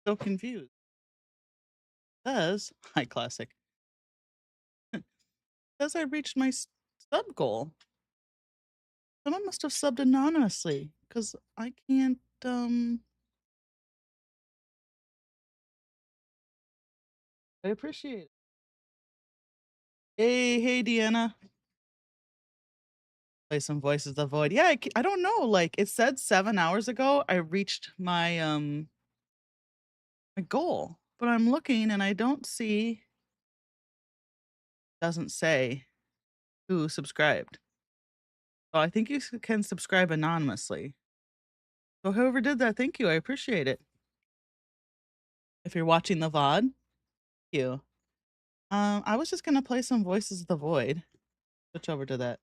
So confused. Says, hi, classic. Says I reached my sub goal. Someone must have subbed anonymously because I can't. I appreciate it. Hey, Deanna. Play some Voices of the Void. Yeah, I don't know. Like it said 7 hours ago, I reached my goal, but I'm looking and I don't see. Doesn't say who subscribed. So I think you can subscribe anonymously. So whoever did that, thank you. I appreciate it. If you're watching the VOD, thank you. I was just gonna play some Voices of the Void. Switch over to that.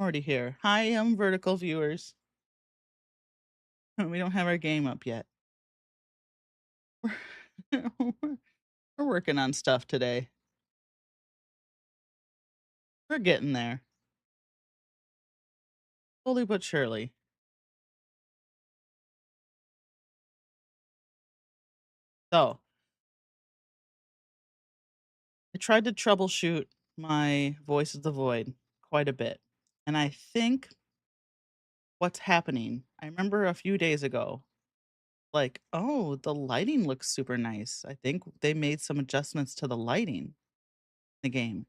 Already here. Hi, Vertical viewers. We don't have our game up yet. We're, we're working on stuff today. We're getting there. Slowly but surely. So, I tried to troubleshoot my Voice of the Void quite a bit. And I think what's happening, I remember a few days ago, like, oh, the lighting looks super nice. I think they made some adjustments to the lighting in the game.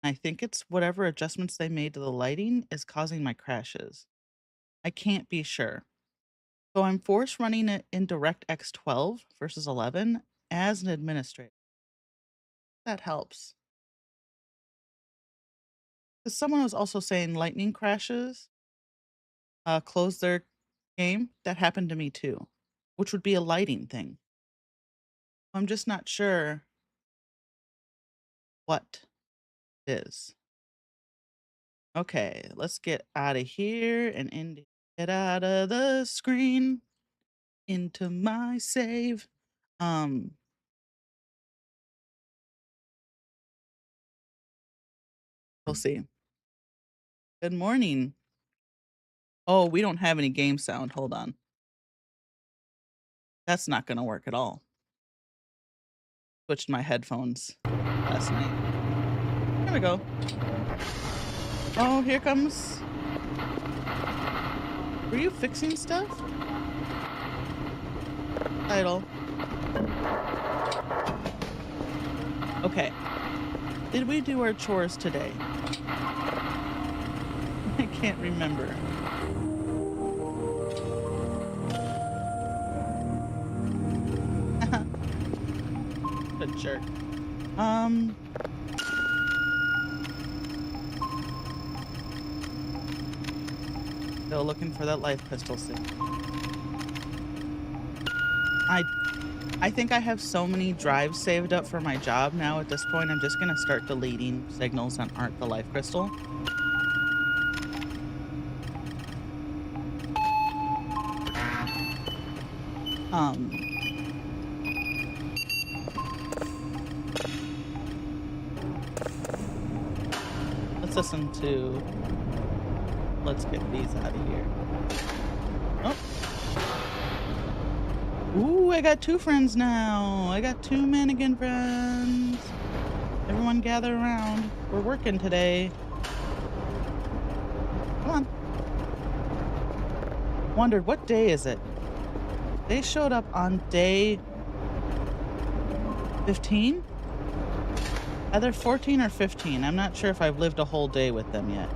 I think it's whatever adjustments they made to the lighting is causing my crashes. I can't be sure. So I'm force running it in DirectX 12 versus 11 as an administrator. That helps. Because someone was also saying lightning crashes close their game. That happened to me too, which would be a lighting thing. I'm just not sure what it is. Okay, let's get out of here and get out of the screen into my save. Um, we'll see. Good morning. Oh, we don't have any game sound. Hold on. That's not gonna work at all. Switched my headphones last night. There we go. Oh, here comes. Were you fixing stuff? Title. Okay. Did we do our chores today? I can't remember. A jerk. Still looking for that life pistol thing. I think I have so many drives saved up for my job now at this point. I'm just gonna start deleting signals that aren't the life crystal. Let's listen to. Let's get these out of here. Oh. Ooh, I got 2 friends now. I got 2 mannequin friends. Everyone gather around. We're working today. Come on. Wondered, what day is it? They showed up on day 15? Either 14 or 15. I'm not sure if I've lived a whole day with them yet.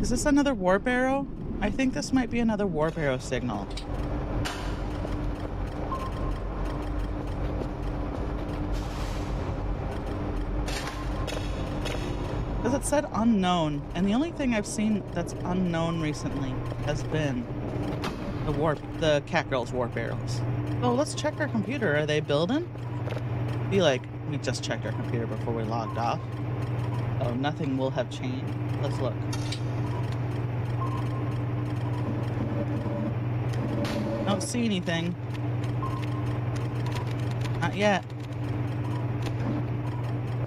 Is this another warp arrow? I think this might be another warp arrow signal. Because it said unknown, and the only thing I've seen that's unknown recently has been the Cat Girls warp arrows. Oh, let's check our computer. Are they building? I feel like we just checked our computer before we logged off. Oh, nothing will have changed. Let's look. Don't see anything. Not yet.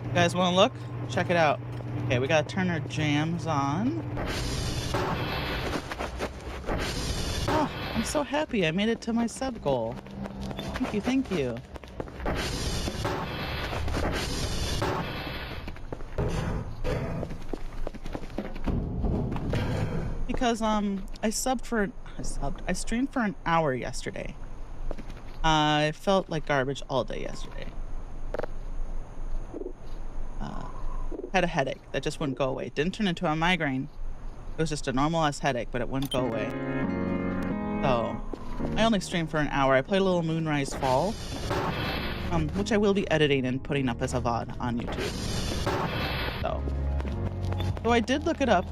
You guys want to look? Check it out. Okay, we gotta turn our jams on. Oh, I'm so happy I made it to my sub goal. Thank you, thank you. Because I streamed for an hour yesterday. I felt like garbage all day yesterday. Had a headache that just wouldn't go away. Didn't turn into a migraine. It was just a normal ass headache, but it wouldn't go away. So I only streamed for an hour. I played a little Moonrise Fall, which I will be editing and putting up as a VOD on YouTube. So I did look it up.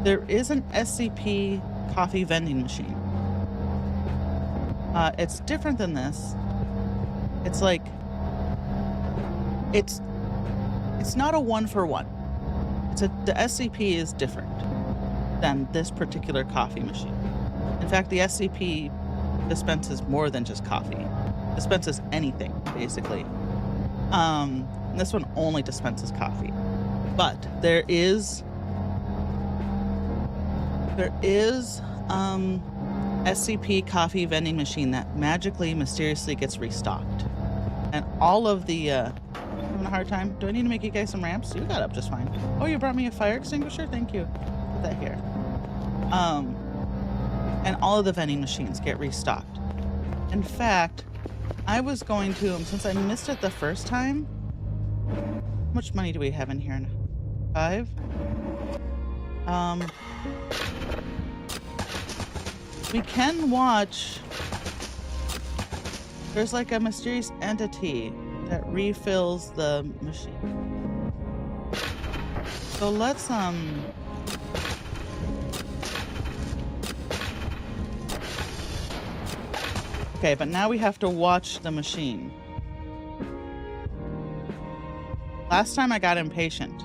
There is an SCP coffee vending machine. It's different than this. It's like, it's not a 1-for-1. The SCP is different than this particular coffee machine. In fact, the SCP dispenses more than just coffee. Dispenses anything, basically. This one only dispenses coffee. But there is SCP coffee vending machine that magically, mysteriously gets restocked. And all of the, having a hard time? Do I need to make you guys some ramps? You got up just fine. Oh, you brought me a fire extinguisher? Thank you. Put that here. And all of the vending machines get restocked. In fact, I was going to, since I missed it the first time, how much money do we have in here? 5? We can watch. There's like a mysterious entity that refills the machine. So let's okay, but now we have to watch the machine. Last time I got impatient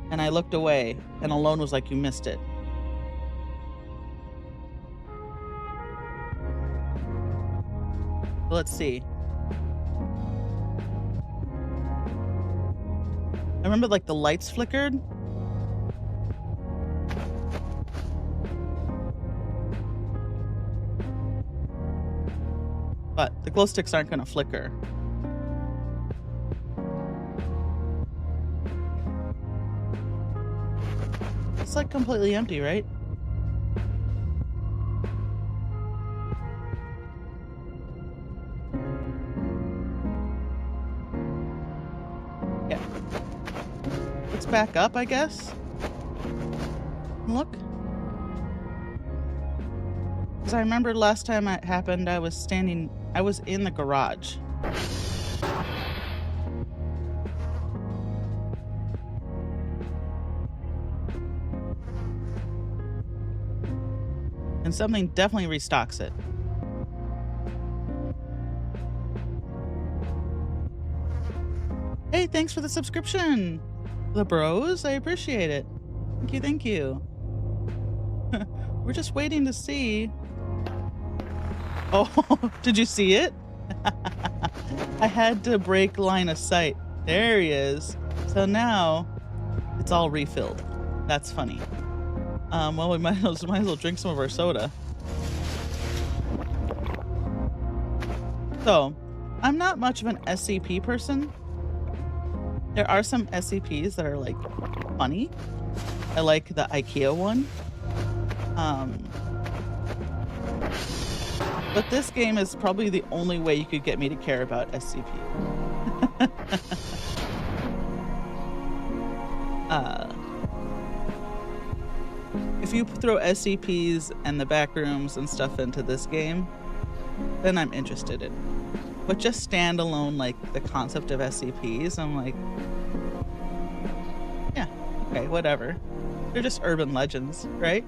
and I looked away and Alone was like, you missed it. Let's see. I remember like the lights flickered. But the glow sticks aren't going to flicker. It's like completely empty, right? Yeah. Let's back up, I guess. Look. Because I remember last time it happened, I was in the garage. And something definitely restocks it. Hey, thanks for the subscription, the bros. I appreciate it. Thank you, thank you. We're just waiting to see. Oh, did you see it? I had to break line of sight. There he is. So now it's all refilled. That's funny. Well, we might as well drink some of our soda. So, I'm not much of an SCP person. There are some SCPs that are like funny. I like the IKEA one. But this game is probably the only way you could get me to care about SCP. If you throw SCPs and the back rooms and stuff into this game, then I'm interested in. But just standalone, like the concept of SCPs, I'm like, yeah, okay, whatever. They're just urban legends, right?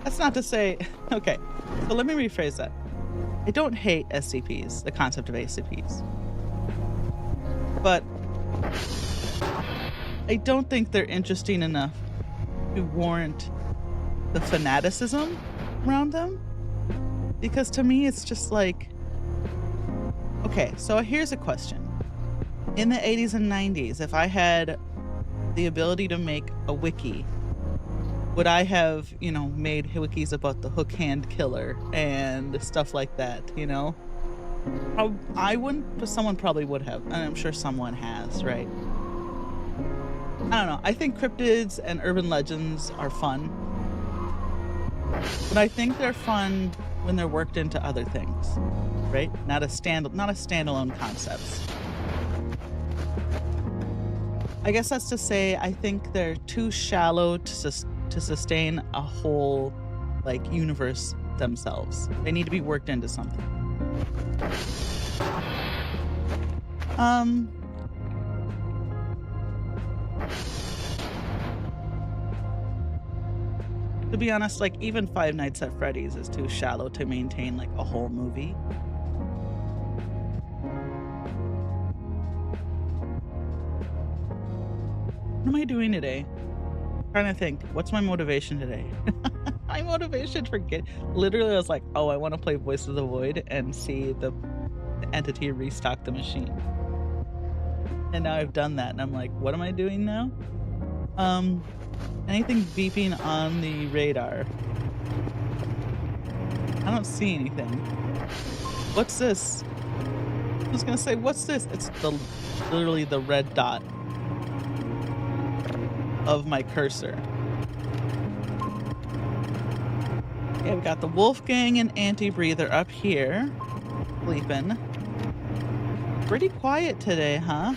That's not to say, okay, so let me rephrase that. I don't hate SCPs, the concept of SCPs. But I don't think they're interesting enough to warrant the fanaticism around them. Because to me, it's just like, okay, so here's a question. In the 80s and 90s, if I had the ability to make a wiki, would I have, made wikis about the hook hand killer and stuff like that, I wouldn't, but someone probably would have, and I'm sure someone has, right? I don't know. I think cryptids and urban legends are fun, but I think they're fun when they're worked into other things, right? Not a standalone concepts. I guess that's to say I think they're too shallow to sustain a whole universe themselves. They need to be worked into something. To be honest, even Five Nights at Freddy's is too shallow to maintain a whole movie. What am I doing today? I'm trying to think. What's my motivation today? My motivation for literally I was like, oh, I want to play Voice of the Void and see the entity restock the machine. And now I've done that and I'm like, what am I doing now? Anything beeping on the radar? I don't see anything. What's this? I was gonna say, what's this? It's literally the red dot of my cursor. Okay, we got the Wolfgang and Anti-Breather up here, sleeping. Pretty quiet today, huh?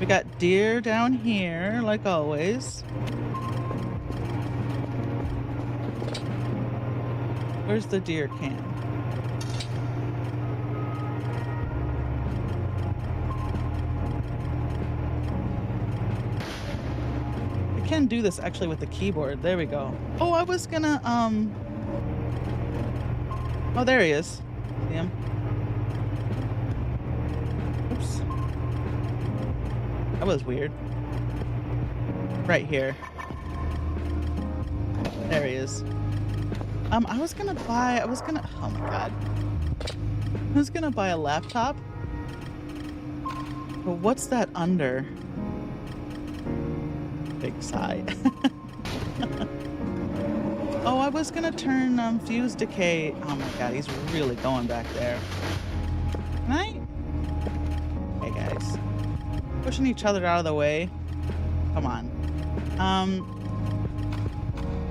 We got deer down here, like always. Where's the deer cam? I can do this actually with the keyboard. There we go. Oh, I was gonna, oh, there he is. See him? Oops. That was weird. Right here. There he is. Oh my God. I was gonna buy a laptop. But what's that under? Big sigh. Oh, I was gonna turn fuse decay. Oh my God, he's really going back there. Can I? Hey guys. Pushing each other out of the way. Come on.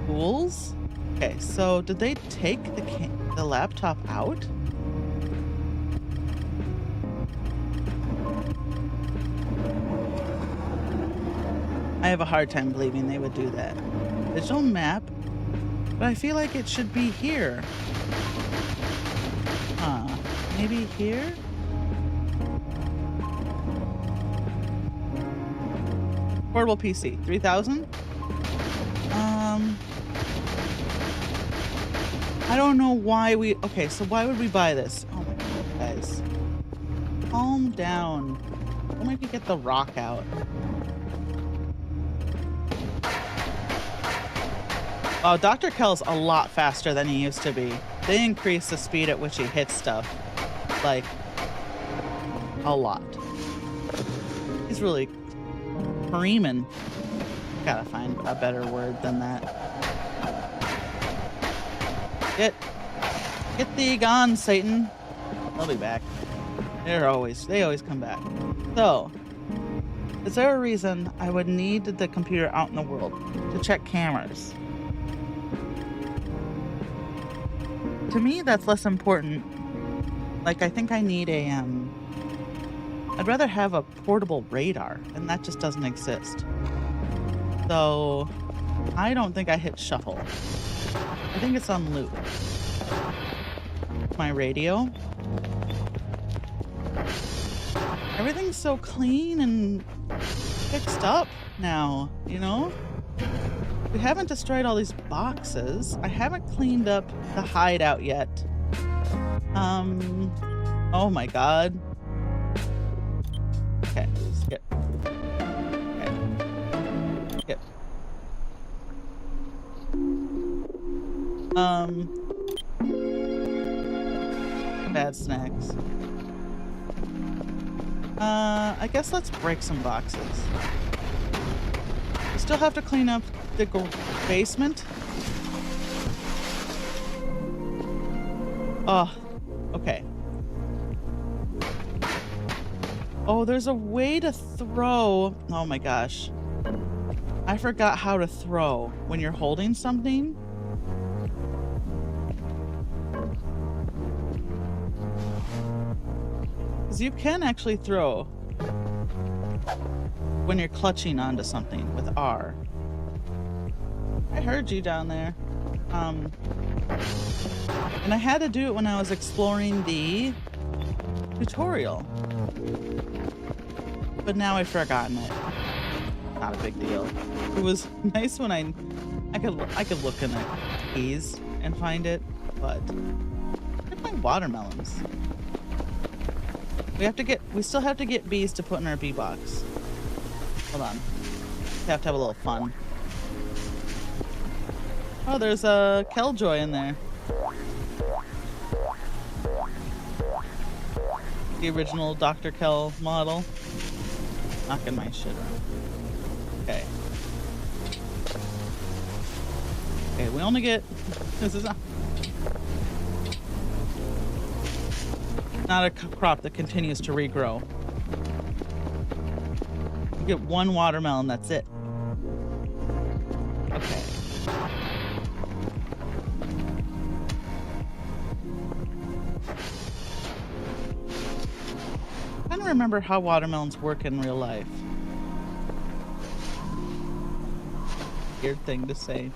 Tools? Okay, so did they take the laptop out? I have a hard time believing they would do that. Digital map, but I feel like it should be here. Maybe here? Portable PC, 3,000? I don't know why okay, so why would we buy this? Oh my God, guys. Calm down. Why don't we get the rock out? Wow, Dr. Kell's a lot faster than he used to be. They increased the speed at which he hits stuff. A lot. He's really screaming. Gotta find a better word than that. Get thee gone, Satan. They'll be back. They always come back. So, is there a reason I would need the computer out in the world to check cameras? To me, that's less important. I think I need I'd rather have a portable radar, and that just doesn't exist. So, I don't think I hit shuffle. I think it's on loop. My radio. Everything's so clean and fixed up now, We haven't destroyed all these boxes. I haven't cleaned up the hideout yet. Oh my God. Okay, skip. Okay. Skip. Um, bad snacks. I guess let's break some boxes. We still have to clean up the basement. Oh, okay. Oh, there's a way to throw. Oh my gosh. I forgot how to throw when you're holding something. Because you can actually throw when you're clutching onto something with R. I heard you down there. And I had to do it when I was exploring the tutorial. But now I've forgotten it. Not a big deal. It was nice when I could look in the keys and find it, but where's my watermelons? We still have to get bees to put in our bee box. Hold on. We have to have a little fun. Oh, there's a Killjoy in there. The original Dr. Kell model. Knocking my shit around. Okay. Okay, we only get... This is not a crop that continues to regrow. You get one watermelon, that's it. Okay. I don't remember how watermelons work in real life. Weird thing to say.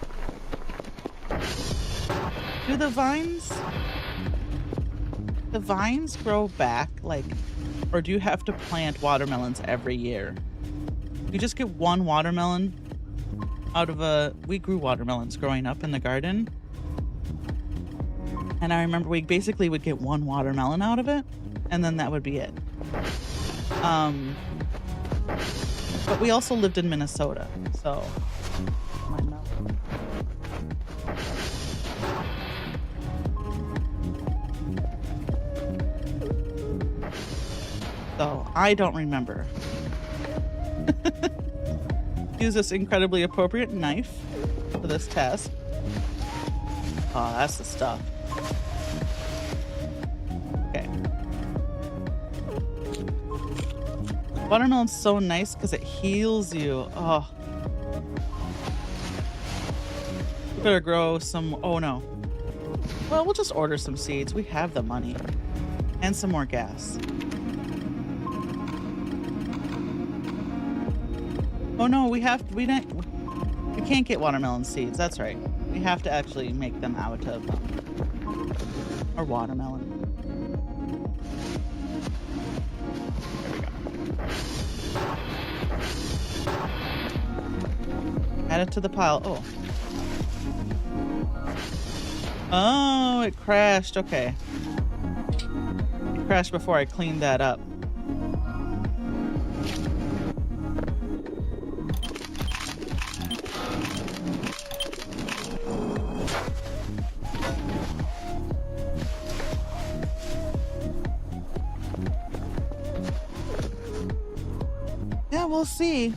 Do the vines grow back, like, or do you have to plant watermelons every year? You just get one watermelon out of we grew watermelons growing up in the garden. And I remember we basically would get one watermelon out of it, and then that would be it. But we also lived in Minnesota, so my mouth. So I don't remember. Use this incredibly appropriate knife for this task. Oh, that's the stuff. Okay. Watermelon's so nice because it heals you. Oh. We better grow some. Oh no. Well, we'll just order some seeds. We have the money. And some more gas. Oh no, we can't get watermelon seeds. That's right. We have to actually make them out of our watermelon. There we go. Add it to the pile. Oh. Oh, it crashed. Okay. It crashed before I cleaned that up. Yeah, we'll see.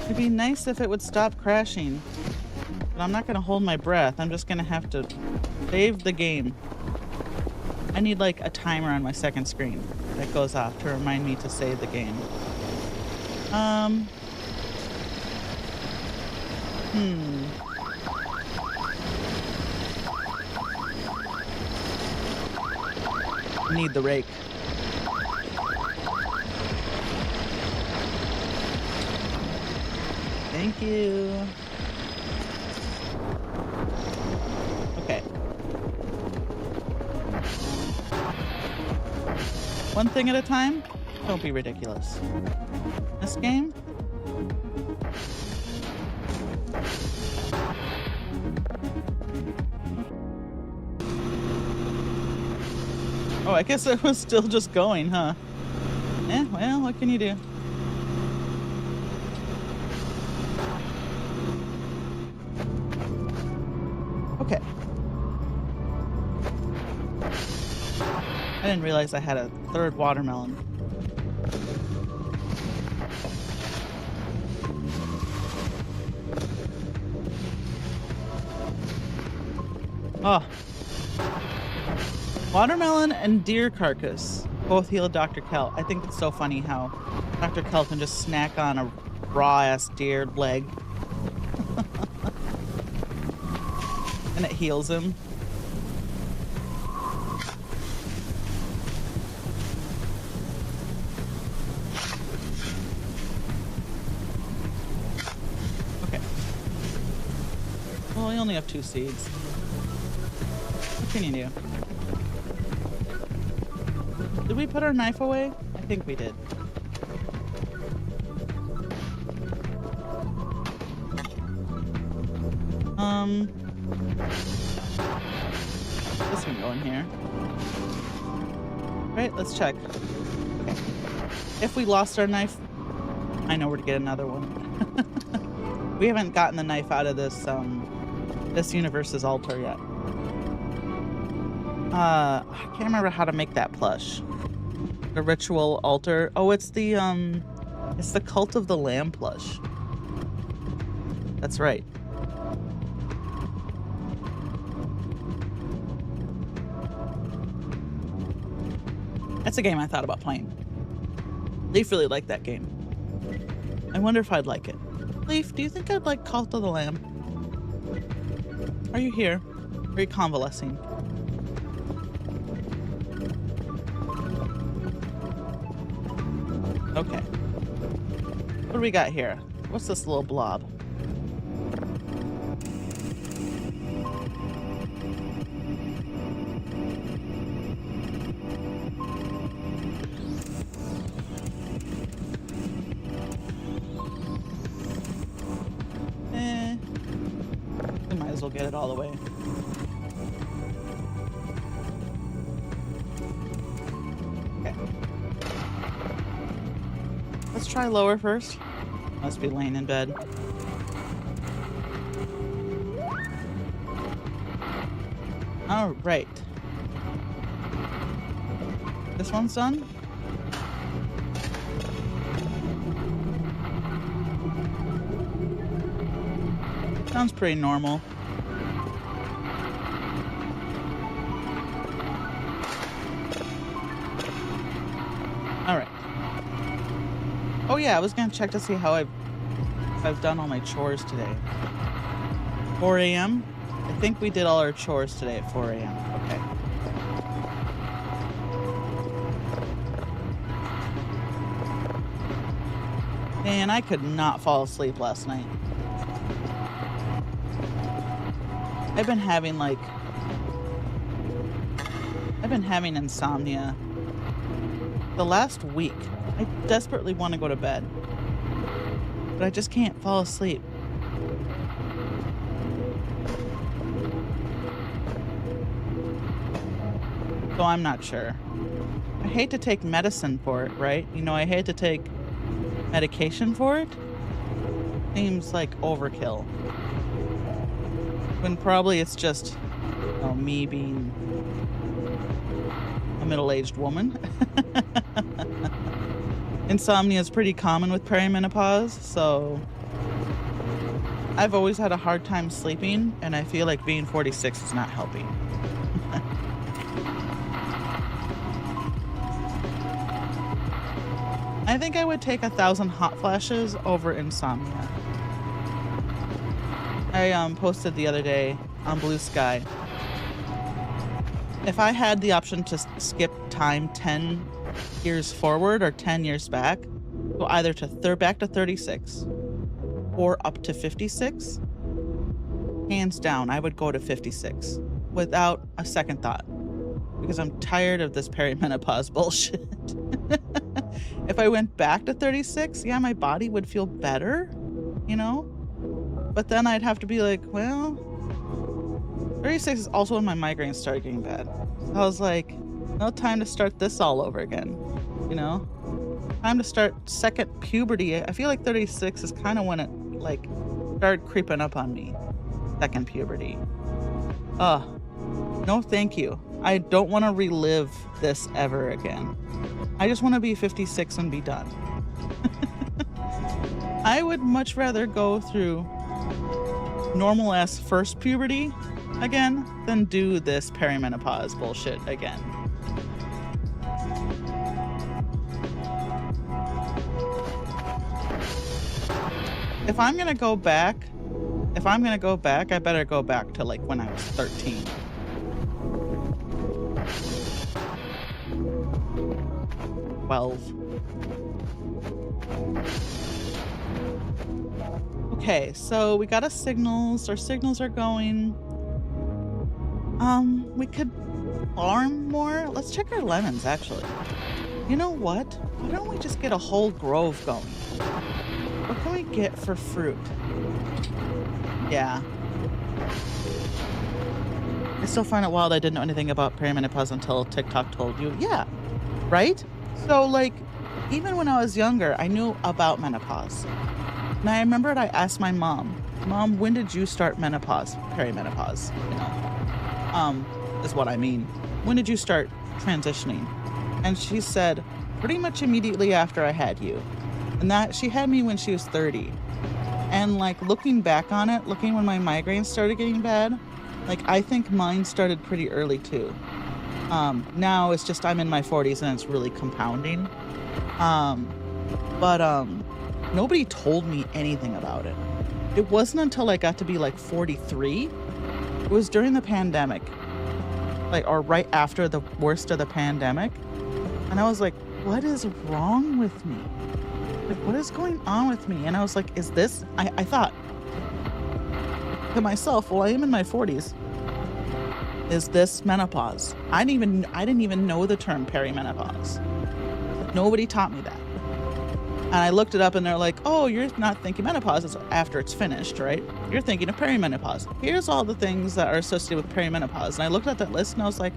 It'd be nice if it would stop crashing. But I'm not going to hold my breath. I'm just going to have to save the game. I need like a timer on my second screen that goes off to remind me to save the game. Need the rake. Thank you. Okay. One thing at a time? Don't be ridiculous. This game? Oh, I guess it was still just going, huh? Eh, well, what can you do? I didn't realize I had a third watermelon. Oh, watermelon and deer carcass both heal Dr. Kel. I think it's so funny how Dr. Kel can just snack on a raw ass deer leg and it heals him. Okay. Well, we only have 2 seeds. What can you do? Did we put our knife away? I think we did. This can go in here. Right, let's check. Okay. If we lost our knife, I know where to get another one. We haven't gotten the knife out of this this universe's altar yet. I can't remember how to make that plush. The ritual altar. Oh, it's the Cult of the Lamb plush. That's right. That's a game I thought about playing. Leaf really liked that game. I wonder if I'd like it. Leaf, do you think I'd like Cult of the Lamb? Are you here? Are you convalescing? Okay. What do we got here? What's this little blob? We might as well get it all the way. Okay. Let's try lower first. Must be laying in bed. All right. This one's done. Sounds pretty normal. All right. Oh yeah, I was gonna check to see how I've done all my chores today. 4 a.m. I think we did all our chores today at 4 a.m. Okay. Man, I could not fall asleep last night. I've been having insomnia the last week. I desperately want to go to bed, but I just can't fall asleep. So I'm not sure. I hate to take medicine for it, right? You know, I hate to take medication for it. Seems like overkill. When probably it's just, you know, me being a middle-aged woman. Insomnia is pretty common with perimenopause, so I've always had a hard time sleeping, and I feel like being 46 is not helping. I think I would take 1,000 hot flashes over insomnia. I posted the other day on Blue Sky. If I had the option to skip time 10 years forward or 10 years back, so either to back to 36 or up to 56, hands down, I would go to 56 without a second thought, because I'm tired of this perimenopause bullshit. If I went back to 36, yeah, my body would feel better, you know? But then I'd have to be like, well, 36 is also when my migraines started getting bad. So I was like, no time to start this all over again, you know? Time to start second puberty. I feel like 36 is kind of when it, like, started creeping up on me. Second puberty. No thank you. I don't want to relive this ever again. I just want to be 56 and be done. I would much rather go through normal ass first puberty again than do this perimenopause bullshit again. If I'm gonna go back, I better go back to like when I was 13. Okay, so we got a signals. Our signals are going. We could farm more. Let's check our lemons, actually. You know what? Why don't we just get a whole grove going? What can we get for fruit? Yeah. I still find it wild I didn't know anything about perimenopause until TikTok told you. Yeah, right? So, like, even when I was younger, I knew about menopause. And I remembered I asked my mom, when did you start menopause? Perimenopause, you know, is what I mean. When did you start transitioning? And she said, pretty much immediately after I had you. And that she had me when she was 30. And like looking back on it, looking when my migraines started getting bad, like I think mine started pretty early too. Now it's just I'm in my 40s and it's really compounding. But nobody told me anything about it. It wasn't until I got to be like 43. It was during the pandemic, like, or right after the worst of the pandemic. And I was like, what is wrong with me? Like, what is going on with me? And I was like, is this, I thought to myself, well, I am in my 40s. Is this menopause? I didn't even know the term perimenopause. Nobody taught me that. And I looked it up and they're like, oh, you're not thinking menopause, it's after it's finished, right? You're thinking of perimenopause. Here's all the things that are associated with perimenopause. And I looked at that list and I was like,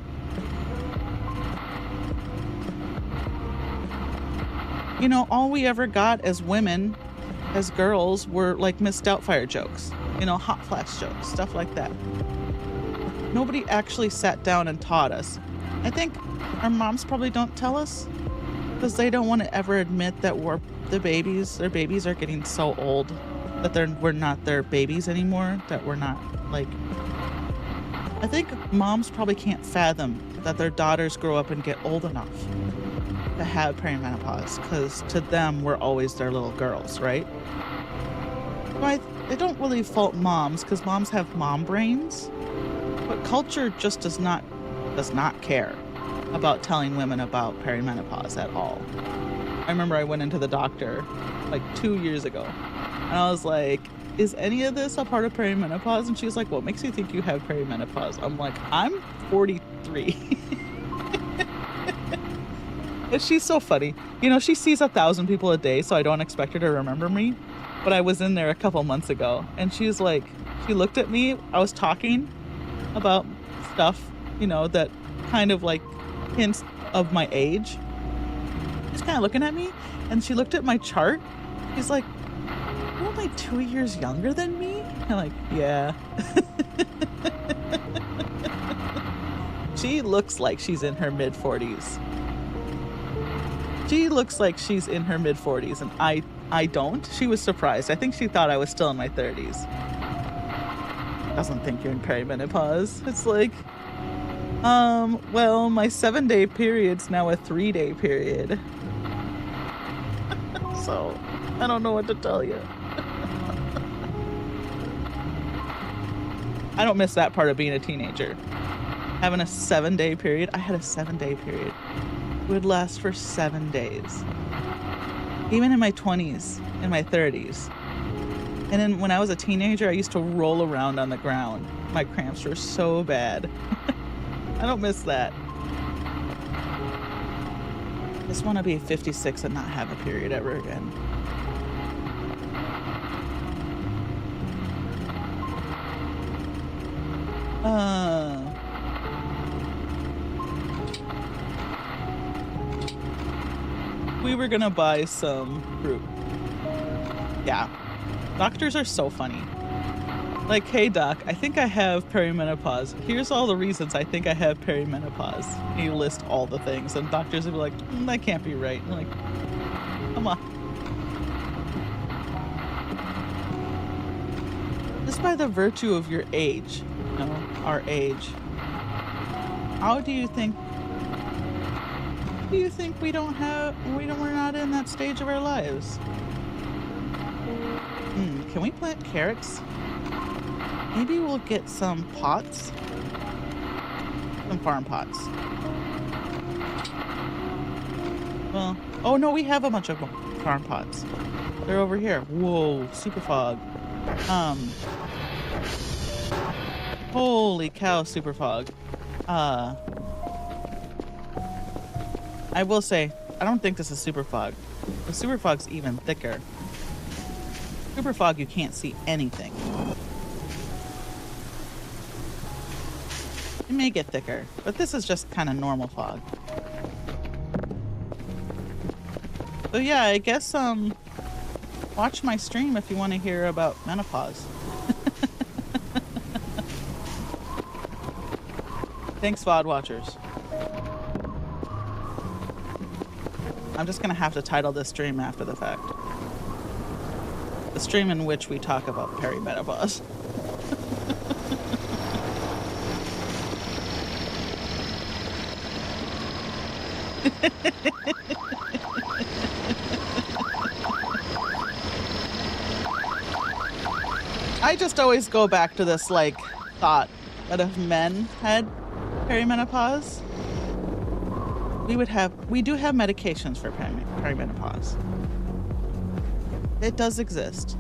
you know, all we ever got as women, as girls, were like Miss Doubtfire jokes, you know, hot flash jokes, stuff like that. Nobody actually sat down and taught us. I think our moms probably don't tell us because they don't want to ever admit that their babies are getting so old that we're not their babies anymore, that we're not like, I think moms probably can't fathom that their daughters grow up and get old enough to have perimenopause because to them we're always their little girls, right? So I don't really fault moms because moms have mom brains, but culture just does not care about telling women about perimenopause at all. I remember I went into the doctor like 2 years ago and I was like, is any of this a part of perimenopause? And she was like, what makes you think you have perimenopause? I'm like, I'm 43. And she's so funny. You know, she sees 1,000 people a day, so I don't expect her to remember me. But I was in there a couple months ago and she's like, she looked at me. I was talking about stuff, you know, that kind of like hints of my age. She's kind of looking at me and she looked at my chart. She's like, you're only 2 years younger than me? I'm like, yeah. She looks like she's in her mid 40s. She looks like she's in her mid 40s and I don't. She was surprised. I think she thought I was still in my 30s. Doesn't think you're in perimenopause. It's like, well, my 7-day period's now a 3-day period. So, I don't know what to tell you. I don't miss that part of being a teenager. Having a 7-day period. I had a 7-day period. It would last for 7 days. Even in my 20s, in my 30s. And then when I was a teenager, I used to roll around on the ground. My cramps were so bad. I don't miss that. I just want to be 56 and not have a period ever again. We were gonna buy some fruit. Yeah. Doctors are so funny. Like, hey doc, I think I have perimenopause. Here's all the reasons I think I have perimenopause. And you list all the things, and doctors will be like, that can't be right. And like, come on. Just by the virtue of your age, our age. How do you think we're not in that stage of our lives? Can we plant carrots? Maybe we'll get some pots. Some farm pots. Well, oh no, we have a bunch of farm pots. They're over here. Whoa, super fog. Holy cow, super fog. I will say, I don't think this is super fog. The super fog's even thicker. Super fog, you can't see anything. It may get thicker, but this is just kind of normal fog. So yeah, I guess, watch my stream if you want to hear about menopause. Thanks, VOD watchers. I'm just gonna have to title this stream after the fact. The stream in which we talk about perimenopause. I just always go back to this, like, thought that if men had perimenopause, we do have medications for perimenopause. It does exist.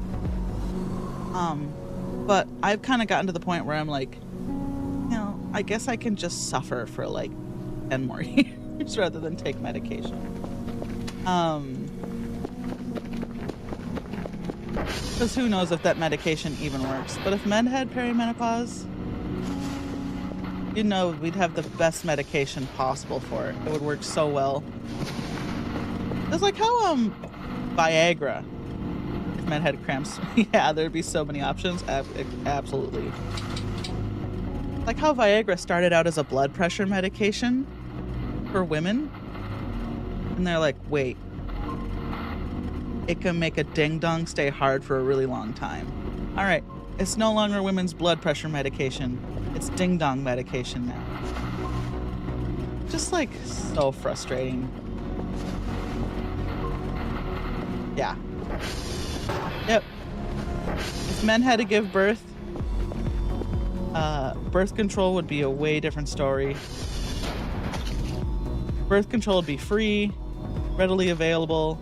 But I've kind of gotten to the point where I'm like, I guess I can just suffer for like 10 more years rather than take medication. Because who knows if that medication even works. But if men had perimenopause, we'd have the best medication possible for it. It would work so well. It's like how, Viagra, if men had cramps, yeah, there'd be so many options. Absolutely. Like how Viagra started out as a blood pressure medication for women. And they're like, wait, it can make a ding-dong stay hard for a really long time. All right, it's no longer women's blood pressure medication. It's ding-dong medication now. Just like so frustrating. Yeah. Yep. If men had to give birth, birth control would be a way different story. Birth control would be free, readily available.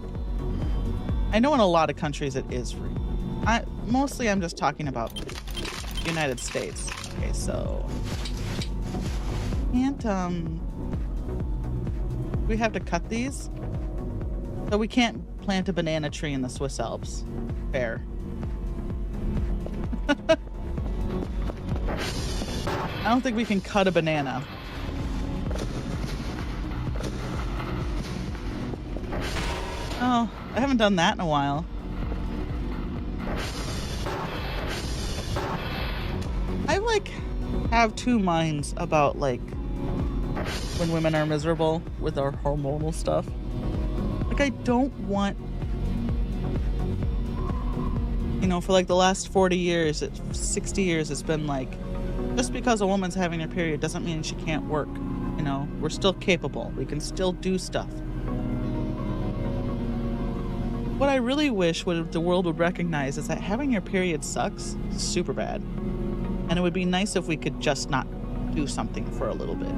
I know in a lot of countries it is free. Mostly I'm just talking about United States. Okay, so can't we have to cut these? So we can't plant a banana tree in the Swiss Alps. Fair. I don't think we can cut a banana. Oh, I haven't done that in a while. I have two minds about when women are miserable with our hormonal stuff. I don't want, for the last 40 years, 60 years, it's been just because a woman's having her period doesn't mean she can't work. We're still capable. We can still do stuff. What I really wish the world would recognize is that having your period sucks super bad. And it would be nice if we could just not do something for a little bit.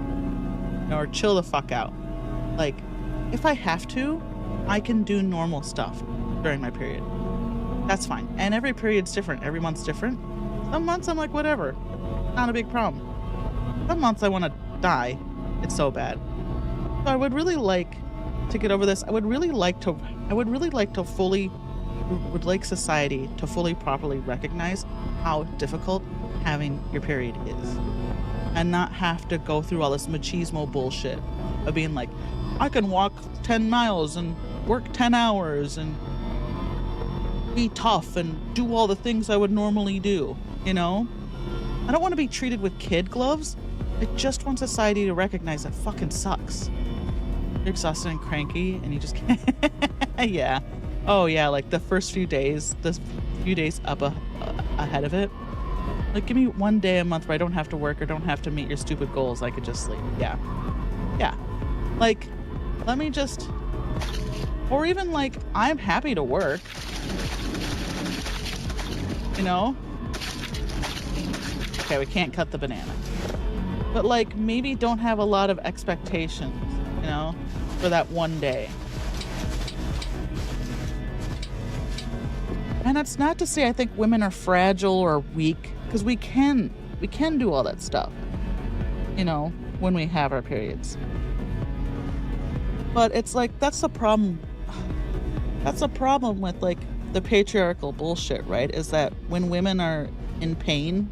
Or chill the fuck out. If I have to, I can do normal stuff during my period. That's fine. And every period's different. Every month's different. Some months I'm like, whatever. Not a big problem. Some months I want to die. It's so bad. So I would really like to get over this. I would really like society to fully properly recognize how difficult having your period is. And not have to go through all this machismo bullshit of being like, I can walk 10 miles and work 10 hours and be tough and do all the things I would normally do. you know? I don't want to be treated with kid gloves. I just want society to recognize that fucking sucks. You're exhausted and cranky and you just can't. Yeah. Oh yeah, like the first few days, ahead of it. Like give me one day a month where I don't have to work or don't have to meet your stupid goals. I could just sleep. Yeah. Yeah. Like, let me just, or even like, I'm happy to work. You know? Okay, we can't cut the banana. But like, maybe don't have a lot of expectations, you know, for that one day. And that's not to say I think women are fragile or weak, because we can do all that stuff, you know, when we have our periods. But it's like, that's the problem. That's the problem with like the patriarchal bullshit, right? Is that when women are in pain,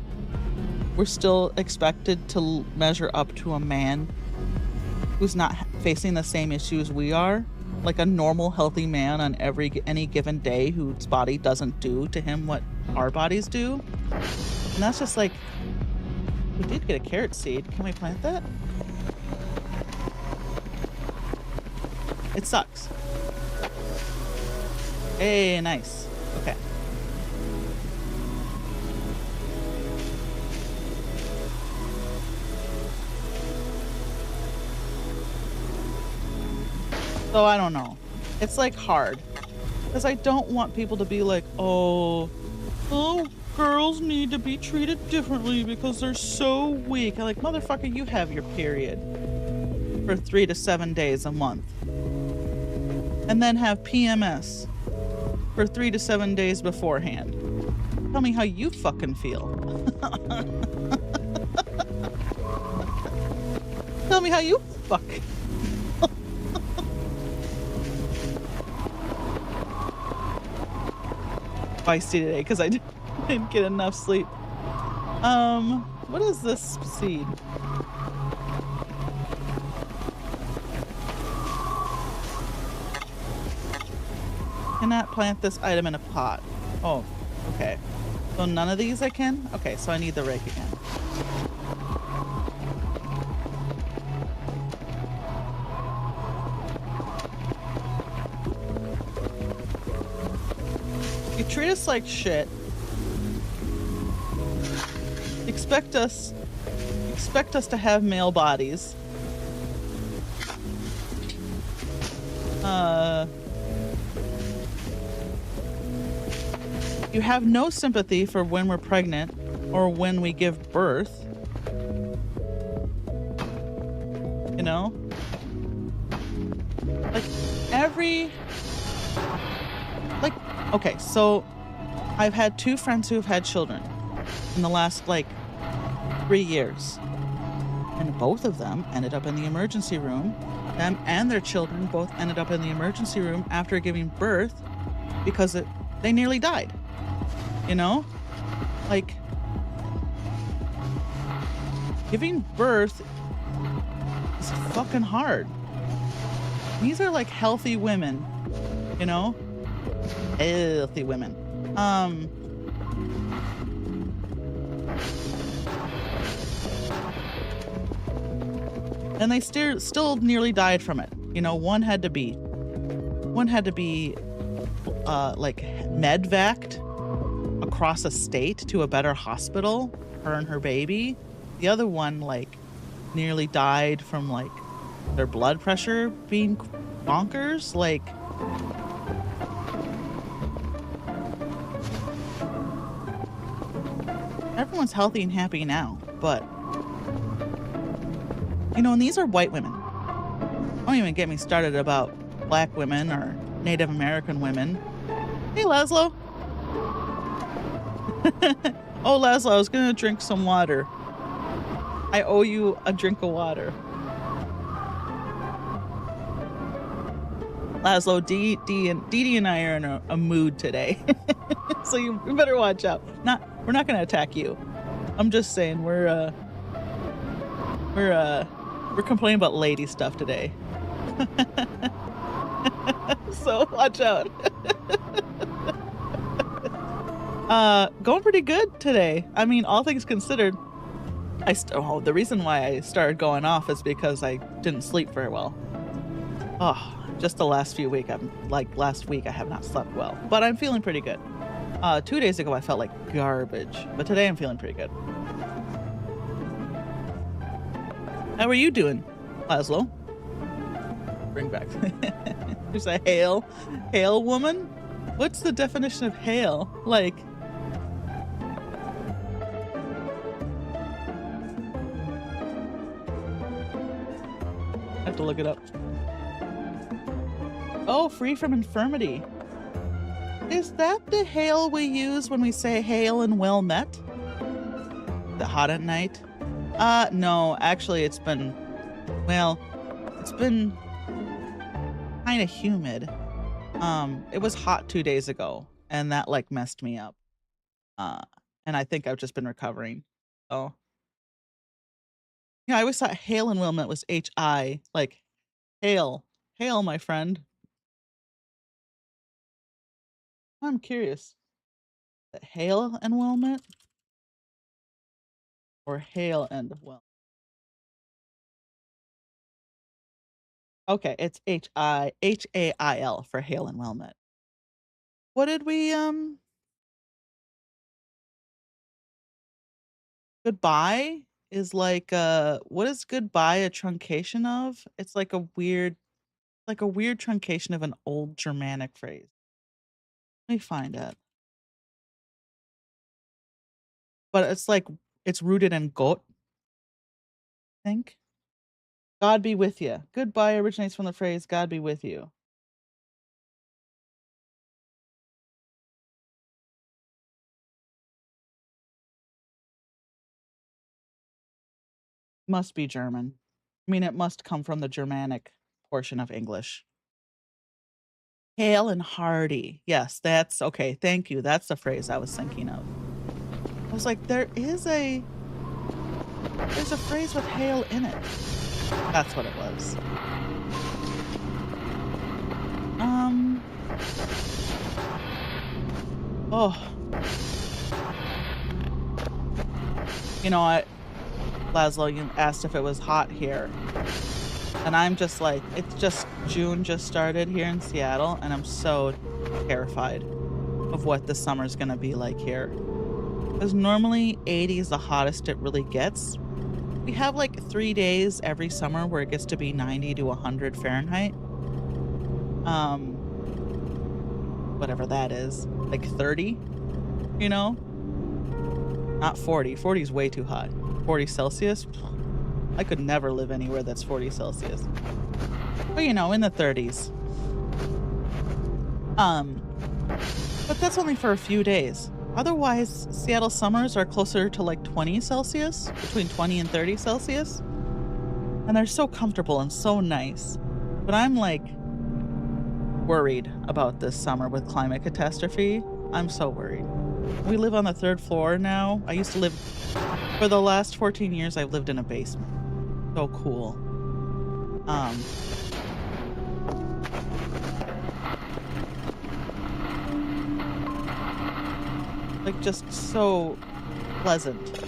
we're still expected to measure up to a man who's not facing the same issues we are. Like a normal, healthy man on any given day whose body doesn't do to him what our bodies do. And that's just like, we did get a carrot seed. Can we plant that? It sucks. Hey, nice. Okay. So I don't know. It's like hard. Because I don't want people to be like, oh, girls need to be treated differently because they're so weak. I'm like, motherfucker, you have your period for 3 to 7 days a month. And then have PMS for 3 to 7 days beforehand. Tell me how you fucking feel. Tell me how you fucking feisty today because I didn't get enough sleep. What is this seed? Cannot plant this item in a pot. Oh, okay. So none of these I can? Okay, so I need the rake again. You treat us like shit. Expect us to have male bodies. You have no sympathy for when we're pregnant or when we give birth. You know? Okay, so I've had 2 friends who have had children in the last 3 years. And both of them ended up in the emergency room. Them and their children both ended up in the emergency room after giving birth because they nearly died. You know? Like, giving birth is fucking hard. These are like healthy women, you know? Healthy women. And they still nearly died from it. You know, one had to be medvaced across a state to a better hospital, her and her baby. The other one nearly died from their blood pressure being bonkers. Everyone's healthy and happy now, but and these are white women. Don't even get me started about black women or Native American women. Hey, Laszlo. Oh, Laszlo, I was gonna drink some water. I owe you a drink of water. Laszlo, Dee and I are in a mood today. So you better watch out. We're not gonna attack you. I'm just saying we're complaining about lady stuff today. So watch out. Going pretty good today. I mean, all things considered, the reason why I started going off is because I didn't sleep very well. Oh, just the last few weeks, last week I have not slept well, but I'm feeling pretty good. 2 days ago I felt like garbage, but today I'm feeling pretty good. How are you doing, Laszlo? Bring back. There's a hail woman? What's the definition of hail? Like, I have to look it up. Oh, free from infirmity. Is that the hail we use when we say hail and well met? The hot at night? No, actually it's been kind of humid. It was hot 2 days ago and that like messed me up. And I think I've just been recovering. Oh. Yeah, I always thought hail and well met was H-I, like hail. Hail, my friend. I'm curious. Hail and well met? Or hail and well? Okay, it's Hail for hail and well met. What did we goodbye is like what is goodbye a truncation of? It's like a weird truncation of an old Germanic phrase. Let me find it. But it's like it's rooted in Gott, I think. God be with you. Goodbye originates from the phrase God be with you. Must be German. I mean, it must come from the Germanic portion of English. Hale and hearty. Yes, that's okay. Thank you. That's the phrase I was thinking of. I was like, there's a phrase with hail in it. That's what it was. Oh. You know what, Laszlo, you asked if it was hot here. And I'm just like, it's just June just started here in Seattle, and I'm so terrified of what the summer's gonna be like here. Because normally 80 is the hottest it really gets. We have like 3 days every summer where it gets to be 90 to 100 Fahrenheit. Whatever that is, like 30, you know? Not 40. 40 is way too hot. 40 Celsius? I could never live anywhere that's 40 Celsius. But you know, in the 30s. But that's only for a few days. Otherwise, Seattle summers are closer to like 20 Celsius, between 20 and 30 Celsius. And they're so comfortable and so nice. But I'm like worried about this summer with climate catastrophe. I'm so worried. We live on the 3rd floor now. I used to live, for the last 14 years, I've lived in a basement. So cool. Like just so pleasant.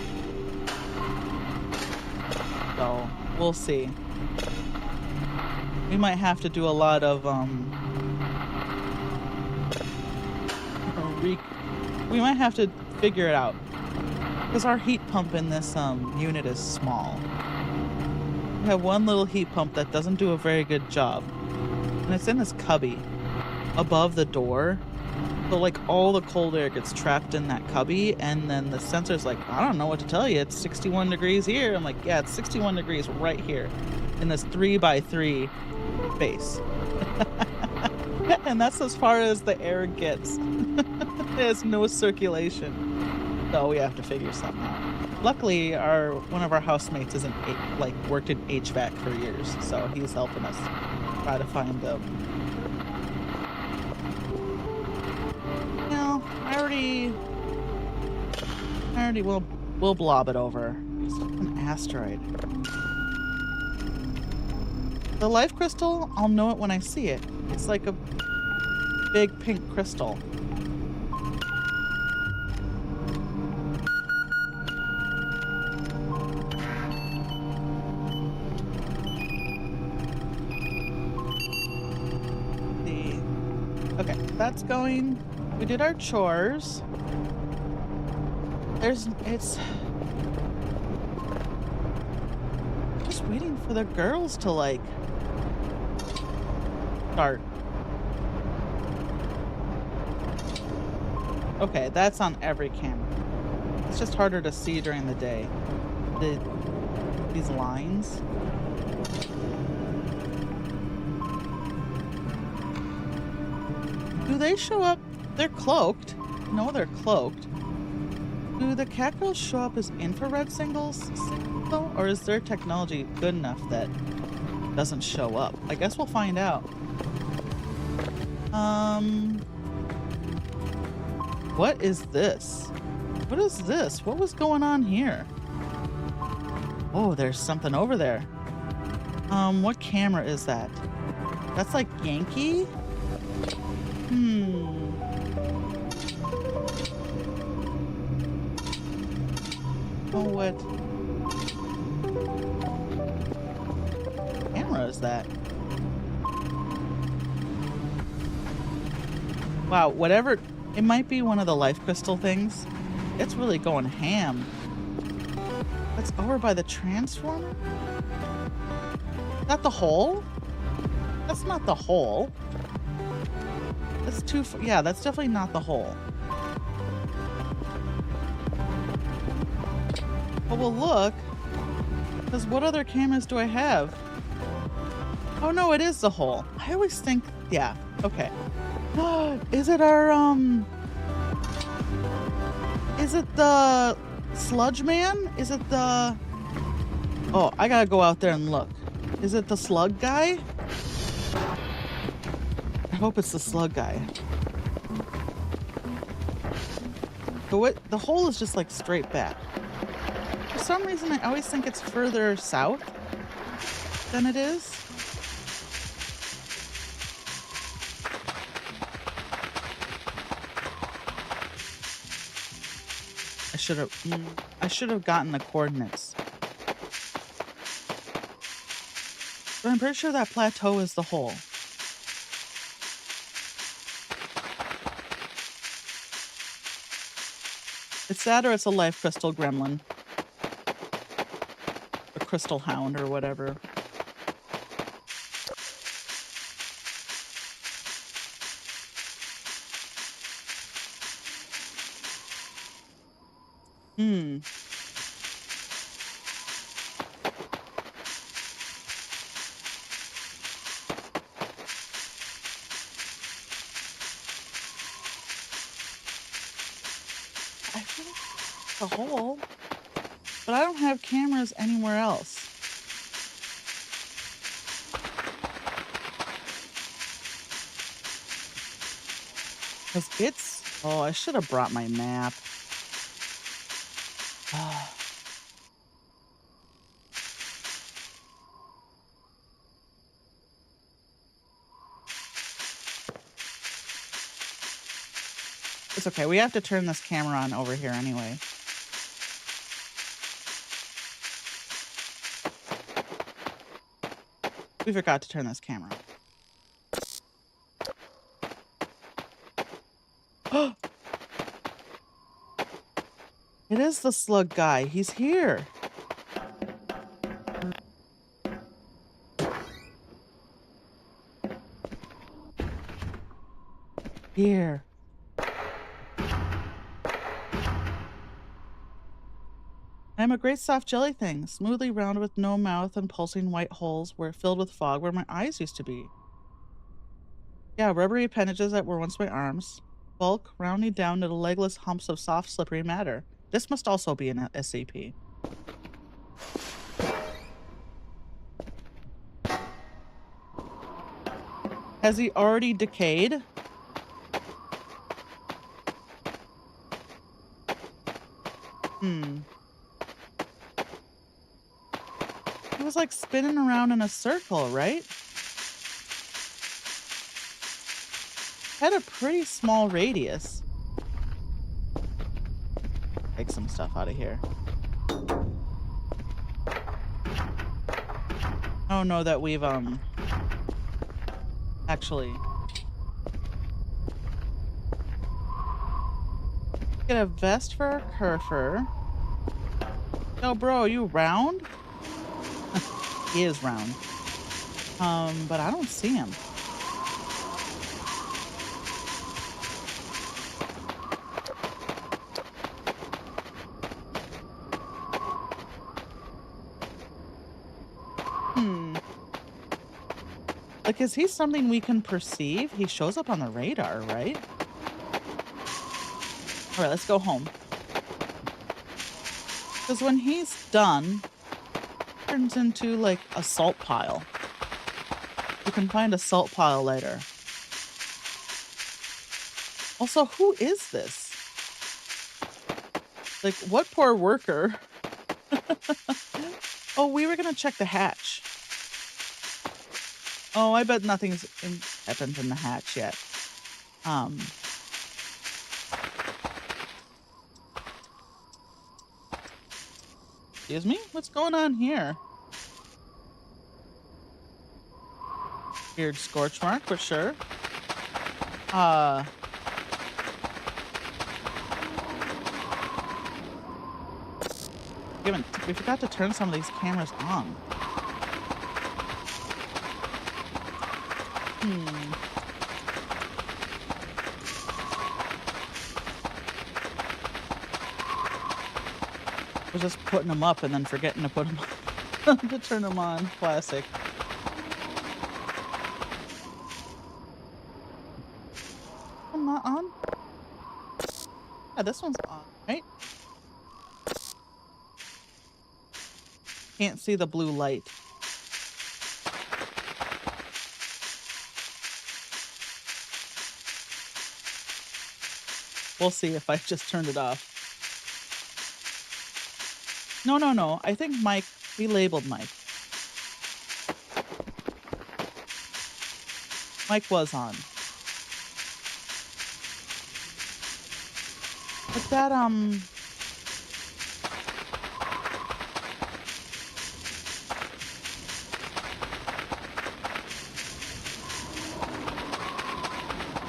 So we'll see. We might have to do a lot of we might have to figure it out, because our heat pump in this unit is small. We have one little heat pump that doesn't do a very good job, and it's in this cubby above the door. So like all the cold air gets trapped in that cubby, and then the sensor's like, I don't know what to tell you, it's 61 degrees here. I'm like, yeah, it's 61 degrees right here in this 3x3 space. And that's as far as the air gets. There's no circulation. So we have to figure something out. Luckily, one of our housemates worked in HVAC for years, so he's helping us try to find them. I already will blob it over. It's an asteroid. The life crystal, I'll know it when I see it. It's like a big pink crystal. that's going. We did our chores. It's just waiting for the girls to like start. Okay, that's on every camera. It's just harder to see during the day. These lines. Do they show up? They're cloaked. No, they're cloaked. Do the cat girls show up as infrared signals though? Or is their technology good enough that it doesn't show up? I guess we'll find out. What is this? What is this? What was going on here? Oh, there's something over there. What camera is that? That's like Yankee? Oh, what camera is that? Wow, whatever. It might be one of the life crystal things. It's really going ham. That's over by the transformer? Is that the hole? That's not the hole. That's too far. Yeah, that's definitely not the hole. But we'll look. Because what other cameras do I have? Oh no, it is the hole. I always think, yeah, okay. Is it our, is it the sludge man? Is it the... Oh, I gotta go out there and look. Is it the slug guy? I hope it's the slug guy. But what, the hole is just like straight back. For some reason, I always think it's further south than it is. I should have gotten the coordinates. But I'm pretty sure that plateau is the hole. It's that or it's a life crystal gremlin. A crystal hound or whatever. I feel like it's a hole, but I don't have cameras anywhere else. Because it's... Oh, I should have brought my map. It's okay. We have to turn this camera on over here anyway. We forgot to turn this camera on. It is the slug guy. He's here. Here. I am a great soft jelly thing, smoothly round with no mouth and pulsing white holes where filled with fog where my eyes used to be. Yeah, rubbery appendages that were once my arms. Bulk, rounding down to the legless humps of soft, slippery matter. This must also be an SCP. Has he already decayed? He was like spinning around in a circle, right? Had a pretty small radius. Take some stuff out of here. Oh no, that we've actually Get a vest for a Kerfer. Yo, bro, you round? He is round. But I don't see him. Hmm. Like, is he something we can perceive? He shows up on the radar, right? All right, let's go home. Because when he's done, turns into like a salt pile. You can find a salt pile later. Also, who is this? Like, what poor worker? Oh, we were gonna check the hatch. Oh, I bet nothing's happened in the hatch yet. Excuse me? What's going on here? Weird scorch mark, but sure. We forgot to turn some of these cameras on. I was just putting them up and then forgetting to put them on, to turn them on. Classic. I'm not on? Yeah, this one's on, right? Can't see the blue light. We'll see if I just turned it off. No. I think Mike, we labeled Mike. Mike was on. But that,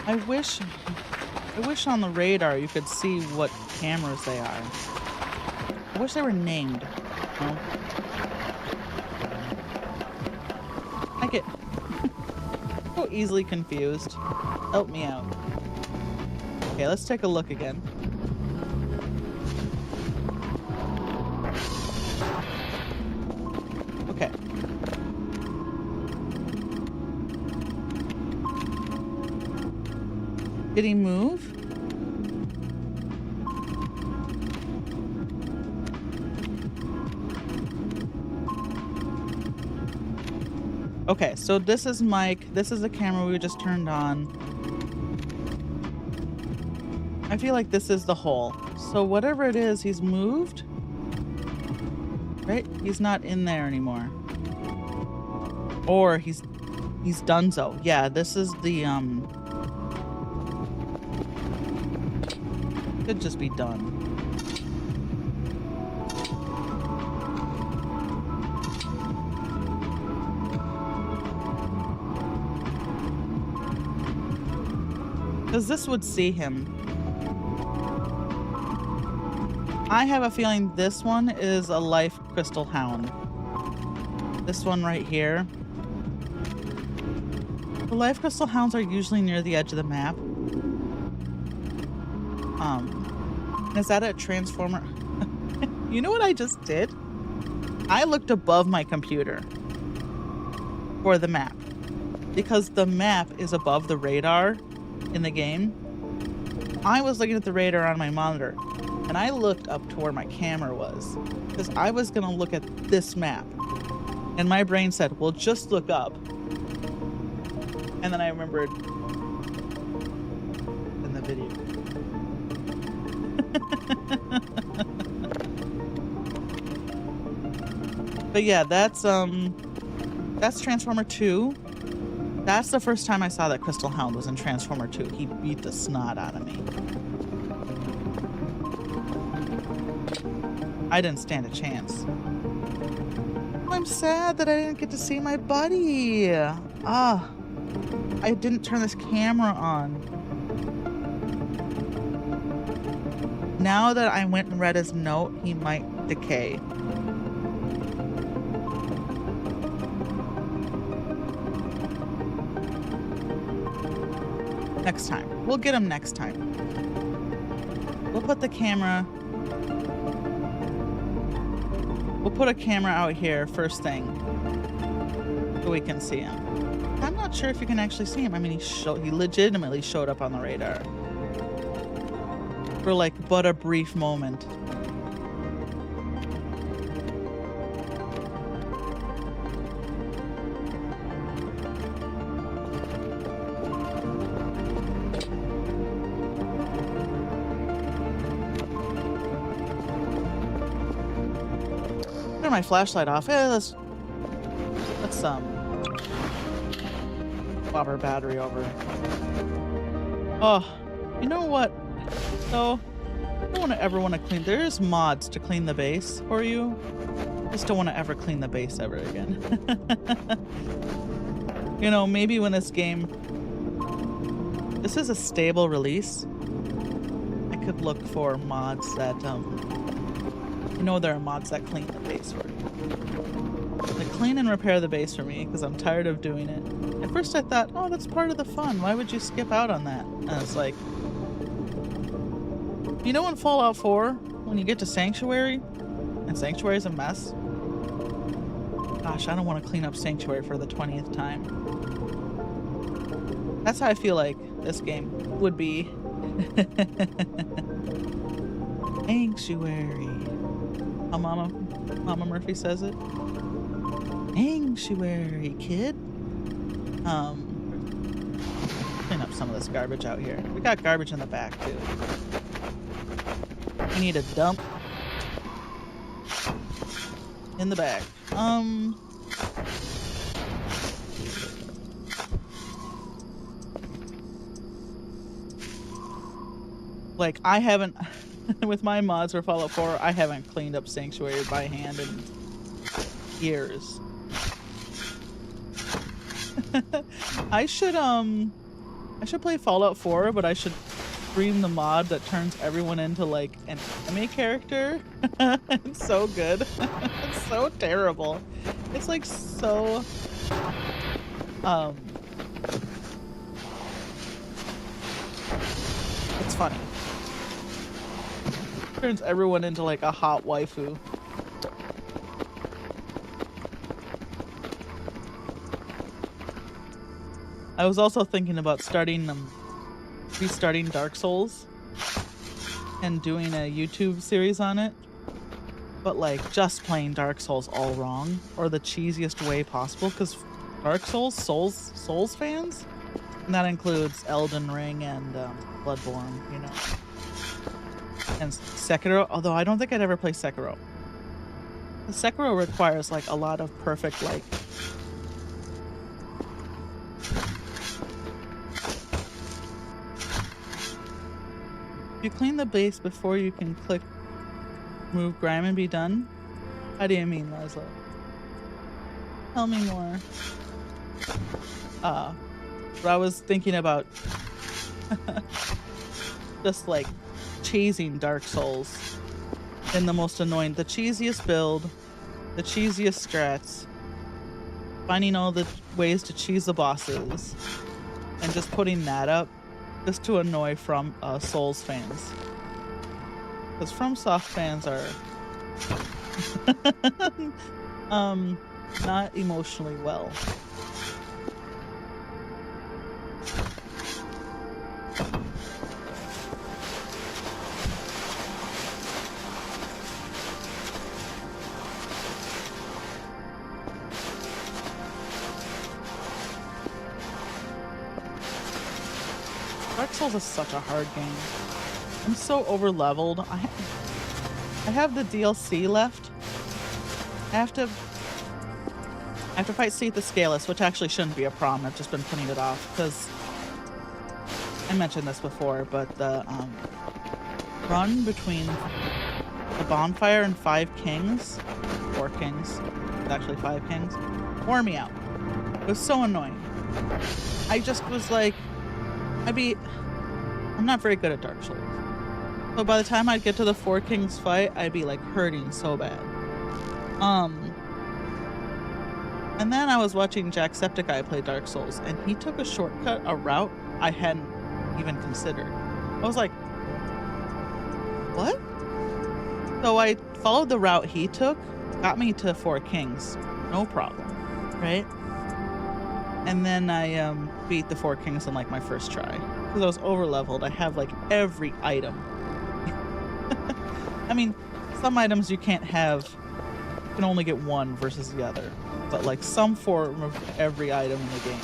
I wish on the radar you could see what cameras they are. I wish they were named. No? I get so easily confused. Help me out. Okay, let's take a look again. Okay. Did he move? Okay, so this is Mike. This is the camera we just turned on. I feel like this is the hole. So whatever it is, he's moved. Right? He's not in there anymore. Or he's donezo. Yeah, this is the could just be done. Because this would see him. I have a feeling this one is a life crystal hound. This one right here. The life crystal hounds are usually near the edge of the map. Is that a transformer? You know what I just did? I looked above my computer for the map. Because the map is above the radar in the game. I was looking at the radar on my monitor. And I looked up to where my camera was. Because I was going to look at this map. And my brain said, well, just look up. And then I remembered in the video. But yeah, that's Transformer 2. That's the first time I saw that Crystal Hound was in Transformer 2. He beat the snot out of me. I didn't stand a chance. I'm sad that I didn't get to see my buddy. I didn't turn this camera on. Now that I went and read his note, he might decay. Next time. We'll get him next time. We'll put the camera... We'll put a camera out here first thing so we can see him. I'm not sure if you can actually see him. I mean, he legitimately showed up on the radar. For like but a brief moment. Turn my flashlight off. Let's swap our battery over. Oh, you know what? So, I don't ever want to clean. There's mods to clean the base for you. I just don't want to ever clean the base ever again. You know, maybe when this is a stable release, I could look for mods that, you know, there are mods that clean the base for you. Like clean and repair the base for me, because I'm tired of doing it. At first I thought, oh, that's part of the fun. Why would you skip out on that? And it's like, you know, in Fallout 4, when you get to Sanctuary, and Sanctuary's a mess? Gosh, I don't want to clean up Sanctuary for the 20th time. That's how I feel like this game would be. Sanctuary. How Mama Murphy says it. Sanctuary, kid. Clean up some of this garbage out here. We got garbage in the back, too. We need a dump in the back. Like, I haven't, with my mods for Fallout 4, I haven't cleaned up Sanctuary by hand in years. I should play Fallout 4, but I should stream the mod that turns everyone into like an anime character. It's so good. It's so terrible. It's like so it's funny. Turns everyone into like a hot waifu. I was also thinking about restarting Dark Souls and doing a YouTube series on it, but like just playing Dark Souls all wrong or the cheesiest way possible, because Dark Souls fans, and that includes Elden Ring and Bloodborne, you know, and Sekiro, although I don't think I'd ever play Sekiro. The Sekiro requires like a lot of perfect, like, you clean the base before you can click move grime and be done? How do you mean, Leslie? Tell me more. But I was thinking about just like cheesing Dark Souls in the most annoying, the cheesiest build, the cheesiest strats, finding all the ways to cheese the bosses, and just putting that up just to annoy Souls fans. Because FromSoft fans are not emotionally well. Dark Souls is such a hard game. I'm so over leveled. I have the DLC left. I have to fight Seath the Scaleless, which actually shouldn't be a problem. I've just been putting it off because I mentioned this before, but the run between the bonfire and 5 kings, 4 kings, actually 5 kings, wore me out. It was so annoying. I just was like, I'm not very good at Dark Souls. So by the time I'd get to the Four Kings fight, I'd be like hurting so bad. Um, and then I was watching Jacksepticeye play Dark Souls, and he took a shortcut, a route I hadn't even considered. I was like, what? So I followed the route he took, got me to Four Kings, no problem, right? And then I beat the Four Kings on like my first try because I was over leveled. I have like every item. I mean, some items you can't have, you can only get one versus the other, but like some form of every item in the game.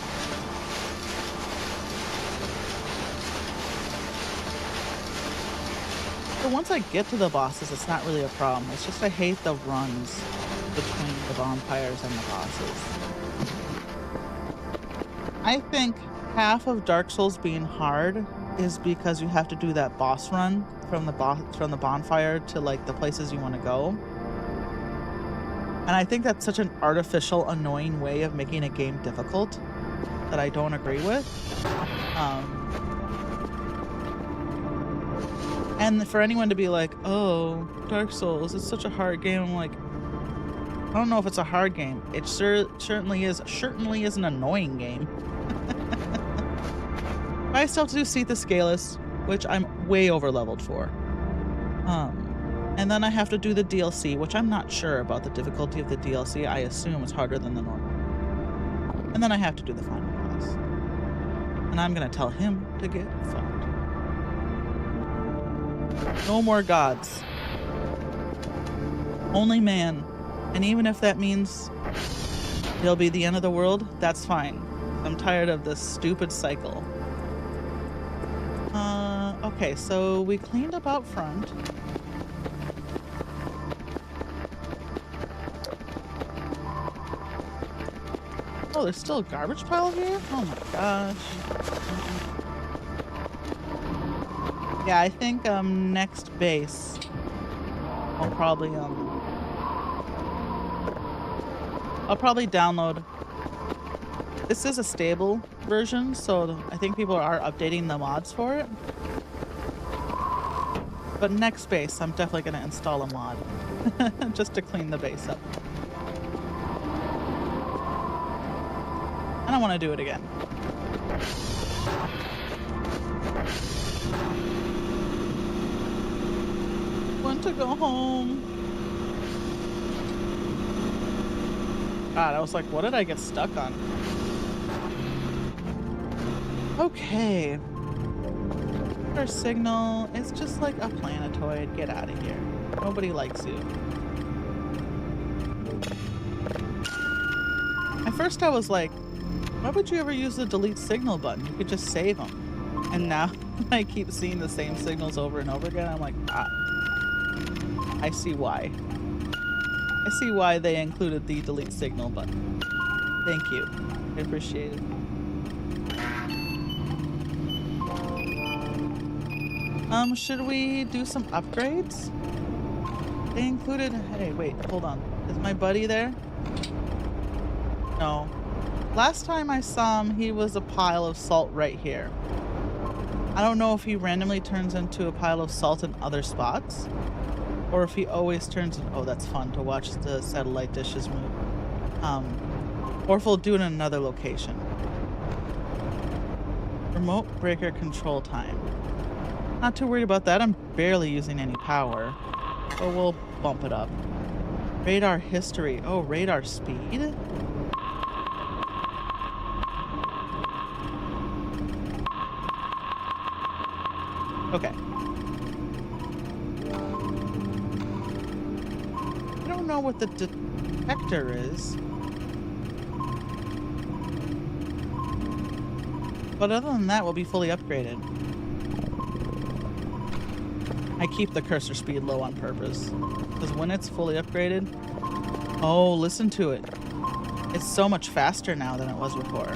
So once I get to the bosses, it's not really a problem. It's just I hate the runs between the bonfires and the bosses. I think half of Dark Souls being hard is because you have to do that boss run from the bonfire to like the places you want to go. And I think that's such an artificial, annoying way of making a game difficult that I don't agree with. And for anyone to be like, oh, Dark Souls, it's such a hard game. I'm like, I don't know if it's a hard game. It certainly is an annoying game. I still have to do Seath of Scalus, which I'm way over leveled for. And then I have to do the DLC, which I'm not sure about the difficulty of the DLC. I assume it's harder than the normal. And then I have to do the final boss. And I'm gonna tell him to get fucked. No more gods. Only man. And even if that means it'll be the end of the world, that's fine. I'm tired of this stupid cycle. Okay, so we cleaned up out front. Oh, there's still a garbage pile here? Oh my gosh. Yeah, I think next base I'll probably download. This is a stable version, so I think people are updating the mods for it. But next base, I'm definitely going to install a mod just to clean the base up. I don't want to do it again. Want to go home. God, I was like, what did I get stuck on? Okay. Our signal is just like a planetoid. Get out of here. Nobody likes you. At first I was like, why would you ever use the delete signal button? You could just save them. And now I keep seeing the same signals over and over again. I'm like, I see why. I see why they included the delete signal button. Thank you. I appreciate it. Should we do some upgrades? They included... Hey, wait, hold on. Is my buddy there? No. Last time I saw him, he was a pile of salt right here. I don't know if he randomly turns into a pile of salt in other spots, or if he always turns in... Oh, that's fun to watch the satellite dishes move. Or if we'll do it in another location. Remote breaker control time. Not too worried about that. I'm barely using any power, but we'll bump it up. Radar history. Oh, radar speed? Okay. I don't know what the detector is. But other than that, we'll be fully upgraded. I keep the cursor speed low on purpose, because when it's fully upgraded... Oh, listen to it. It's so much faster now than it was before.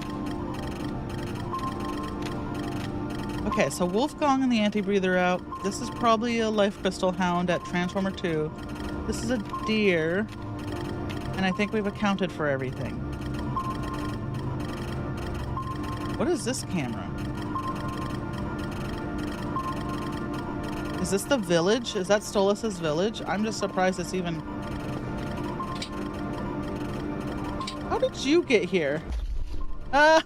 Okay, so Wolfgang and the Anti-Breather out. This is probably a Life Crystal Hound at Transformer 2. This is a deer. And I think we've accounted for everything. What is this camera? Is this the village? Is that Stolas's village? I'm just surprised it's even... How did you get here? I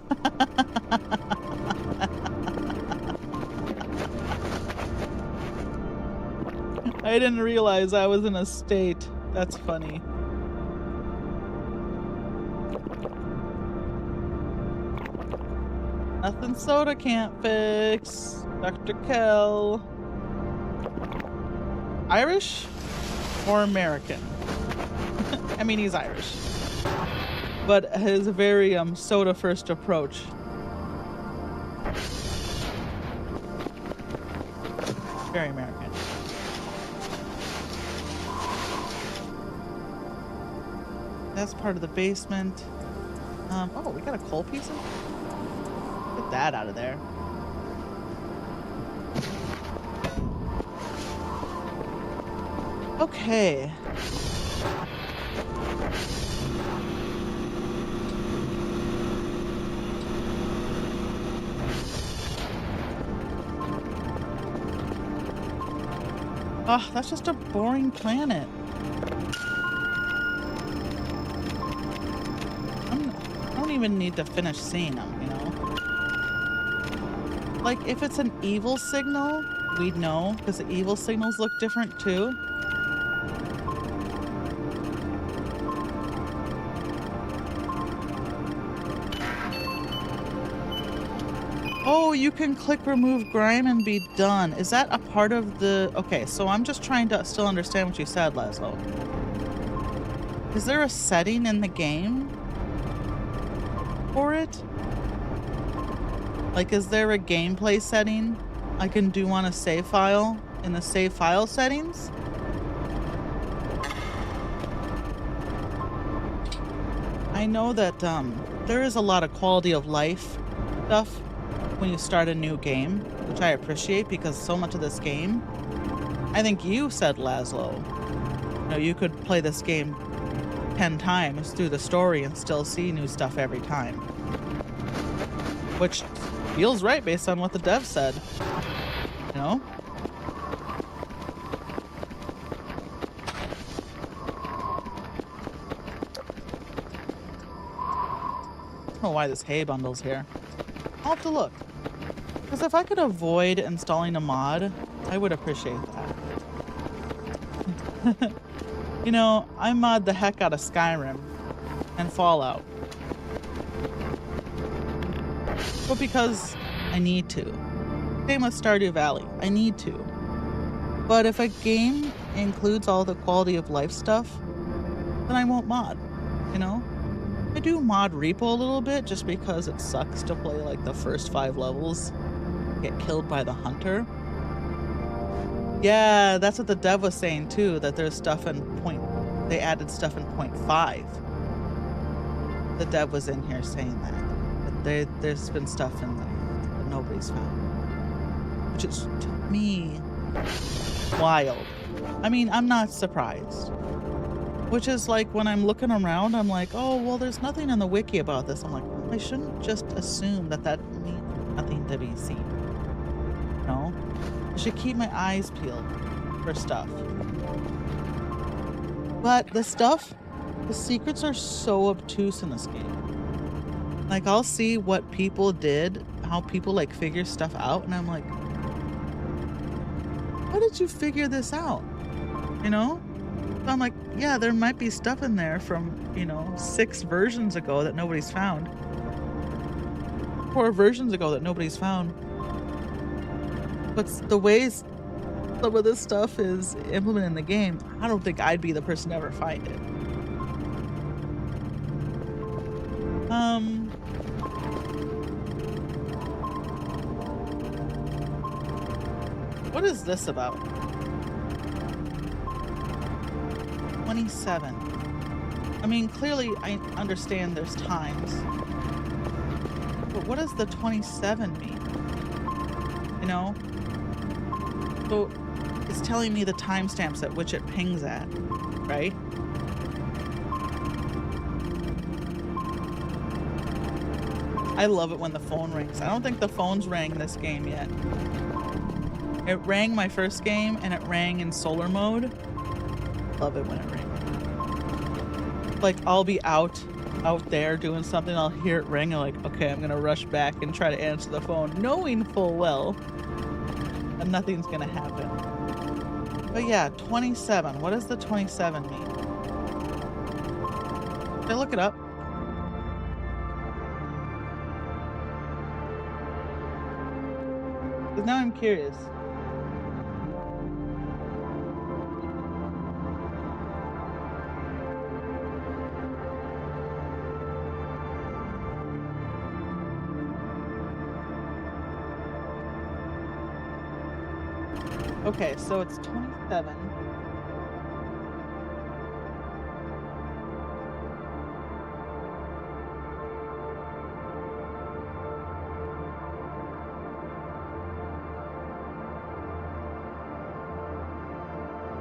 didn't realize I was in a state. That's funny. Nothing soda can't fix. Dr. Kell. Irish or American? I mean, he's Irish. But his very soda first approach. Very American. That's part of the basement. Oh, we got a coal piece in? Get that out of there. Okay. Oh, that's just a boring planet. I don't even need to finish seeing them, you know? Like, if it's an evil signal, we'd know, because the evil signals look different too. Oh, you can click remove grime and be done. Is that a part of the... Okay, so I'm just trying to still understand what you said, Laszlo. Is there a setting in the game for it? Like, is there a gameplay setting I can do on a save file in the save file settings? I know that there is a lot of quality of life stuff when you start a new game, which I appreciate because so much of this game, I think you said, Laszlo, you know, you could play this game 10 times through the story and still see new stuff every time. Which feels right based on what the dev said, you know? I don't know why this hay bundle's here. I'll have to look. Because if I could avoid installing a mod, I would appreciate that. You know, I mod the heck out of Skyrim and Fallout. But because I need to. Same with Stardew Valley. I need to. But if a game includes all the quality of life stuff, then I won't mod, you know? I do mod Repo a little bit just because it sucks to play like the first 5 levels, get killed by the hunter. Yeah, that's what the dev was saying too, that there's stuff in they added stuff in 0.5. The dev was in here saying that. But there's been stuff in there that nobody's found. Which is, to me, wild. I mean, I'm not surprised. Which is like when I'm looking around, I'm like, oh, well, there's nothing in the wiki about this. I'm like, well, I shouldn't just assume that means nothing to be seen. No? I should keep my eyes peeled for stuff. But the secrets are so obtuse in this game. Like, I'll see what people did, how people like figure stuff out, and I'm like, how did you figure this out? You know? So I'm like, yeah, there might be stuff in there from, you know, 6 versions ago that nobody's found. 4 versions ago that nobody's found. But the ways some of this stuff is implemented in the game, I don't think I'd be the person to ever find it. What is this about? 27. I mean, clearly I understand there's times. But what does the 27 mean? You know? So it's telling me the timestamps at which it pings at, right? I love it when the phone rings. I don't think the phone's rang this game yet. It rang my first game and it rang in solar mode. Love it when it rings. Like I'll be out there doing something, I'll hear it ring and like, okay, I'm gonna rush back and try to answer the phone, knowing full well that nothing's gonna happen. But yeah, 27. What does the 27 mean? Did I look it up? Because now I'm curious. Okay, so it's 27.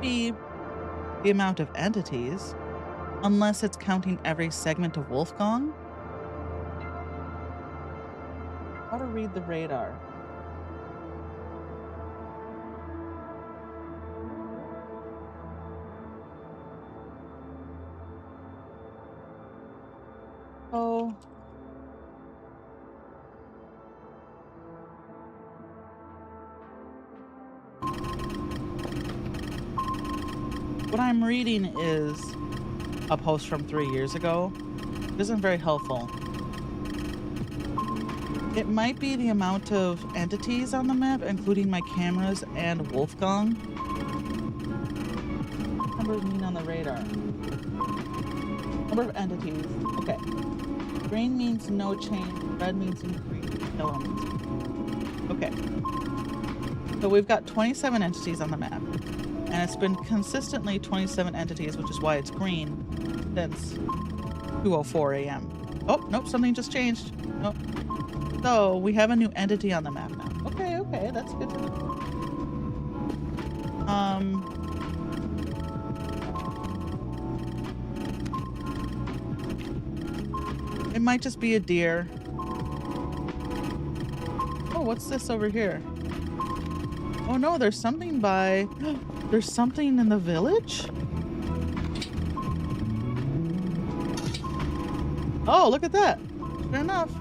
Be the amount of entities, unless it's counting every segment of Wolfgang. How to read the radar. Oh. What I'm reading is a post from 3 years ago. It isn't very helpful. It might be the amount of entities on the map, including my cameras and Wolfgang. What numbers mean on the radar? Number of entities. Okay. Green means no change. Red means increase. Yellow means. Okay. So we've got 27 entities on the map. And it's been consistently 27 entities, which is why it's green, since 2:04 a.m. Oh, nope, something just changed. Nope. So we have a new entity on the map now. Okay, that's good to know. It might just be a deer. Oh, what's this over here? Oh no, there's something by... There's something in the village? Oh, look at that. Fair enough.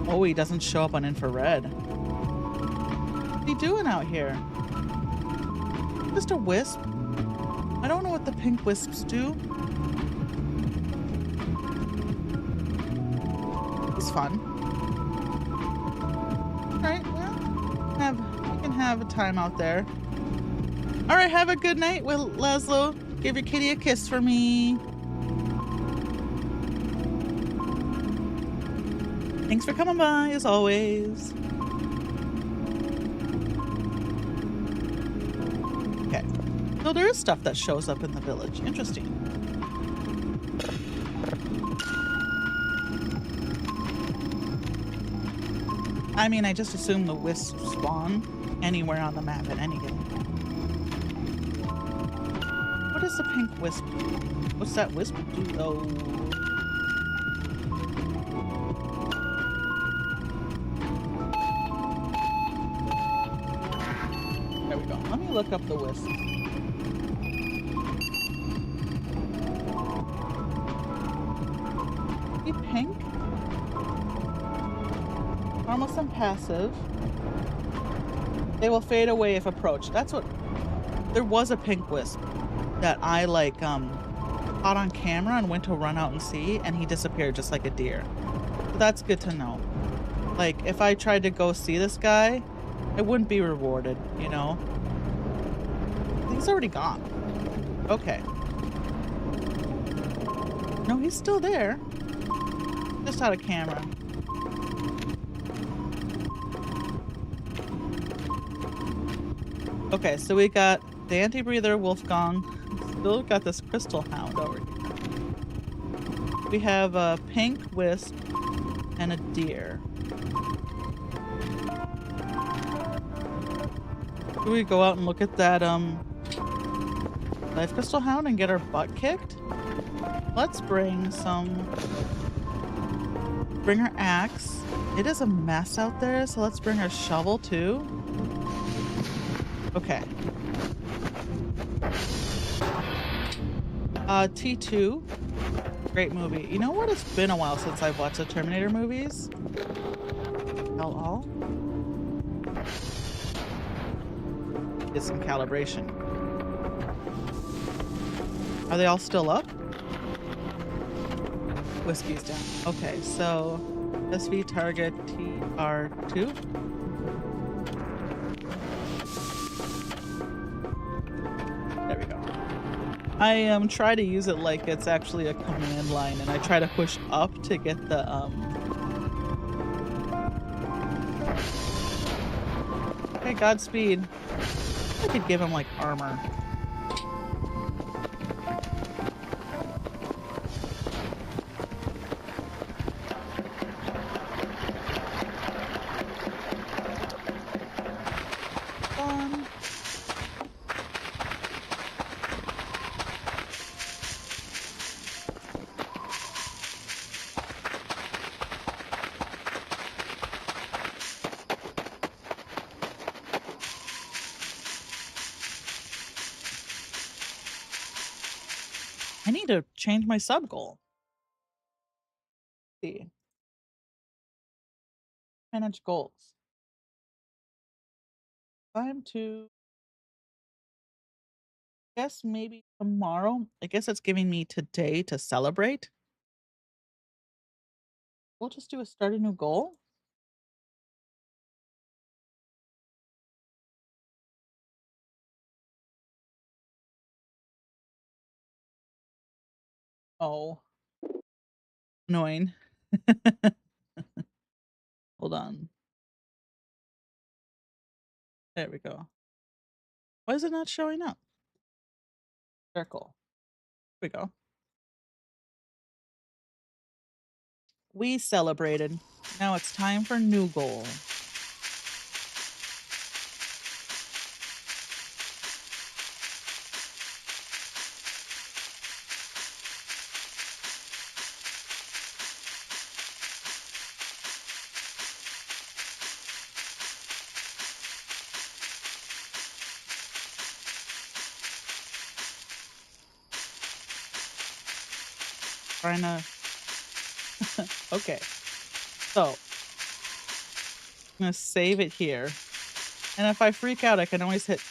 Oh, he doesn't show up on infrared. What's he doing out here? Just a wisp? I don't know what the pink wisps do. It's fun. Alright, well, you can have a time out there. Alright, have a good night, Laszlo. Give your kitty a kiss for me. Thanks for coming by, as always. Okay. So there is stuff that shows up in the village. Interesting. I mean, I just assume the wisps spawn anywhere on the map at any given time. What is the pink wisp? What's that wisp do though? There we go. Let me look up the wisp. Be pink? Almost impassive. They will fade away if approached. That's what... There was a pink wisp that I, like, caught on camera and went to run out and see, and he disappeared just like a deer. So that's good to know. Like, if I tried to go see this guy, it wouldn't be rewarded, you know? He's already gone. Okay. No, he's still there. Just out of camera. Okay, so we got the anti-breather Wolfgang. Still got this crystal hound over here. We have a pink wisp and a deer. Do we go out and look at that life crystal hound and get our butt kicked? Let's bring some Bring our axe. It is a mess out there, so let's bring our shovel too. Okay. T2. Great movie. You know what? It's been a while since I've watched the Terminator movies. LL. Get some calibration. Are they all still up? Whiskey's down. Okay, so SV target TR2. There we go. I try to use it like it's actually a command line, and I try to push up to get the Okay, Godspeed. I could give him like armor. Fun. I need to change my sub goal. Let's see. Manage goals. Time to guess maybe tomorrow. I guess it's giving me today to celebrate. We'll just do a start a new goal. Oh, annoying. Hold on. There we go. Why is it not showing up? Circle. Here we go. We celebrated. Now it's time for new goal. Trying to okay. So I'm gonna save it here. And if I freak out, I can always hit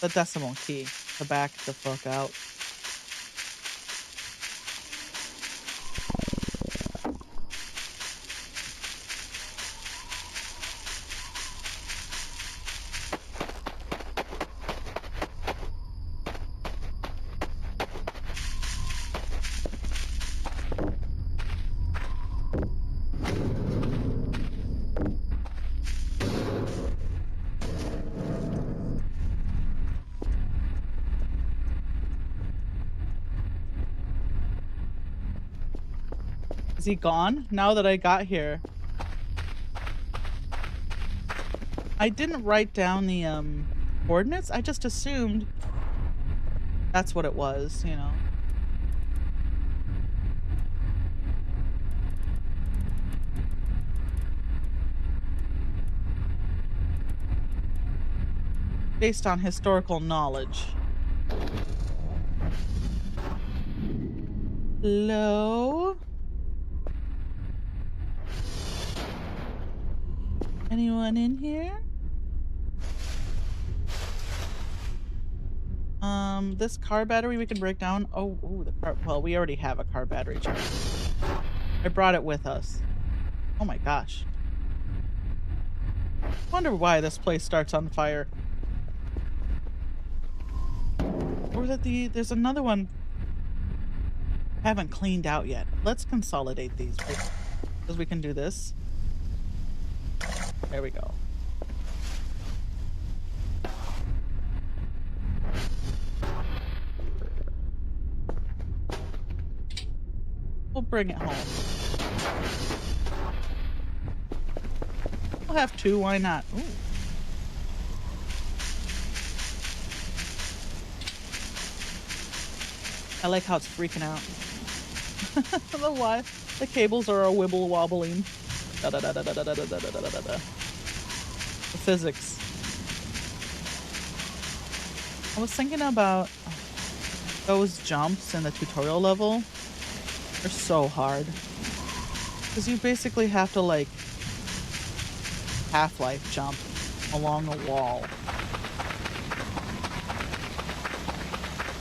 the decimal key to back the fuck out. Is he gone now that I got here? I didn't write down the coordinates. I just assumed that's what it was, you know. Based on historical knowledge. Hello? Anyone in here? This car battery we can break down. Oh, ooh, the car. Well, we already have a car battery charge. I brought it with us. Oh my gosh. Wonder why this place starts on fire. Or that there's another one I haven't cleaned out yet. Let's consolidate these because we can do this. There we go. We'll bring it home. We'll have two, why not? Ooh. I like how it's freaking out. I don't know why. The cables are a wibble wobbling. Da, da, da, da, da, da, da, da, da, da, da, da. The physics. I was thinking about those jumps in the tutorial level. They're so hard. Because you basically have to, like, Half-Life jump along a wall.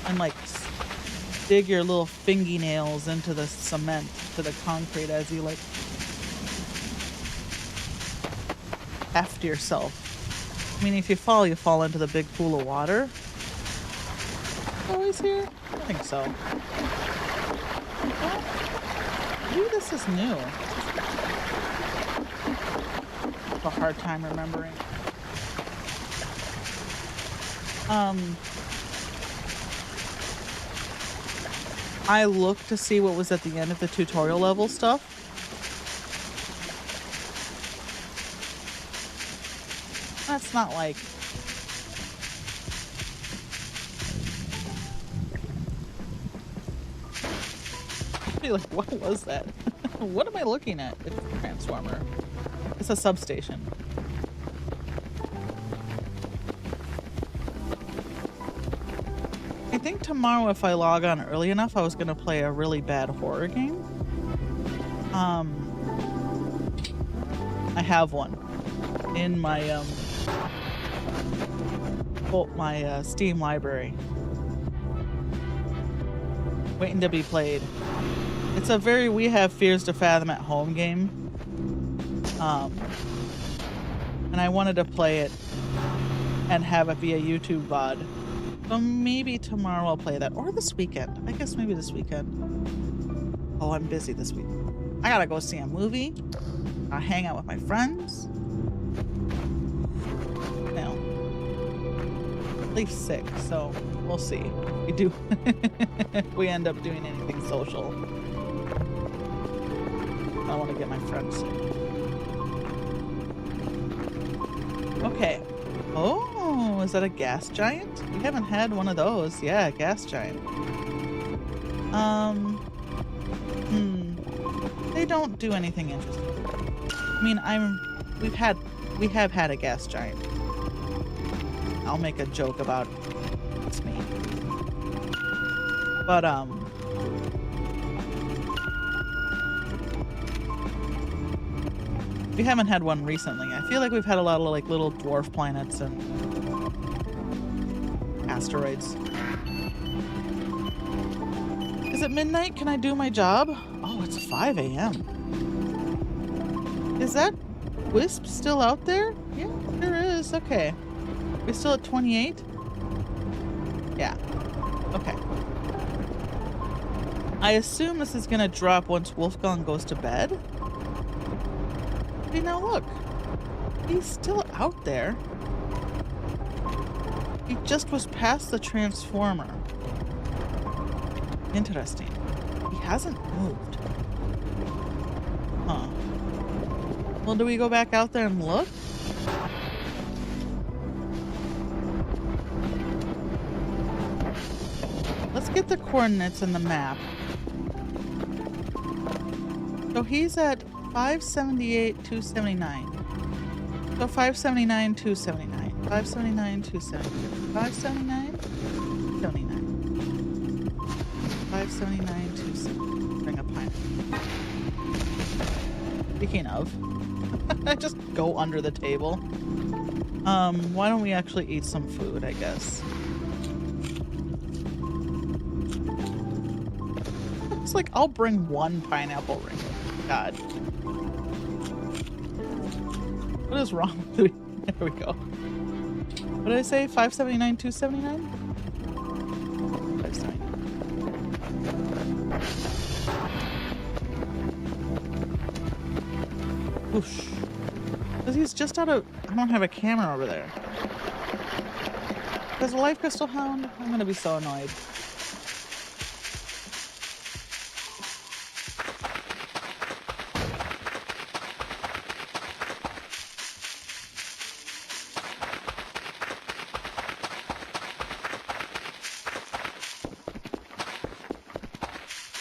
And, like, dig your little fingernails into the cement, to the concrete as you, like, heft yourself. I mean, if you fall into the big pool of water. Always here? I think so. Well, maybe this is new. I have a hard time remembering. I looked to see what was at the end of the tutorial level stuff. That's not like... Like, what was that? What am I looking at? It's a transformer. It's a substation. I think tomorrow, if I log on early enough, I was gonna play a really bad horror game. I have one in my Steam library, waiting to be played. It's a very We Have Fears to Fathom at Home game. And I wanted to play it and have it via YouTube VOD. So maybe tomorrow I'll play that. Or this weekend. I guess maybe this weekend. Oh, I'm busy this week. I gotta go see a movie. I'll hang out with my friends. You know. Leif's sick, so we'll see. We do. If we end up doing anything social. I want to get my friends sick. Okay. Oh, is that a gas giant? We haven't had one of those. Yeah, gas giant. They don't do anything interesting. I mean, we have had a gas giant. I'll make a joke about it's me. But we haven't had one recently. I feel like we've had a lot of like little dwarf planets and asteroids. Is it midnight? Can I do my job? Oh, it's 5 a.m. Is that Wisp still out there? Yeah, there is. Okay. We still at 28? Yeah. Okay. I assume this is gonna drop once Wolfgang goes to bed. Hey, now look. He's still out there. He just was past the transformer. Interesting. He hasn't moved. Huh. Well, do we go back out there and look? Let's get the coordinates in the map. So he's at 578, 279. So 579, 279. 579, 279. 579, 279. 579, 279. Bring a pineapple. Speaking of, I just go under the table. Why don't we actually eat some food, I guess? It's like, I'll bring one pineapple ring. God. What is wrong with me? There we go. What did I say? 579, 279? 579. Whoosh. Because he's just out of... I don't have a camera over there. There's a life crystal hound. I'm gonna be so annoyed.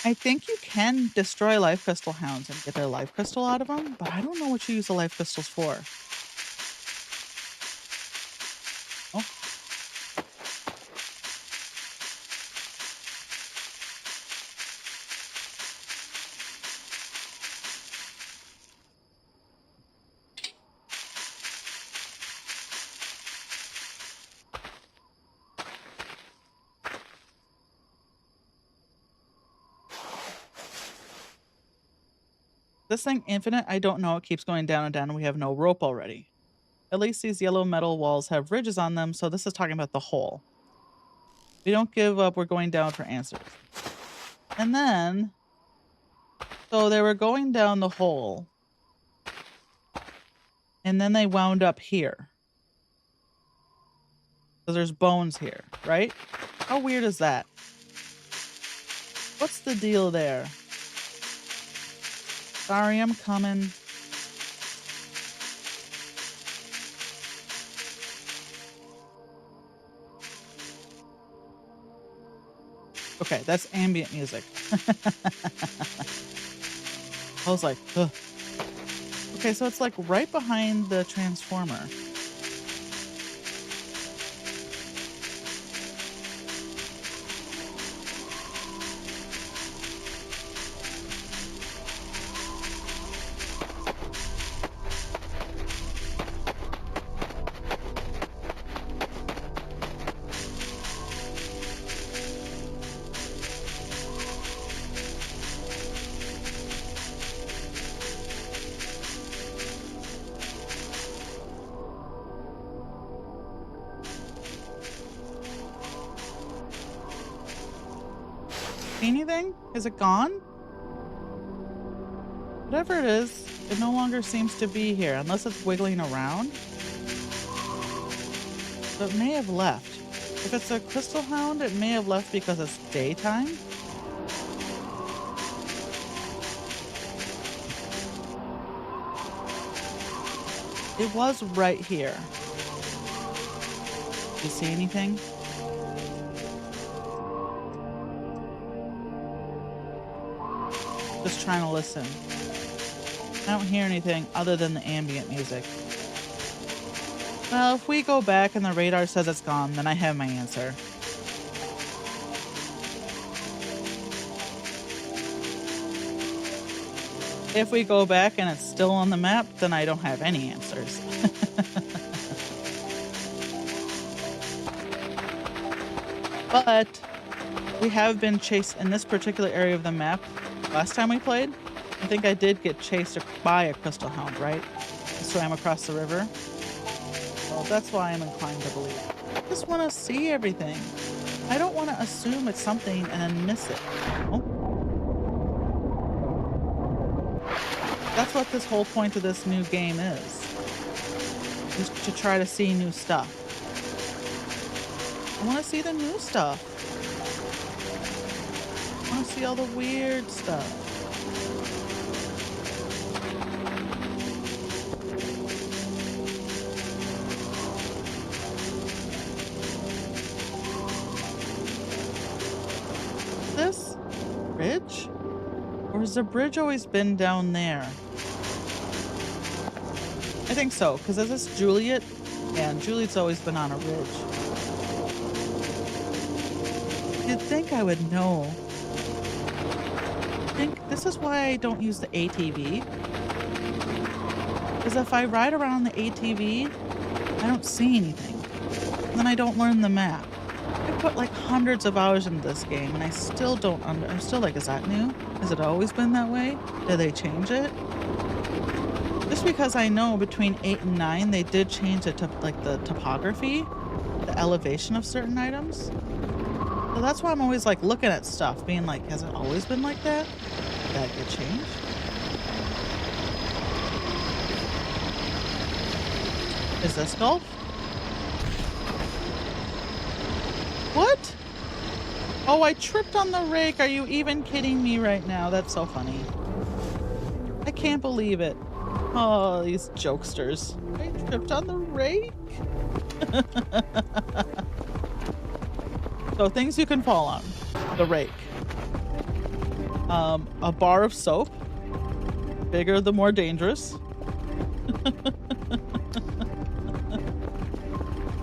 I think you can destroy life crystal hounds and get their life crystal out of them, but I don't know what you use the life crystals for. Oh. This thing infinite? I don't know. It keeps going down and down and we have no rope already. At least these yellow metal walls have ridges on them, so this is talking about the hole. We don't give up. We're going down for answers. And then, so they were going down the hole. And then they wound up here. So there's bones here, right? How weird is that? What's the deal there? Sorry, I'm coming. Okay, that's ambient music. I was like, ugh. Okay, so it's like right behind the transformer. Anything? Is it gone? Whatever it is, it no longer seems to be here, unless it's wiggling around. But it may have left. If it's a crystal hound, it may have left because it's daytime. It was right here. Do you see anything? Just trying to listen. I don't hear anything other than the ambient music. Well, if we go back and the radar says it's gone, then I have my answer. If we go back and it's still on the map, then I don't have any answers. But we have been chased in this particular area of the map. Last time we played, I think I did get chased by a crystal hound, right? I swam across the river. Well, that's why I'm inclined to believe. I just want to see everything. I don't want to assume it's something and then miss it. Oh. That's what this whole point of this new game is to try to see new stuff. I want to see the new stuff. I want to see all the weird stuff. This bridge? Or has the bridge always been down there? I think so, because is this Juliet? Yeah, and Juliet's always been on a ridge. You'd think I would know. I think this is why I don't use the ATV. Because if I ride around the ATV, I don't see anything. And then I don't learn the map. I put like hundreds of hours into this game and I still don't I'm still like, is that new? Has it always been that way? Did they change it? Just because I know between 8 and 9 they did change it to like the topography, the elevation of certain items. So that's why I'm always like looking at stuff, being like, has it always been like that? Did that get changed? Is this golf? What? Oh, I tripped on the rake. Are you even kidding me right now? That's so funny. I can't believe it. Oh, these jokesters. I tripped on the rake. So things you can fall on. The rake. A bar of soap. Bigger the more dangerous.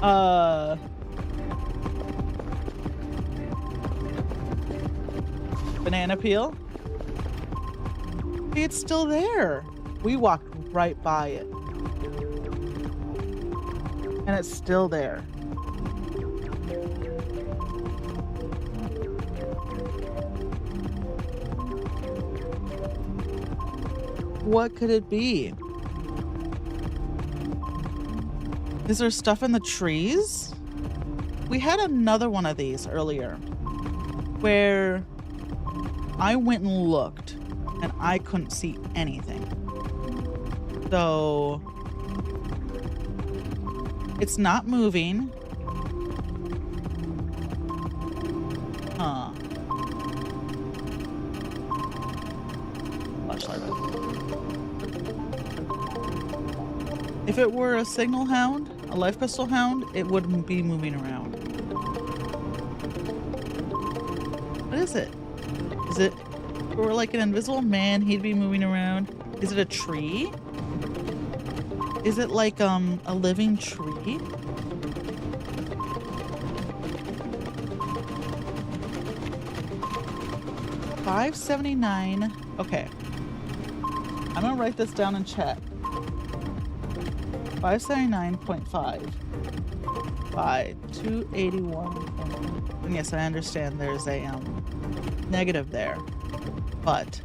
uh Banana peel. Hey, it's still there. We walked right by it. And it's still there. What could it be? Is there stuff in the trees? We had another one of these earlier where I went and looked and I couldn't see anything. So it's not moving. Huh. Flashlight. If it were a signal hound, a life crystal hound, it wouldn't be moving around. What is it? Is it, if it were like an invisible man, he'd be moving around? Is it a tree? Is it like a living tree? $5.79. Okay. I'm gonna write this down in chat. 579.5 by 281. And yes, I understand there's a negative there, but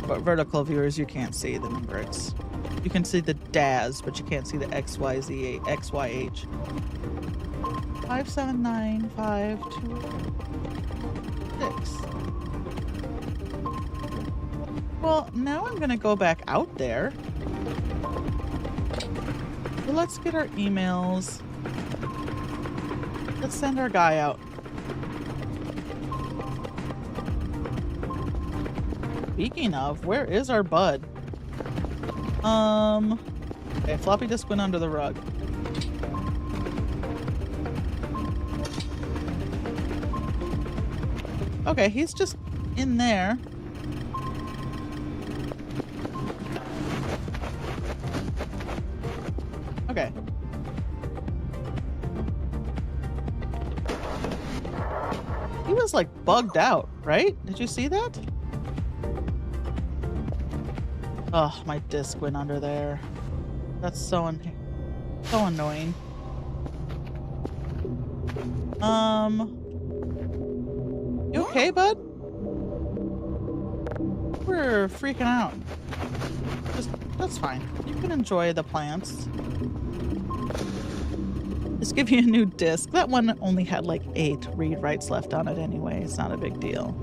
for vertical viewers, you can't see the number. You can see the DAS, but you can't see the XYZ, XYH. 579.526. Well, now I'm gonna go back out there. So let's get our emails. Let's send our guy out. Speaking of, where is our bud? Okay, floppy disk went under the rug. Okay, he's just in there. Okay. He was like bugged out, right? Did you see that? Oh, my disc went under there. That's so annoying. You okay, bud? We're freaking out. That's fine. You can enjoy the plants. Just give you a new disc. That one only had like 8 read writes left on it anyway. It's not a big deal.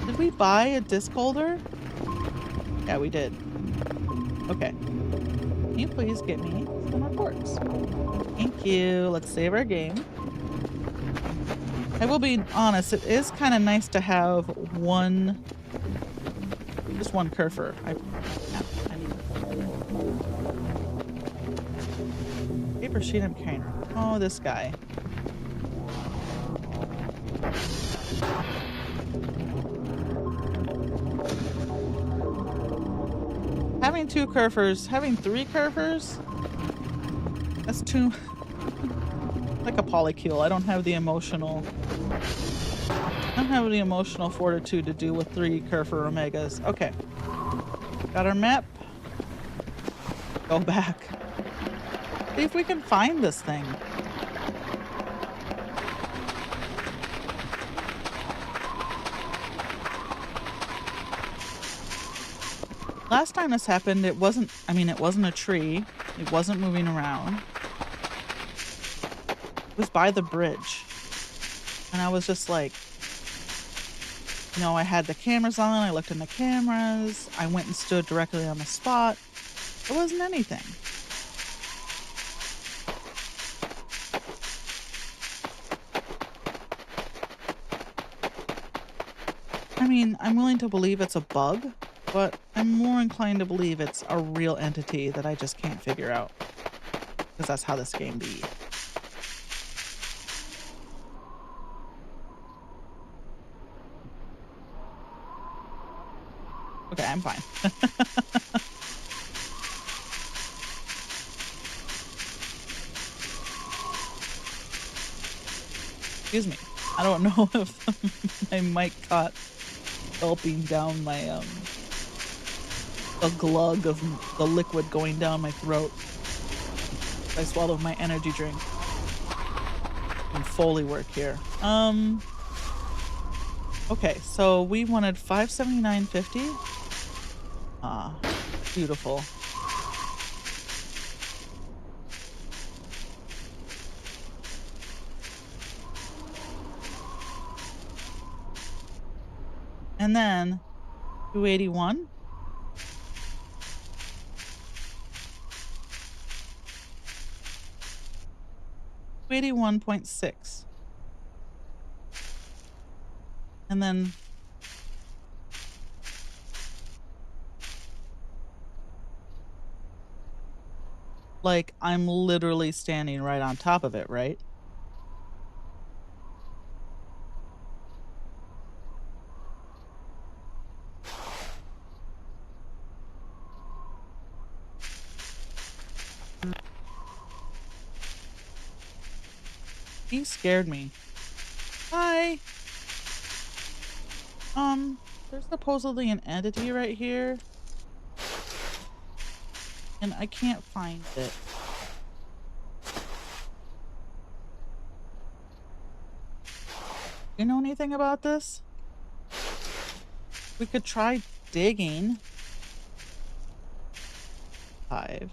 Did we buy a disc holder? Yeah, we did. Okay. Can you please get me some reports? Thank you. Let's save our game. I will be honest, it is kind of nice to have just one Kerfur. I need paper sheet I'm carrying. Oh, this guy. Having 2 Kerfurs, having 3 Kerfurs? That's too... like a polycule. I don't have the emotional fortitude to do with 3 Kerfur Omegas. Okay. Got our map. Go back. See if we can find this thing. Last time this happened, it wasn't a tree. It wasn't moving around. It was by the bridge. And I was just like, I had the cameras on. I looked in the cameras. I went and stood directly on the spot. It wasn't anything. I'm willing to believe it's a bug, but I'm more inclined to believe it's a real entity that I just can't figure out. Because that's how this game be. Okay, I'm fine. Excuse me. I don't know if my mic caught gulping down my the glug of the liquid going down my throat. I swallowed my energy drink. Some Foley work here. Okay, so we wanted 579.50. Ah, beautiful. And then 281. 281.6. And then like I'm literally standing right on top of it, right? He scared me. Hi. There's supposedly an entity right here, and I can't find it. You know anything about this? We could try digging. 5.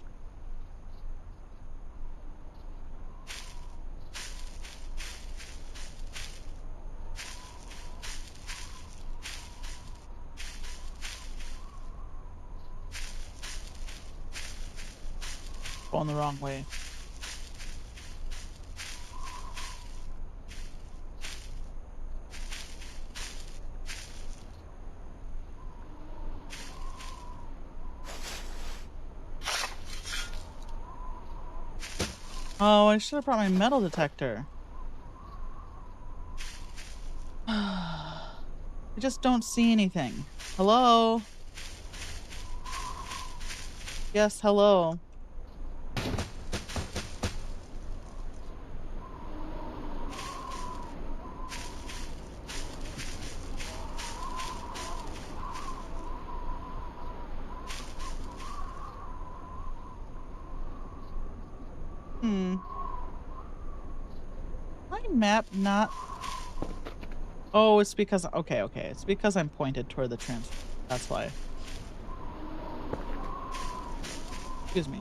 Going the wrong way. Oh, I should have brought my metal detector. I just don't see anything. Hello? Yes, hello. My map not... Oh, it's because... Okay, okay. It's because I'm pointed toward the transfer. That's why. Excuse me.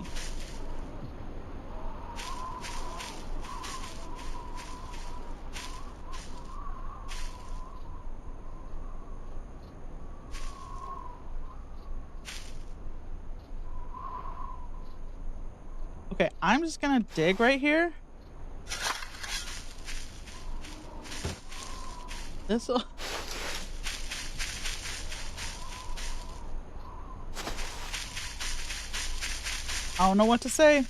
Okay, I'm just gonna dig right here. This'll... I don't know what to say.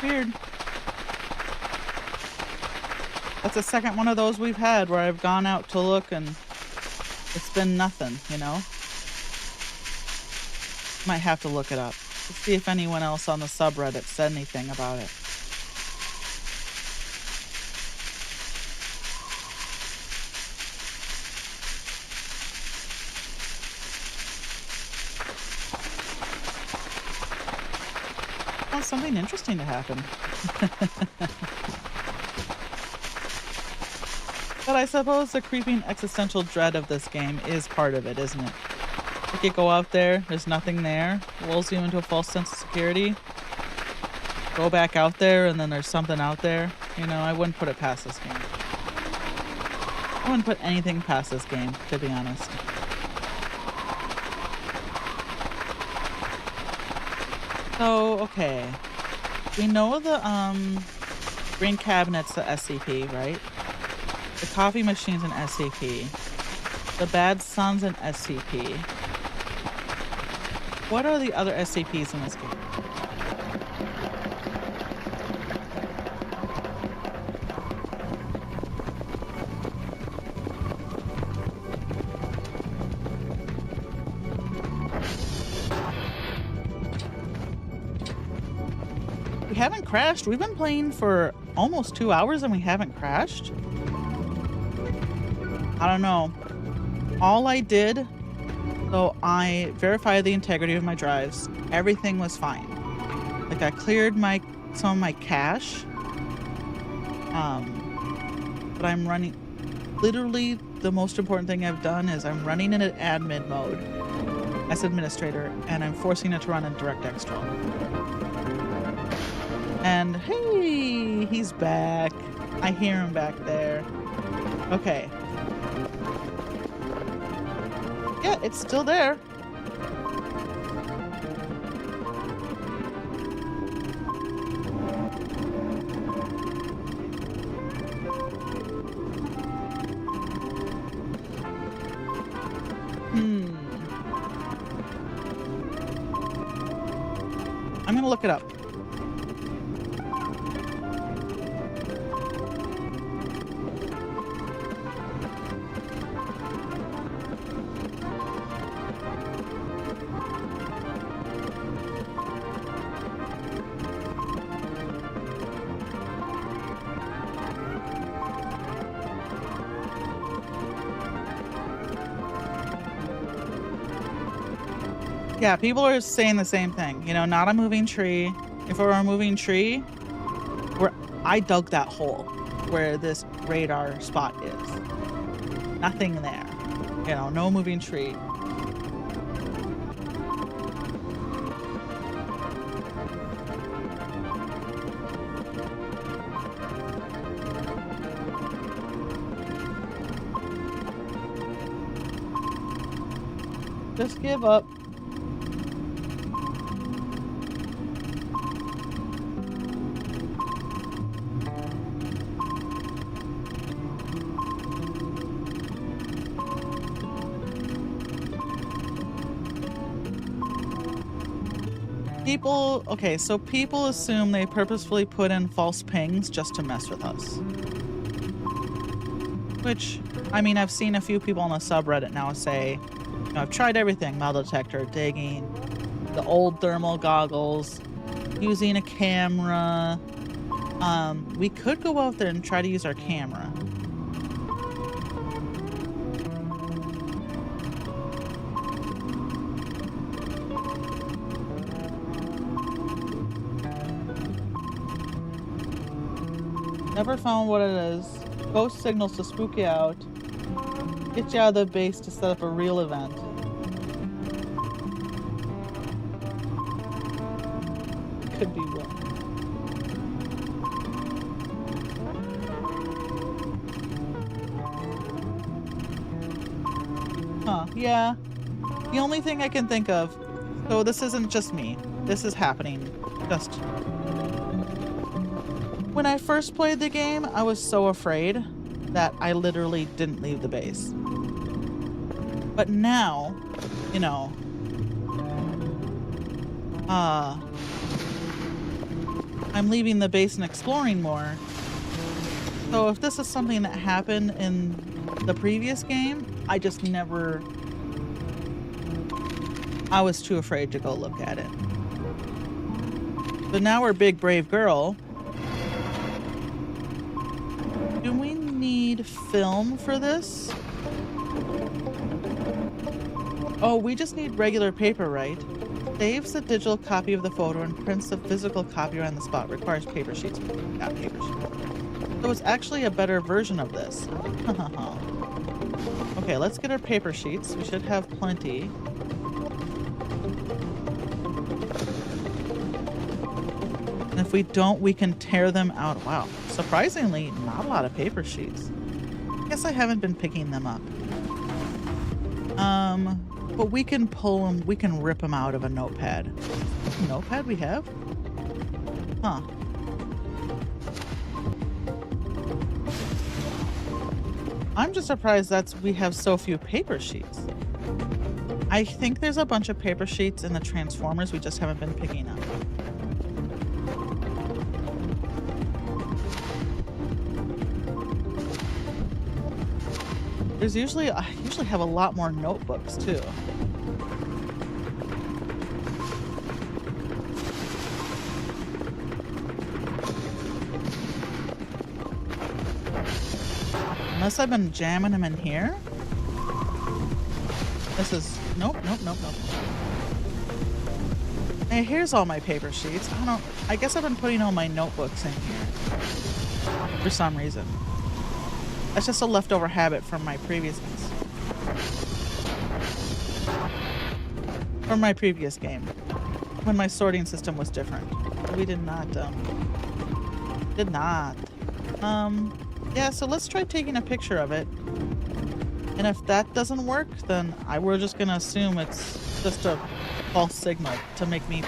Weird. That's the second one of those we've had where I've gone out to look and it's been nothing, you know? Might have to look it up to see if anyone else on the subreddit said anything about it. Want something interesting to happen. But I suppose the creeping existential dread of this game is part of it, isn't it? Like you go out there, there's nothing there, lulls you into a false sense of security. Go back out there and then there's something out there. You know, I wouldn't put it past this game. I wouldn't put anything past this game, to be honest. So, okay. We know the green cabinet's the SCP, right? The coffee machine's an SCP. The bad son's an SCP. What are the other SCPs in this game? We haven't crashed. We've been playing for almost 2 hours and we haven't crashed. I don't know. All I did, so I verified the integrity of my drives. Everything was fine. Like I cleared some of my cache. But I'm running, literally the most important thing I've done is I'm running in an admin mode as administrator, and I'm forcing it to run in DirectX 12. And hey, he's back. I hear him back there. Okay. Yeah, it's still there. I'm gonna look it up. Yeah, people are saying the same thing. You know, not a moving tree. If it were a moving tree, where I dug that hole where this radar spot is. Nothing there. You know, no moving tree. Just give up. Okay, so people assume they purposefully put in false pings just to mess with us. Which, I mean, I've seen a few people on the subreddit now say, you know, I've tried everything, metal detector, digging, the old thermal goggles, using a camera. We could go out there and try to use our camera. Never found what it is. Ghost signals to spook you out. Get you out of the base to set up a real event. Could be wrong. Huh, yeah. The only thing I can think of, so this isn't just me. This is happening just... When I first played the game, I was so afraid that I literally didn't leave the base. But now, you know, I'm leaving the base and exploring more. So if this is something that happened in the previous game, I just never... I was too afraid to go look at it. But now we're Big Brave Girl. Do we need film for this? Oh, we just need regular paper, right? Saves the digital copy of the photo and prints the physical copy on the spot. Requires paper sheets. Got paper sheets. So it's actually a better version of this. Okay, let's get our paper sheets. We should have plenty. And if we don't, we can tear them out. Wow. Surprisingly, not a lot of paper sheets. Guess I haven't been picking them up. But we can pull them, we can rip them out of a notepad. Notepad we have? Huh. I'm just surprised we have so few paper sheets. I think there's a bunch of paper sheets in the Transformers we just haven't been picking up. I usually have a lot more notebooks too. Unless I've been jamming them in here. This is... Nope, nope, nope, nope. Hey, here's all my paper sheets. I guess I've been putting all my notebooks in here. For some reason. That's just a leftover habit from my previous... From my previous game. When my sorting system was different. We did not, yeah, so let's try taking a picture of it. And if that doesn't work, then we're just gonna assume it's just a false signal to make me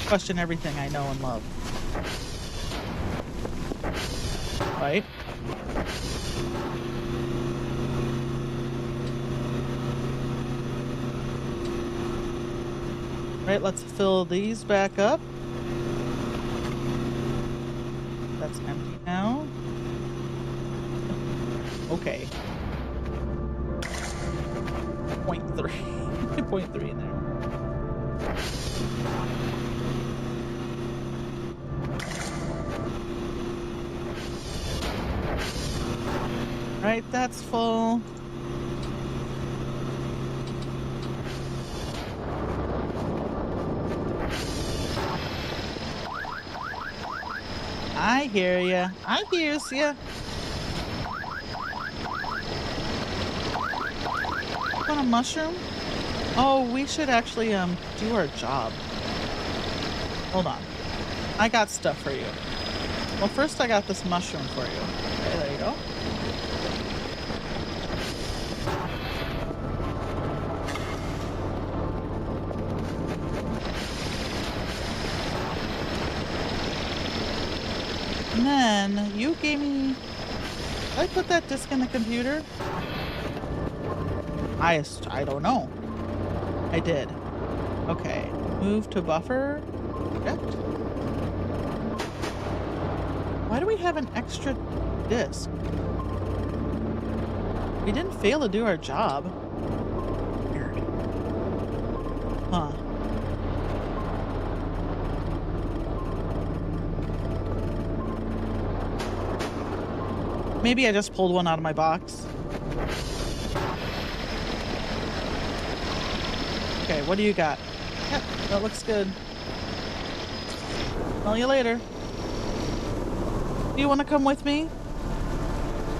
question everything I know and love. Right? Right, let's fill these back up. That's empty now. Okay. 0.3. 0.3 in there. Right, that's full. I hear ya. I hears ya. Want a mushroom? Oh, we should actually do our job. Hold on. I got stuff for you. Well, first I got this mushroom for you. Okay, there you go. And then you gave me... Did I put that disc in the computer? I don't know. I did. Okay. Move to buffer. Project. Why do we have an extra disc? We didn't fail to do our job. Weird. Huh. Maybe I just pulled one out of my box. Okay, what do you got? Yep, that looks good. Smell you later. Do you want to come with me?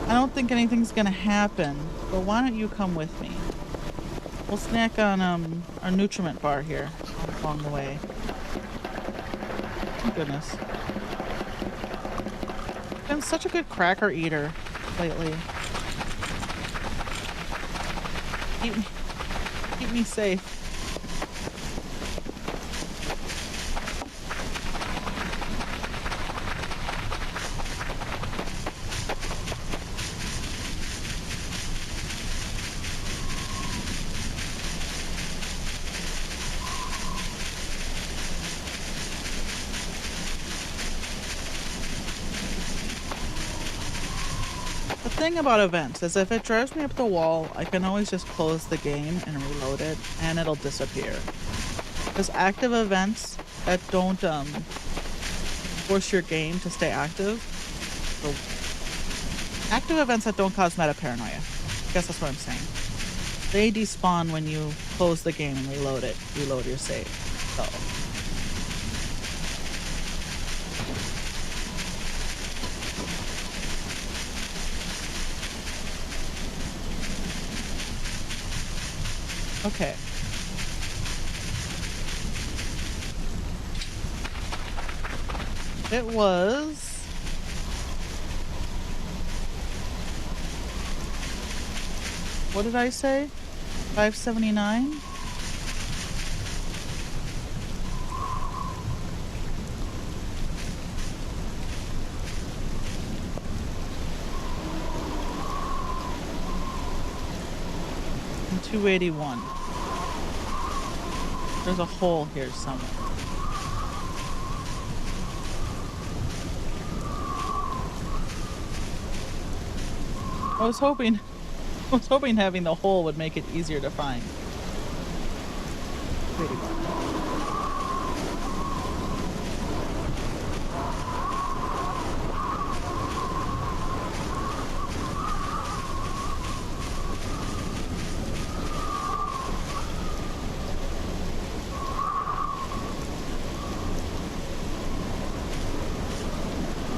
I don't think anything's gonna happen, but why don't you come with me? We'll snack on our nutriment bar here along the way. Oh goodness. Been such a good cracker eater lately. Keep me safe. The thing about events is if it drives me up the wall, I can always just close the game and reload it, and it'll disappear. Because active events that don't force your game to stay active, so active events that don't cause meta paranoia, I guess that's what I'm saying. They despawn when you close the game and reload your save. So. Okay. It was... What did I say? 579? And 281. There's a hole here somewhere. I was hoping having the hole would make it easier to find.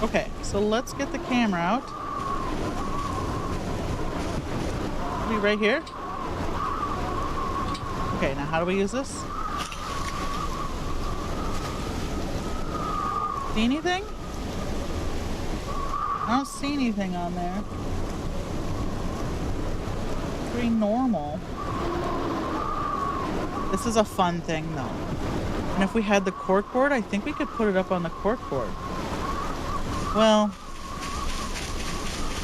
Okay, so let's get the camera out. Be right here. Okay, now how do we use this? See anything? I don't see anything on there. Pretty normal. This is a fun thing though. And if we had the corkboard, I think we could put it up on the corkboard. Well,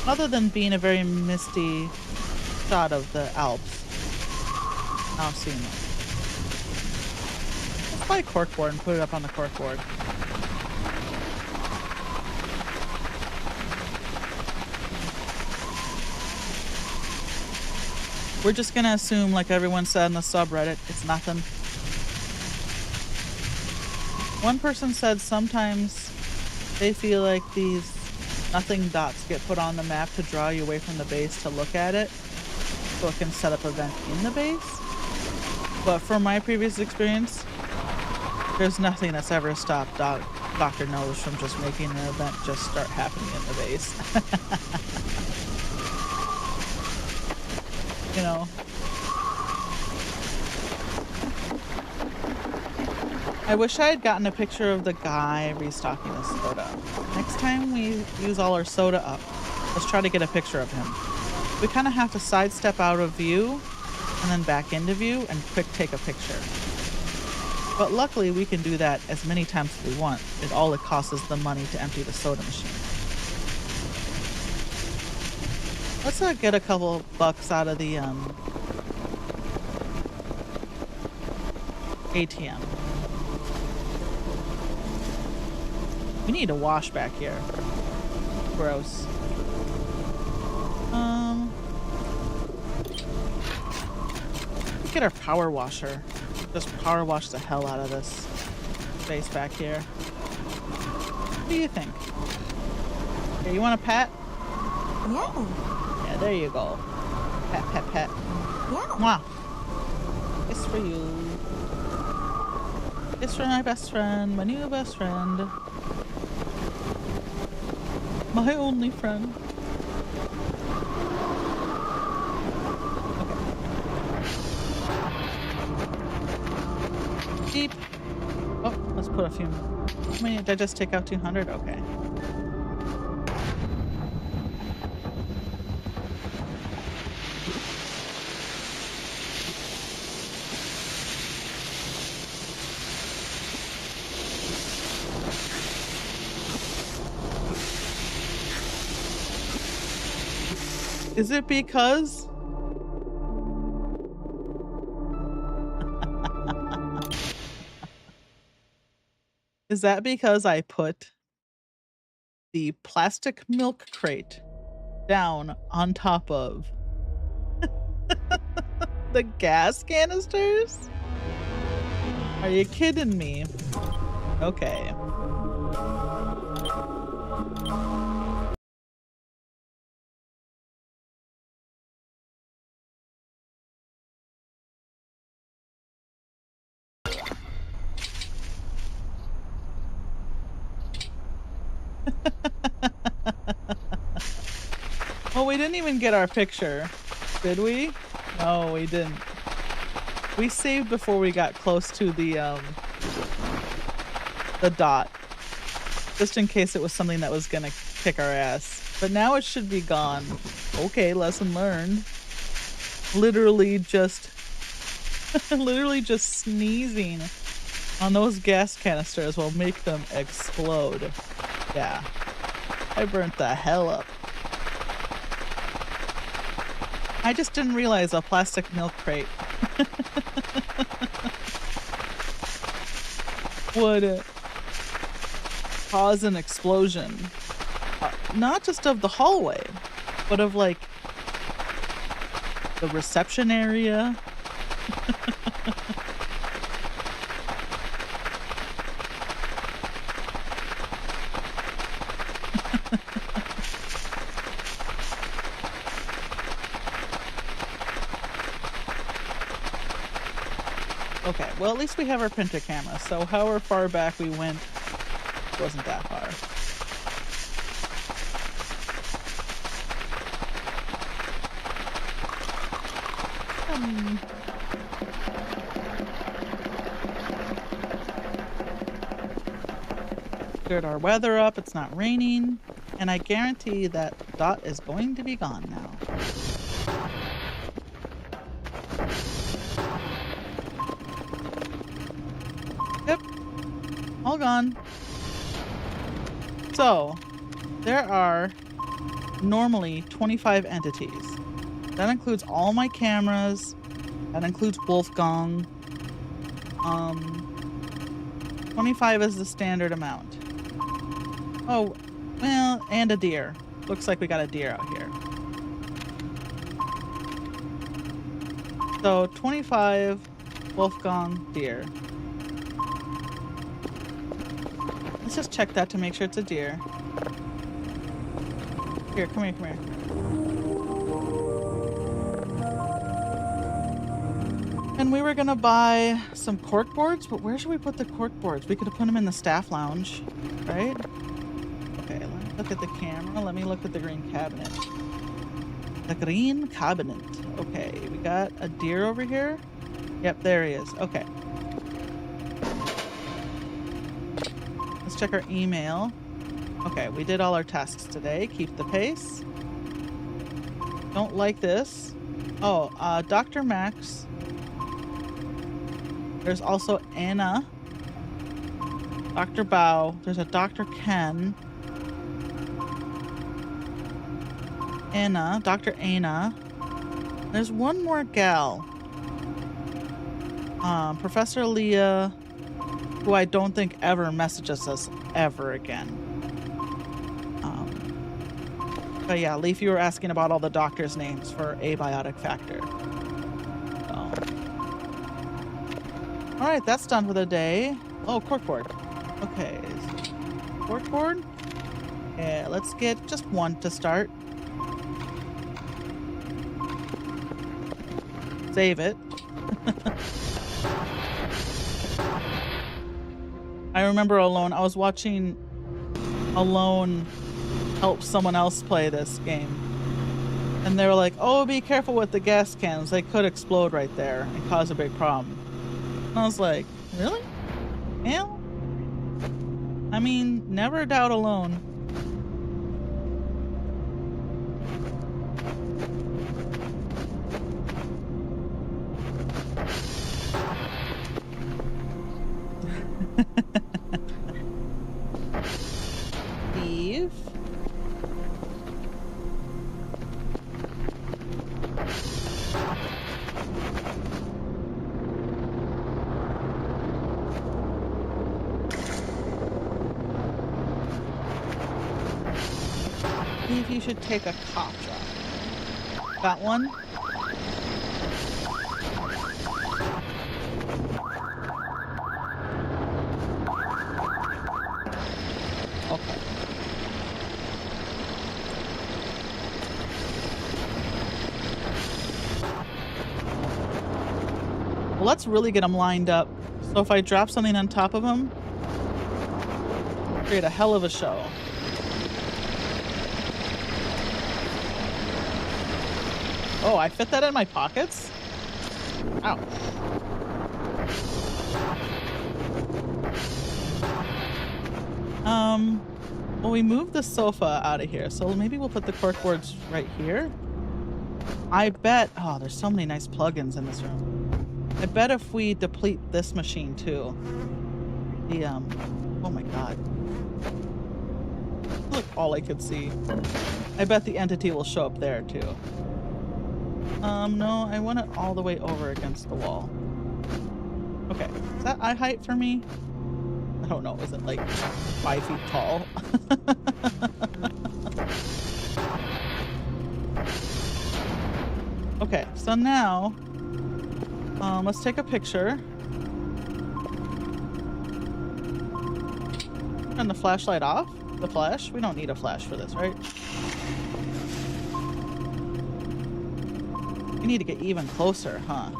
other than being a very misty shot of the Alps, I don't see much. Let's buy a corkboard and put it up on the corkboard. We're just gonna assume, like everyone said in the subreddit, it's nothing. One person said sometimes they feel like these nothing dots get put on the map to draw you away from the base to look at it, so it can set up events in the base. But from my previous experience, there's nothing that's ever stopped Dr. Nose from just making an event just start happening in the base. You know. I wish I had gotten a picture of the guy restocking the soda. Next time we use all our soda up, let's try to get a picture of him. We kind of have to sidestep out of view and then back into view and quick take a picture. But luckily we can do that as many times as we want. All it costs is the money to empty the soda machine. Let's get a couple bucks out of the ATM. We need a wash back here. Gross. Get our power washer. Just power wash the hell out of this space back here. What do you think? Here, you want a pat? Yeah. Yeah, there you go. Pat, pat, pat. Yeah. Mwah. It's for you. It's for my best friend, my new best friend. My only friend. Okay. Deep. Oh, let's put a few. How many did I just take out? 200? Okay. Is it because? Is that because I put the plastic milk crate down on top of the gas canisters? Are you kidding me? Okay. Well, we didn't even get our picture, did we? No, we didn't. We saved before we got close to the dot, just in case it was something that was gonna kick our ass. But now it should be gone. Okay, lesson learned. Literally just sneezing on those gas canisters will make them explode. Yeah, I burnt the hell up. I just didn't realize a plastic milk crate would cause an explosion. Not just of the hallway, but of like the reception area. Okay, well at least we have our printer camera, so however far back we went wasn't that far. run. Cleared our weather up. It's not raining. And I guarantee that Dot is going to be gone now. Yep. All gone. So, there are normally 25 entities. That includes all my cameras. That includes Wolfgang. 25 is the standard amount. Oh, well, and a deer. Looks like we got a deer out here. So 25 Wolfgang deer. Let's just check that to make sure it's a deer. Here, come here, come here. And we were gonna buy some cork boards, but where should we put the cork boards? We could have put them in the staff lounge, right? Okay, let me look at the camera. Let me look at the green cabinet. The green cabinet. Okay, we got a deer over here. Yep, there he is. Okay. Let's check our email. Okay, we did all our tasks today. Keep the pace. Don't like this. Oh, Dr. Max. There's also Anna. Dr. Bao. There's a Dr. Ken. Anna. Dr. Anna. There's one more gal. Professor Leah, who I don't think ever messages us ever again. But yeah, Leaf, you were asking about all the doctors' names for Abiotic Factor. So. Alright, that's done for the day. Oh, corkboard. Okay. Corkboard? Yeah, let's get just one to start. Save it. I remember Alone. I was watching Alone help someone else play this game. And they were like, oh, be careful with the gas cans. They could explode right there and cause a big problem. And I was like, really? Yeah. I mean, never doubt Alone. Steve. Steve, you should take a cop job. Got one? Okay. Well, let's really get them lined up. So if I drop something on top of them, create a hell of a show. Oh, I fit that in my pockets? Ow. Well, we moved the sofa out of here, so maybe we'll put the corkboards right here. I bet... Oh, there's so many nice plugins in this room. I bet if we deplete this machine, too... The, Oh my god. Look, all I could see. I bet the entity will show up there, too. No, I want it all the way over against the wall. Okay, is that eye height for me? I don't know, is it like 5 feet tall? Okay, so now, let's take a picture. Turn the flashlight off. The flash? We don't need a flash for this, right? We need to get even closer, huh?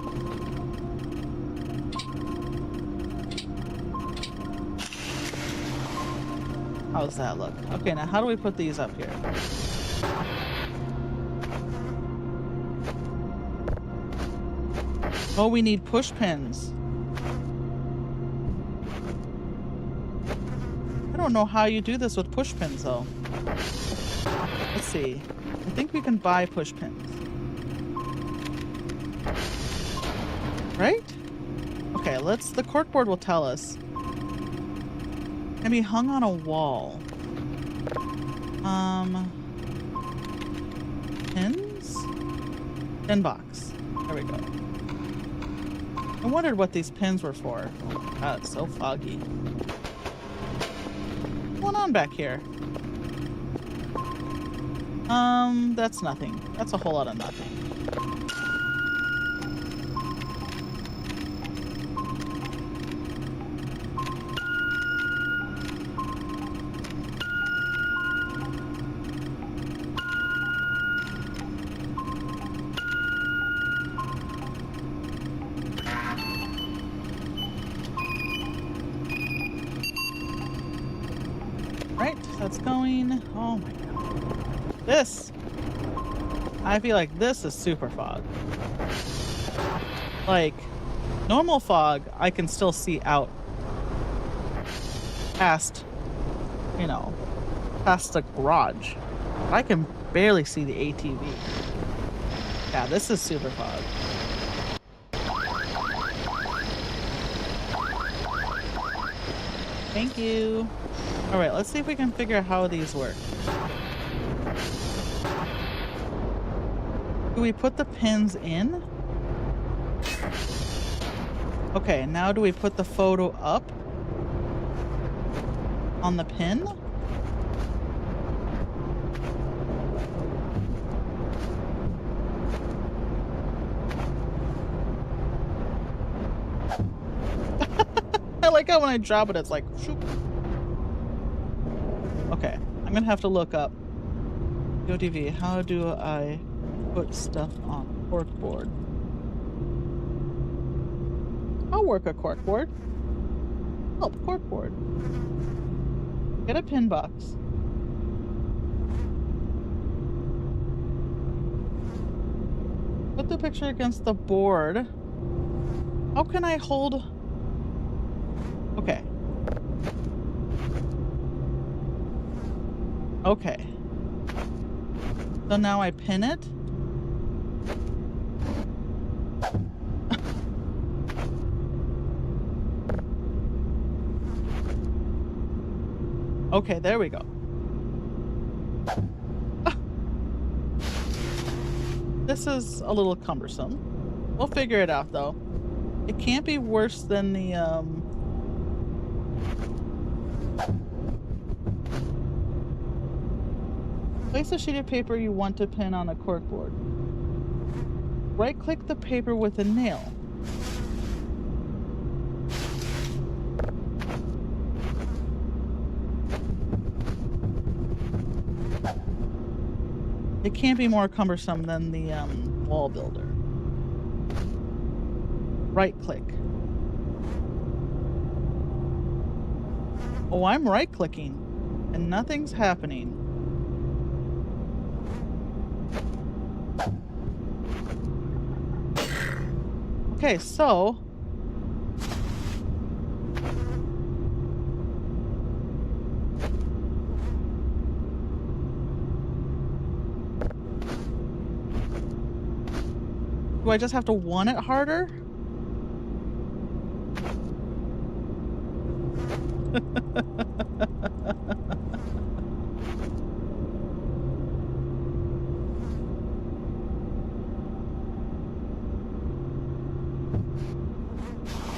How's that look? Okay, now how do we put these up here? Oh, we need push pins. I don't know how you do this with push pins, though. Let's see. I think we can buy push pins. Right? Okay, the corkboard will tell us. Can be hung on a wall. Pins? Pin box. There we go. I wondered what these pins were for. Oh God, it's so foggy. What's going on back here? That's nothing. That's a whole lot of nothing. Right, that's going. Oh my God. This. I feel like this is super fog. Like, normal fog, I can still see out past, you know, past the garage. I can barely see the ATV. Yeah, this is super fog. Thank you. All right, let's see if we can figure out how these work. Do we put the pins in? Okay, now do we put the photo up on the pin? I like how when I drop it, it's like, shoop. Okay, I'm gonna have to look up. GoTV, how do I put stuff on a corkboard? I'll work a corkboard. Help, corkboard. Get a pin box. Put the picture against the board. How can I hold? Okay. Okay. So now I pin it. Okay, there we go. This is a little cumbersome. We'll figure it out though. It can't be worse than the place a sheet of paper you want to pin on a corkboard. Right-click the paper with a nail. It can't be more cumbersome than the wall builder. Right-click. Oh, I'm right-clicking, and nothing's happening. Okay, so do I just have to want it harder?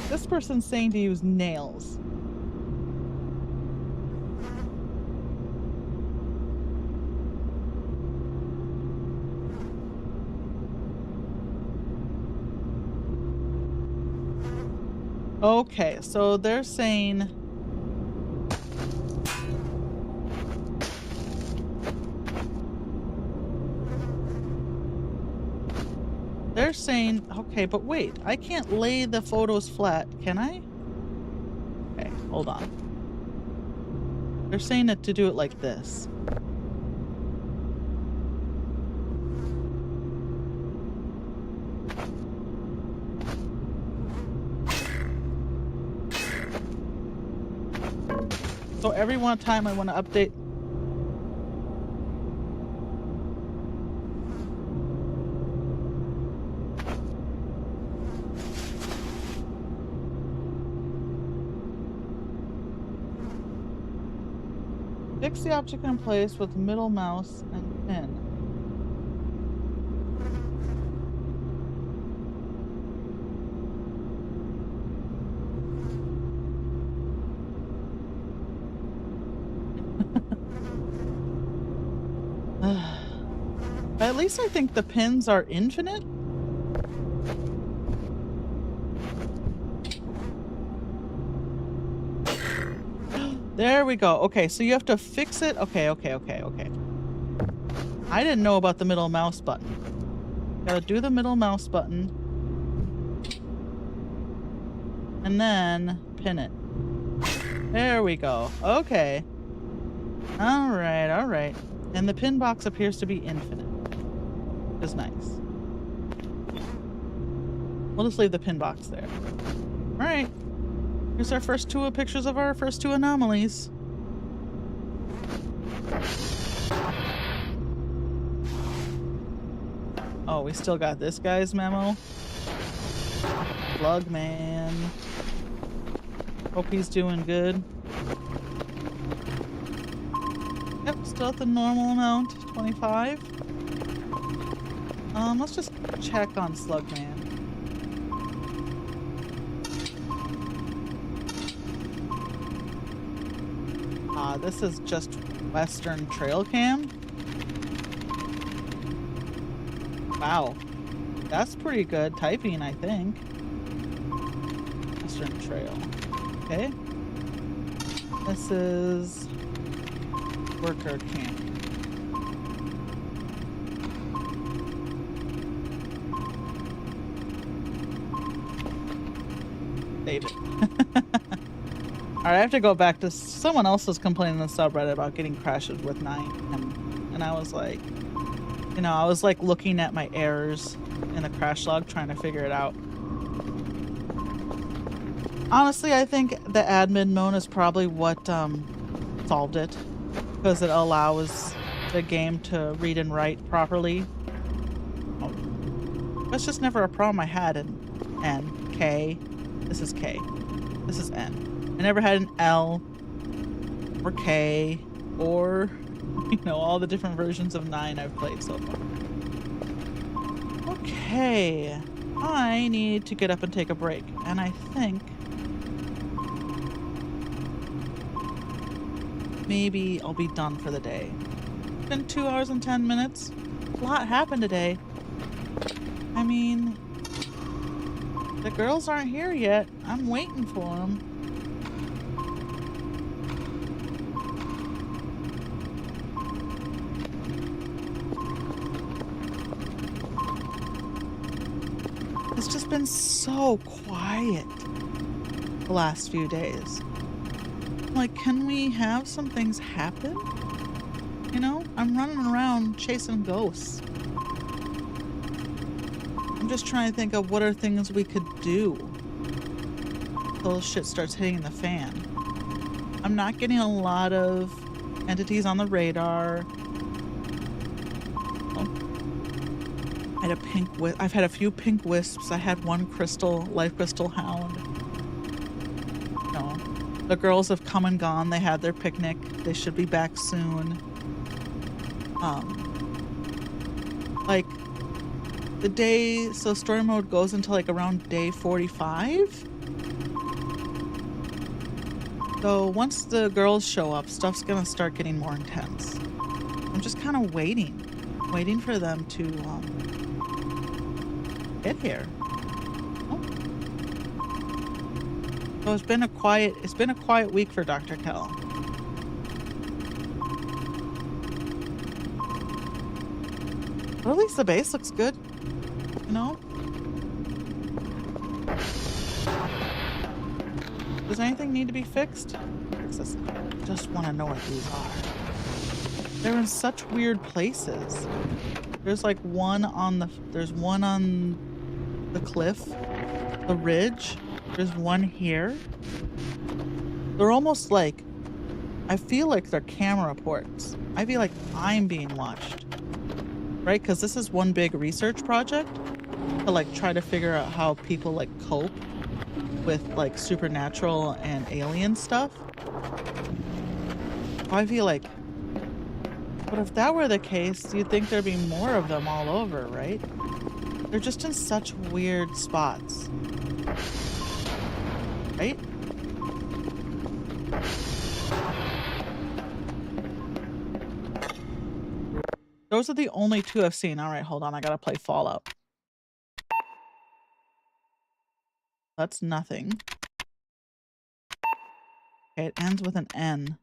This person's saying to use nails. Okay, so they're saying okay, but wait, I can't lay the photos flat, can I? Okay, hold on. They're saying that to do it like this. every one time I want to update. Fix the object in place with middle mouse and pin. At least I think the pins are infinite. There we go. Okay, so you have to fix it. Okay. I didn't know about the middle mouse button. Gotta do the middle mouse button. And then pin it. There we go. Okay. Alright. And the pin box appears to be infinite. Which is nice. We'll just leave the pin box there. Alright. Here's our first two pictures of our first two anomalies. Oh, we still got this guy's memo. Slug man. Hope he's doing good. Yep, still at the normal amount, 25. Let's just check on Slug man. This is just Western Trail Cam. Wow. That's pretty good typing, I think. Western Trail. Okay. This is Worker Camp. Save it. Alright, I have to go back to someone else was complaining in the subreddit about getting crashes with 9. And I was like, you know, I was like looking at my errors in the crash log trying to figure it out. Honestly, I think the admin mode is probably what solved it, because it allows the game to read and write properly. Oh. That's just never a problem I had in N. K. This is K. This is N. I never had an L or K or, you know, all the different versions of 9 I've played so far. Okay, I need to get up and take a break, and I think maybe I'll be done for the day. It's been 2 hours and 10 minutes. A lot happened today. I mean, the girls aren't here yet. I'm waiting for them. It's just been so quiet the last few days. Like, can we have some things happen? You know, I'm running around chasing ghosts. I'm just trying to think of what are things we could do until shit starts hitting the fan. I'm not getting a lot of entities on the radar. I've had a few pink wisps. I had one life crystal hound. No, the girls have come and gone. They had their picnic. They should be back soon. Like the day, so story mode goes until like around day 45. So once the girls show up, stuff's gonna start getting more intense. I'm just kind of waiting for them to get here. Oh. So it's been a quiet week for Dr. Kell. But at least the base looks good, you know? Does anything need to be fixed? Just want to know what these are. They're in such weird places. There's like one on the cliff, the ridge. There's one here. They're almost like I feel like they're camera reports. I feel like I'm being watched, right? Because this is one big research project to like try to figure out how people like cope with like supernatural and alien stuff. I feel like, but if that were the case, you'd think there'd be more of them all over, right? They're just in such weird spots, right? Those are the only two I've seen. All right, hold on. I gotta play Fallout. That's nothing. Okay, it ends with an N.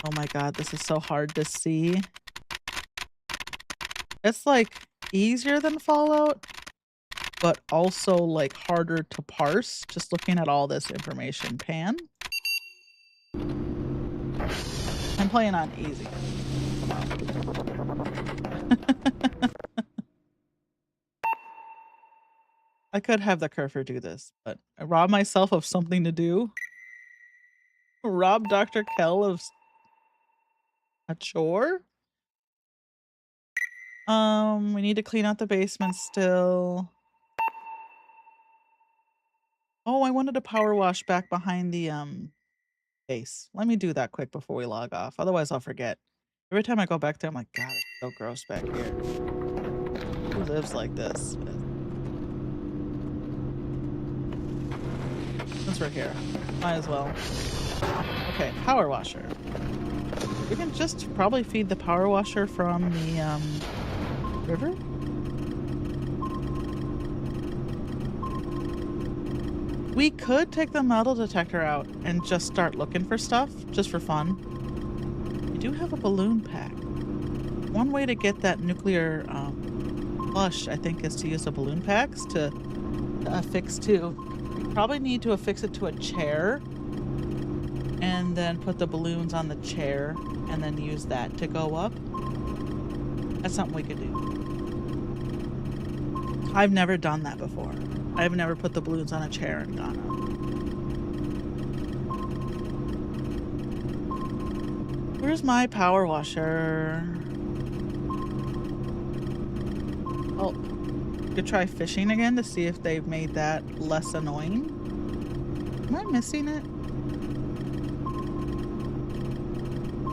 Oh my god, this is so hard to see. It's like easier than Fallout, but also like harder to parse just looking at all this information. Pan? I'm playing on easy. I could have the cursor do this, but I rob myself of something to do. Rob Dr. Kell of a chore? We need to clean out the basement still. Oh, I wanted to power wash back behind the base. Let me do that quick before we log off. Otherwise I'll forget. Every time I go back there, I'm like, God, it's so gross back here. Who lives like this? Since we're here, might as well. Okay, power washer. We can just probably feed the power washer from the river. We could take the metal detector out and just start looking for stuff, just for fun. We do have a balloon pack. One way to get that nuclear flush, I think, is to use the balloon packs to affix to. Probably need to affix it to a chair and then put the balloons on the chair and then use that to go up. That's something we could do. I've never done that before. I've never put the balloons on a chair and gone up. Where's my power washer? Oh, could try fishing again to see if they've made that less annoying. Am I missing it?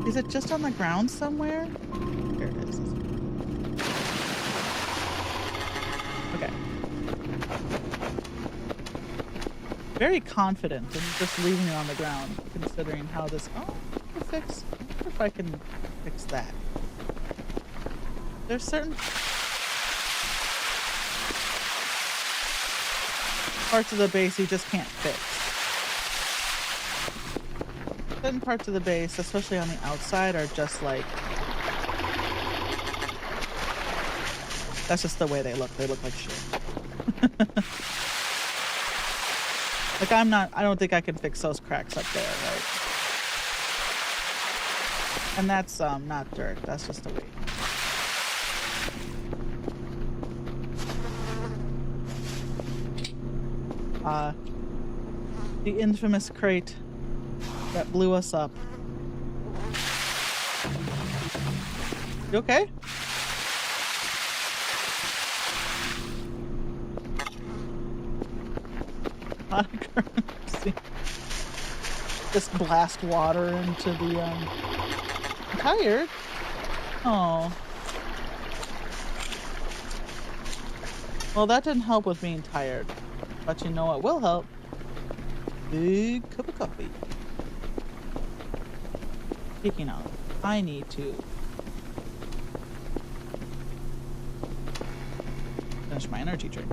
Is it just on the ground somewhere? Here it is. Okay. Very confident in just leaving it on the ground, considering how this. Oh, I wonder if I can fix that. There's certain parts of the base you just can't fix. Certain parts of the base, especially on the outside, are just like, that's just the way they look. They look like shit. Like I don't think I can fix those cracks up there, right? And that's not dirt, that's just a weight. The infamous crate that blew us up. You okay? Not a currency. Just blast water into the I'm tired. Oh. Well, that didn't help with being tired. But you know what will help? Big cup of coffee. Speaking of, I need to finish my energy drink.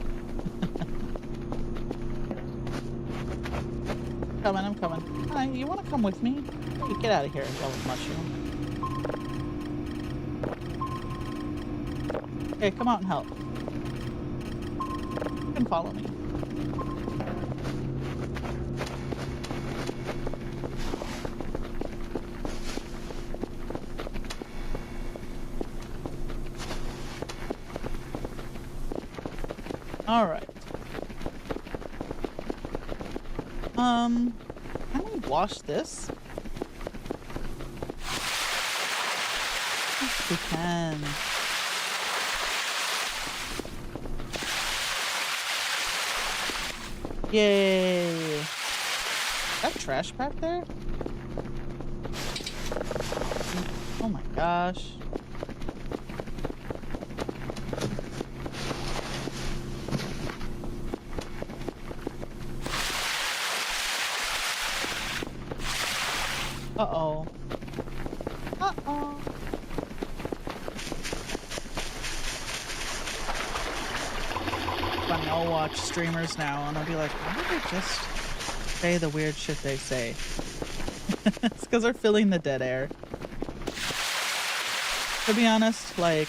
I'm coming. Hi, you want to come with me? Hey, get out of here, yellow mushroom. Okay, come out and help. You can follow me. All right. Can we wash this? Yes, we can. Yay! That trash back there? Oh my gosh. Uh-oh. Uh-oh. Funny, I'll watch streamers now and I'll be like, why did they just say the weird shit they say? It's because they're filling the dead air. To be honest, like,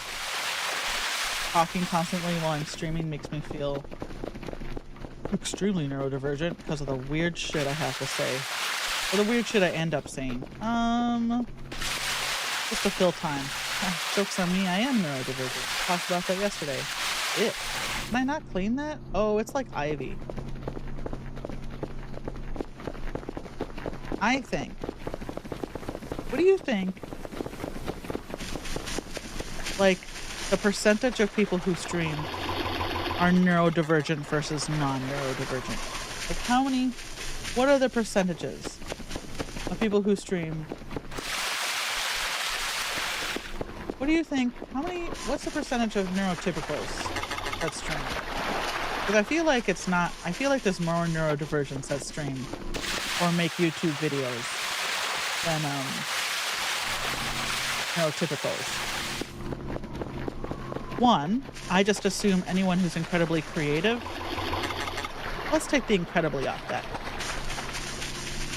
talking constantly while I'm streaming makes me feel extremely neurodivergent because of the weird shit I have to say. Or the weird shit I end up saying. Just to fill time. Jokes on me, I am neurodivergent. Talked about that yesterday. Ew. Can I not clean that? Oh, it's like ivy. I think. What do you think? Like, the percentage of people who stream are neurodivergent versus non-neurodivergent. Like, how many, what are the percentages of people who stream? What do you think? What's the percentage of neurotypicals that stream? Because I feel like it's not, I feel like there's more neurodivergence that stream or make YouTube videos than neurotypicals. One, I just assume anyone who's incredibly creative. Let's take the incredibly off that.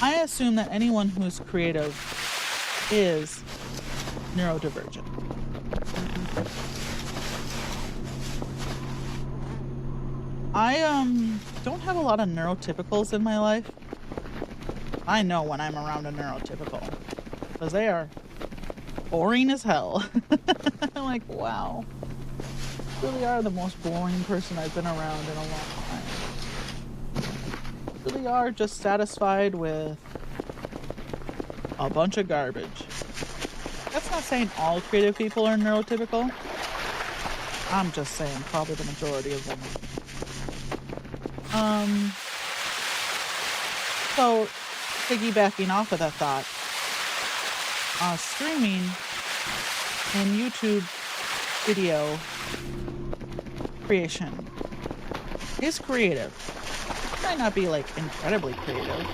I assume that anyone who's creative is neurodivergent. I don't have a lot of neurotypicals in my life. I know when I'm around a neurotypical because they are boring as hell. I'm like, wow. You really are the most boring person I've been around in a long time. You really are just satisfied with a bunch of garbage. That's not saying all creative people are neurotypical. I'm just saying probably the majority of them. So piggybacking off of that thought, streaming and YouTube video creation is creative. It might not be like incredibly creative,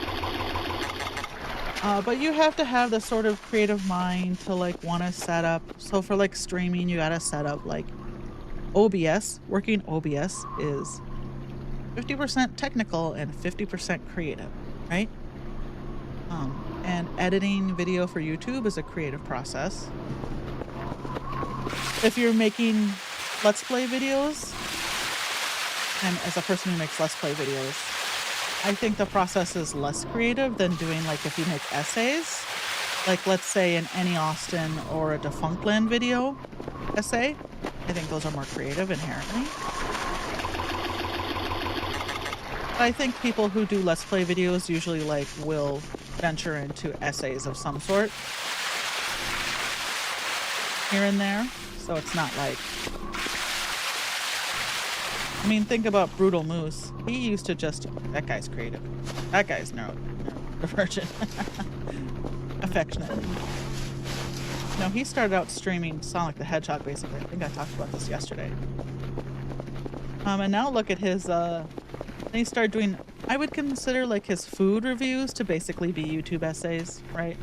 but you have to have the sort of creative mind to like want to set up. So for like streaming, you gotta set up like OBS. Working OBS is 50% technical and 50% creative, right? And editing video for YouTube is a creative process. If you're making Let's Play videos, and as a person who makes Let's Play videos, I think the process is less creative than doing like if you make essays, like let's say an Annie Austin or a Defunctland video essay. I think those are more creative inherently. I think people who do Let's Play videos usually like will venture into essays of some sort here and there. So it's not like, I mean, think about Brutal Moose. He used to just, that guy's creative. That guy's neurodivergent. Affectionately. No, he started out streaming Sonic the Hedgehog basically. I think I talked about this yesterday. And now look at his, then he started doing, I would consider like his food reviews to basically be YouTube essays, right?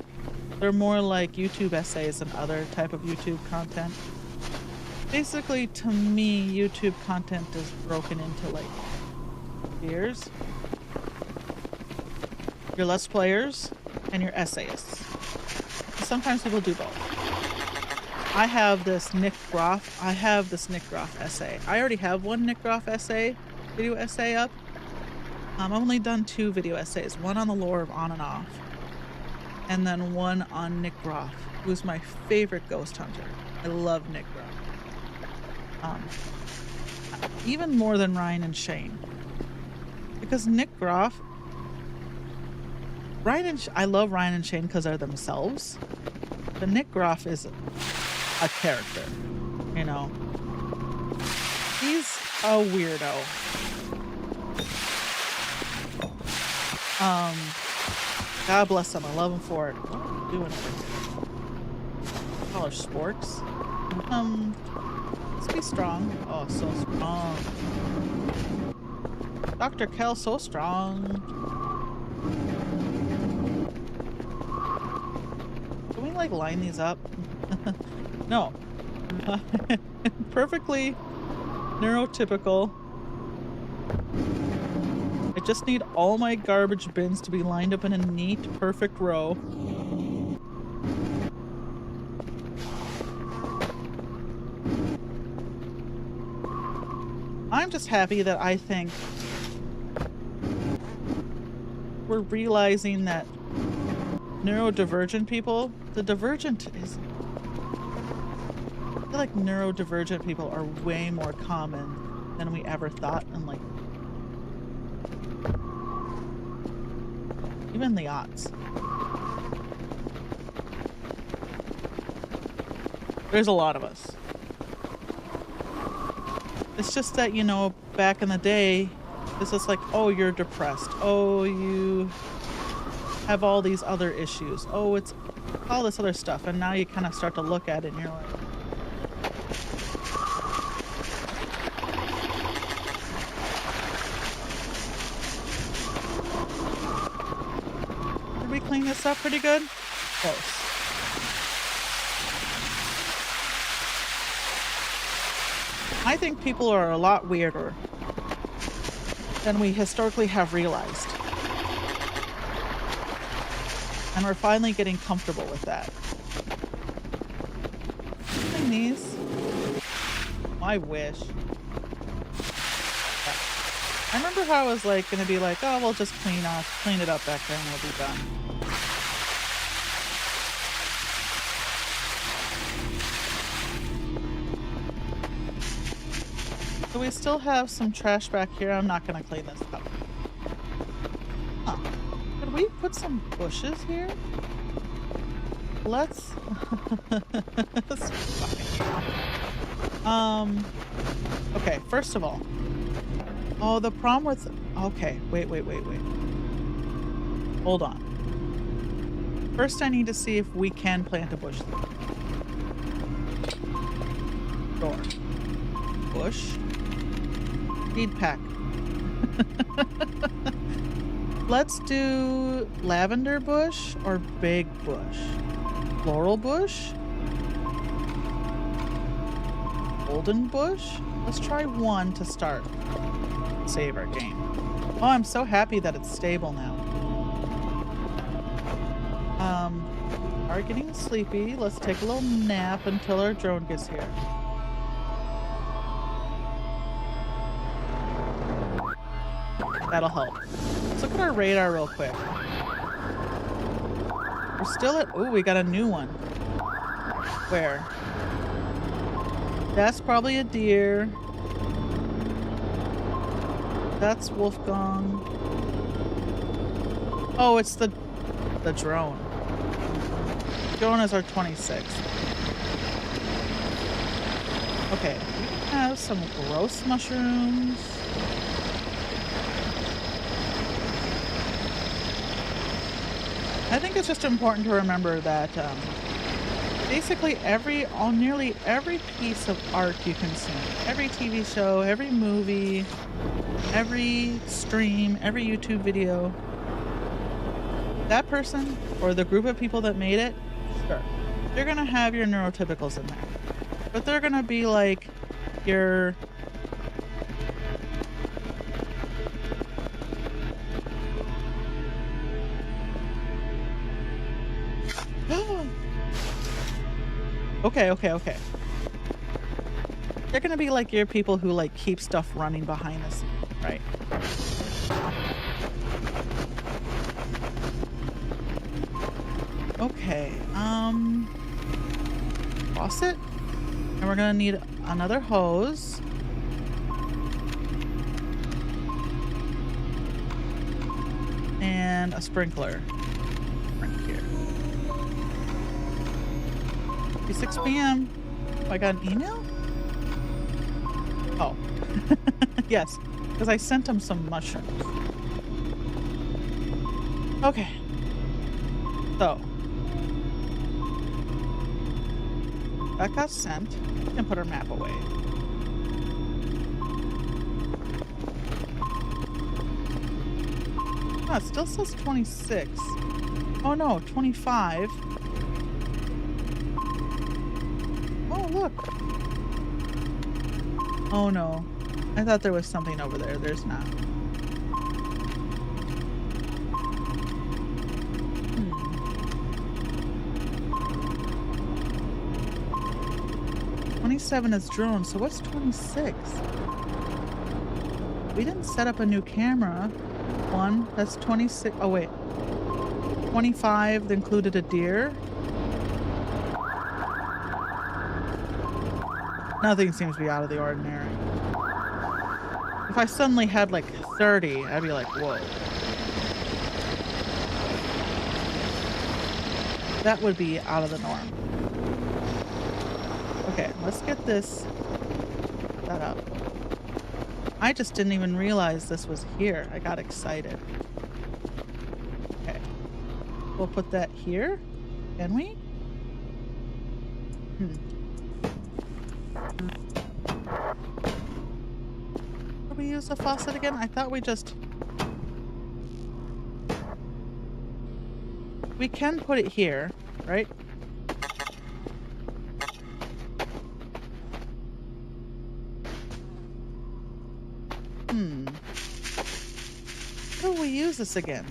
They're more like YouTube essays than other type of YouTube content. Basically, to me, YouTube content is broken into like tiers. Your Let's Players and your essayists. Sometimes people do both. I have this Nick Groff essay. I already have one Nick Groff video essay up. I've only done 2 video essays, one on the lore of On and Off, and then one on Nick Groff, who's my favorite ghost hunter. I love Nick Groff. Even more than Ryan and Shane. Because Nick Groff, I love Ryan and Shane because they're themselves, but Nick Groff is a character, you know? He's a weirdo. Um, God bless him. I love him for it. What are you doing over here? College sports. Let's be strong. Oh, so strong. Dr. Kell, so strong. Can we like line these up? No. Perfectly neurotypical. I just need all my garbage bins to be lined up in a neat, perfect row. I'm just happy that I think we're realizing that neurodivergent people, the divergent is, I feel like neurodivergent people are way more common than we ever thought, and like even the odds. There's a lot of us. It's just that, you know, back in the day, it's just like, oh, you're depressed. Oh, you have all these other issues. Oh, it's all this other stuff. And now you kind of start to look at it and you're like, did we clean this up pretty good? Close. I think people are a lot weirder than we historically have realized. And we're finally getting comfortable with that. Clean these. I wish. I remember how I was like gonna be like, oh, we'll just clean it up back there and we'll be done. So we still have some trash back here. I'm not gonna clean this up. Huh. Could we put some bushes here? Let's okay, first of all. Oh, the problem with okay, wait. Hold on. First I need to see if we can plant a bush. Door. Bush. Seed pack. Let's do lavender bush or big bush. Floral bush. Golden bush. Let's try one to start. Save our game. Oh, I'm so happy that it's stable now. Are getting sleepy. Let's take a little nap until our drone gets here. That'll help. Let's look at our radar real quick. We're still at... Oh, we got a new one. Where? That's probably a deer. That's Wolfgang. Oh, it's the drone. Drone is our 26th. Okay, we have some gross mushrooms. I think it's just important to remember that basically nearly every piece of art you consume, every TV show, every movie, every stream, every YouTube video, that person or the group of people that made it, sure, they're gonna have your neurotypicals in there, but they're gonna be like your okay. They're gonna be like your people who like keep stuff running behind the scenes, right? Okay, faucet, and we're gonna need another hose. And a sprinkler right here. 6 p.m. I got an email? Oh. Yes, because I sent him some mushrooms. Okay. So. That got sent. We can put our map away. Oh, it still says 26. Oh no, 25. Oh, look. Oh no. I thought there was something over there. There's not. 27 is drone, so what's 26? We didn't set up a new camera. One, that's 26. Oh, wait. 25 included a deer. Nothing seems to be out of the ordinary. If I suddenly had like 30, I'd be like, whoa. That would be out of the norm. Okay, let's get this set up. I just didn't even realize this was here. I got excited. Okay. We'll put that here. Can we? Did we use the faucet again? I thought we just... We can put it here, right? How do we use this again?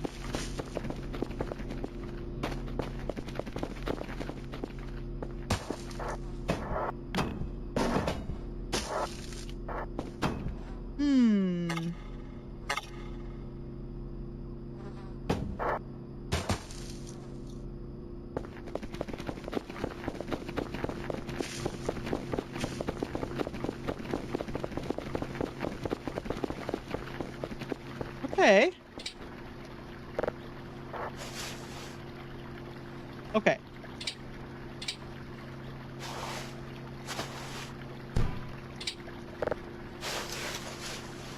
Okay. Okay.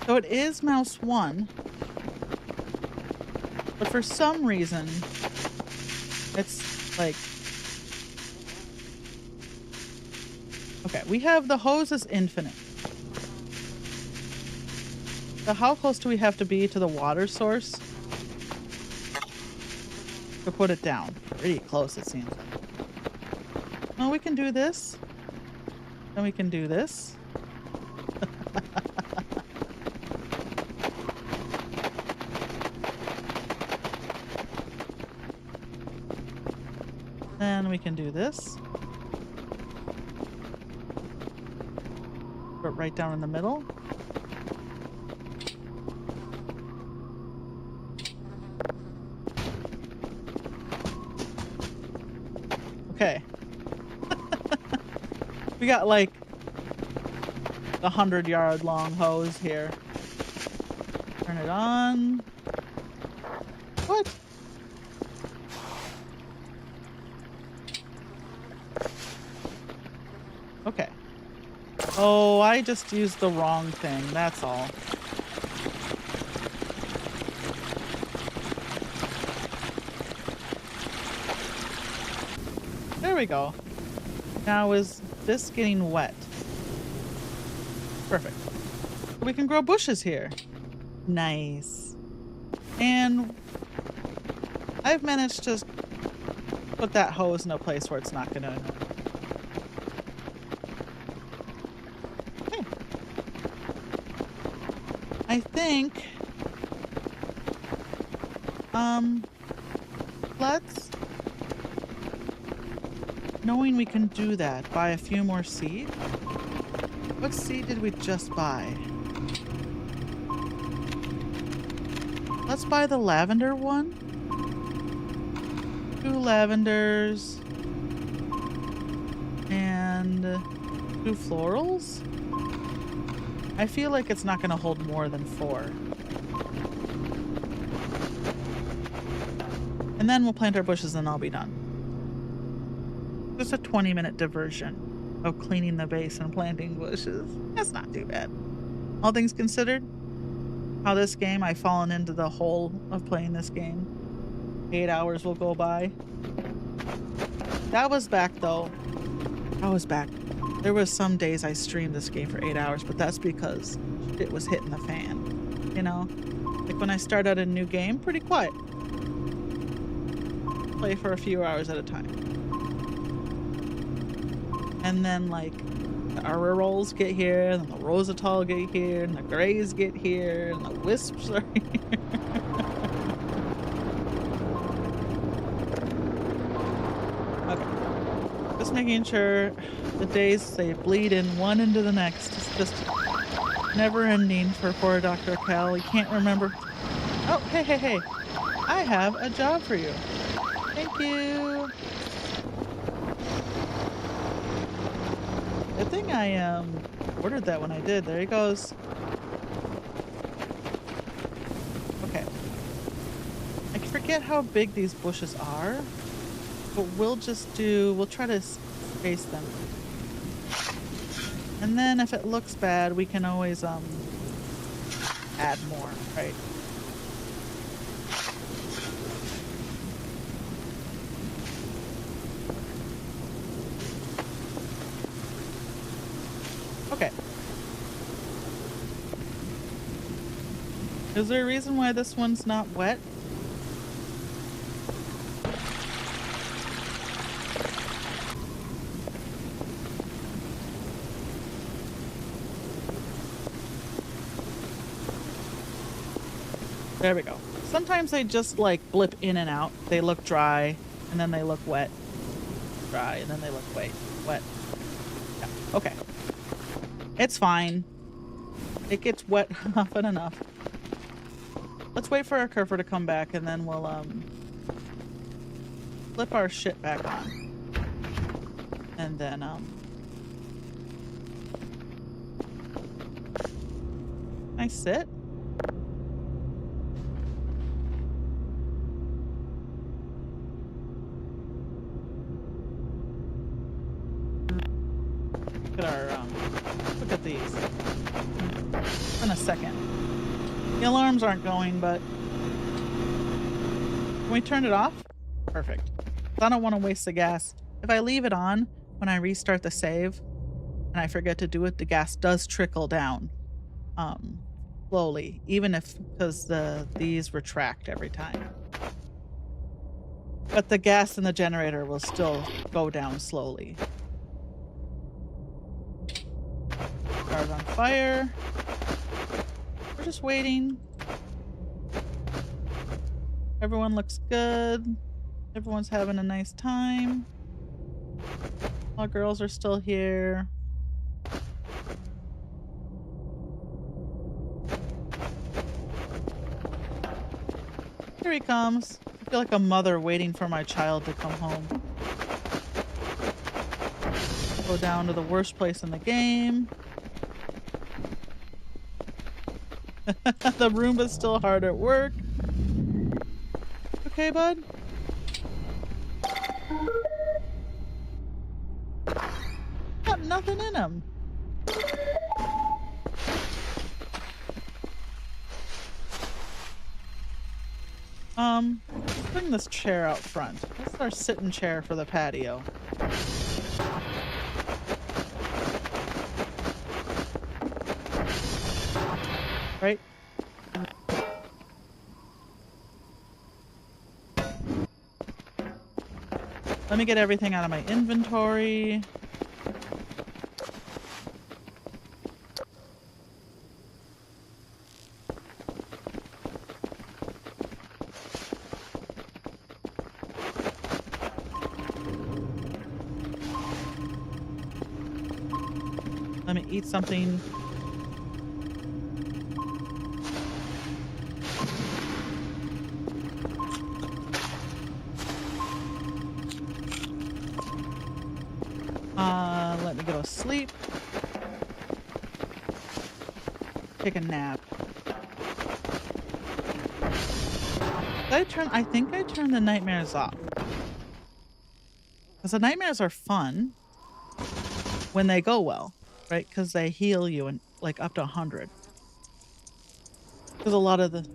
So it is mouse 1. But for some reason, it's like... Okay, we have the hose is infinite. So how close do we have to be to the water source to put it down? Pretty close, it seems. Well, we can do this. Then we can do this. Then we can do this. Put it right down in the middle. Okay. We got like a 100-yard long hose here. Turn it on. What? Okay. Oh, I just used the wrong thing. That's all. There we go. Now is this getting wet? Perfect. We can grow bushes here. Nice. And I've managed to put that hose in a place where it's not going to annoy. Okay. I think let's, knowing we can do that, buy a few more seed. What seed did we just buy? Let's buy the lavender one. 2 lavenders. And 2 florals. I feel like it's not going to hold more than 4. And then we'll plant our bushes and I'll be done. Just a 20-minute diversion. of cleaning the base and planting bushes. That's not too bad. All things considered, how this game, I've fallen into the hole of playing this game. 8 hours will go by. That was back though. I was back. There was some days I streamed this game for 8 hours, but that's because it was hitting the fan. You know? Like when I start out a new game, pretty quiet. Play for a few hours at a time. And then like the Aurorals get here, and the Rosatol get here, and the Greys get here, and the Wisps are here. Okay. Just making sure the days they bleed in one into the next. It's just never ending for poor Dr. Cal. He can't remember. Oh, hey, hey, hey. I have a job for you. Thank you. Good thing I ordered that when I did. There he goes. Okay. I forget how big these bushes are, but we'll try to space them. And then if it looks bad, we can always add more, right? Okay. Is there a reason why this one's not wet? There we go. Sometimes they just like blip in and out. They look dry and then they look wet. Dry and then they look wet. Yeah. Okay. It's fine. It gets wet often enough. Let's wait for our Kerfer to come back and then we'll flip our shit back on. And then can I sit? Look at our look at these. In a second. The alarms aren't going, but can we turn it off? Perfect. I don't want to waste the gas. If I leave it on when I restart the save and I forget to do it, the gas does trickle down slowly, even if because these retract every time. But the gas in the generator will still go down slowly. Car's on fire. We're just waiting. Everyone looks good. Everyone's having a nice time. All girls are still here. Here he comes. I feel like a mother waiting for my child to come home. Go down to the worst place in the game. The Roomba's still hard at work. Okay, bud? Got nothing in him. Let's bring this chair out front. This is our sitting chair for the patio. Right? Let me get everything out of my inventory. Let me eat something. Let me go to sleep. Take a nap. I think I turned the nightmares off. Because the nightmares are fun. when they go well, right? Because they heal you and like up to 100. Because a lot of the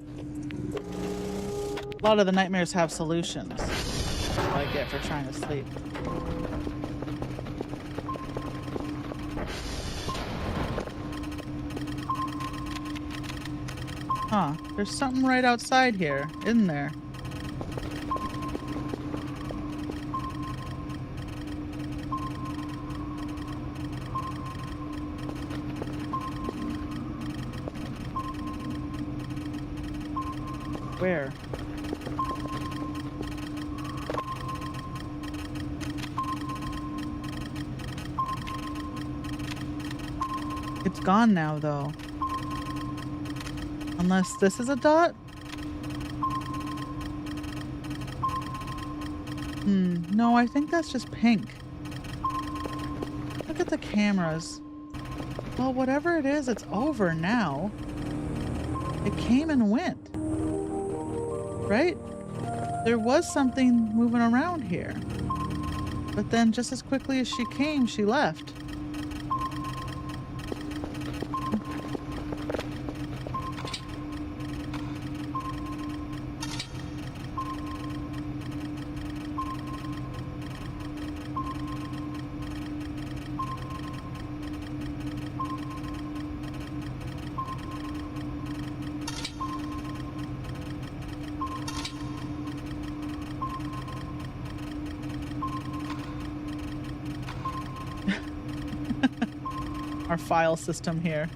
nightmares have solutions. That's what I get for trying to sleep. Huh? There's something right outside here, isn't there? Where? It's gone now, though. Unless this is a dot? No, I think that's just pink. Look at the cameras. Well, whatever it is, it's over now. It came and went. Right? There was something moving around here. But then just as quickly as she came, she left. Our file system here,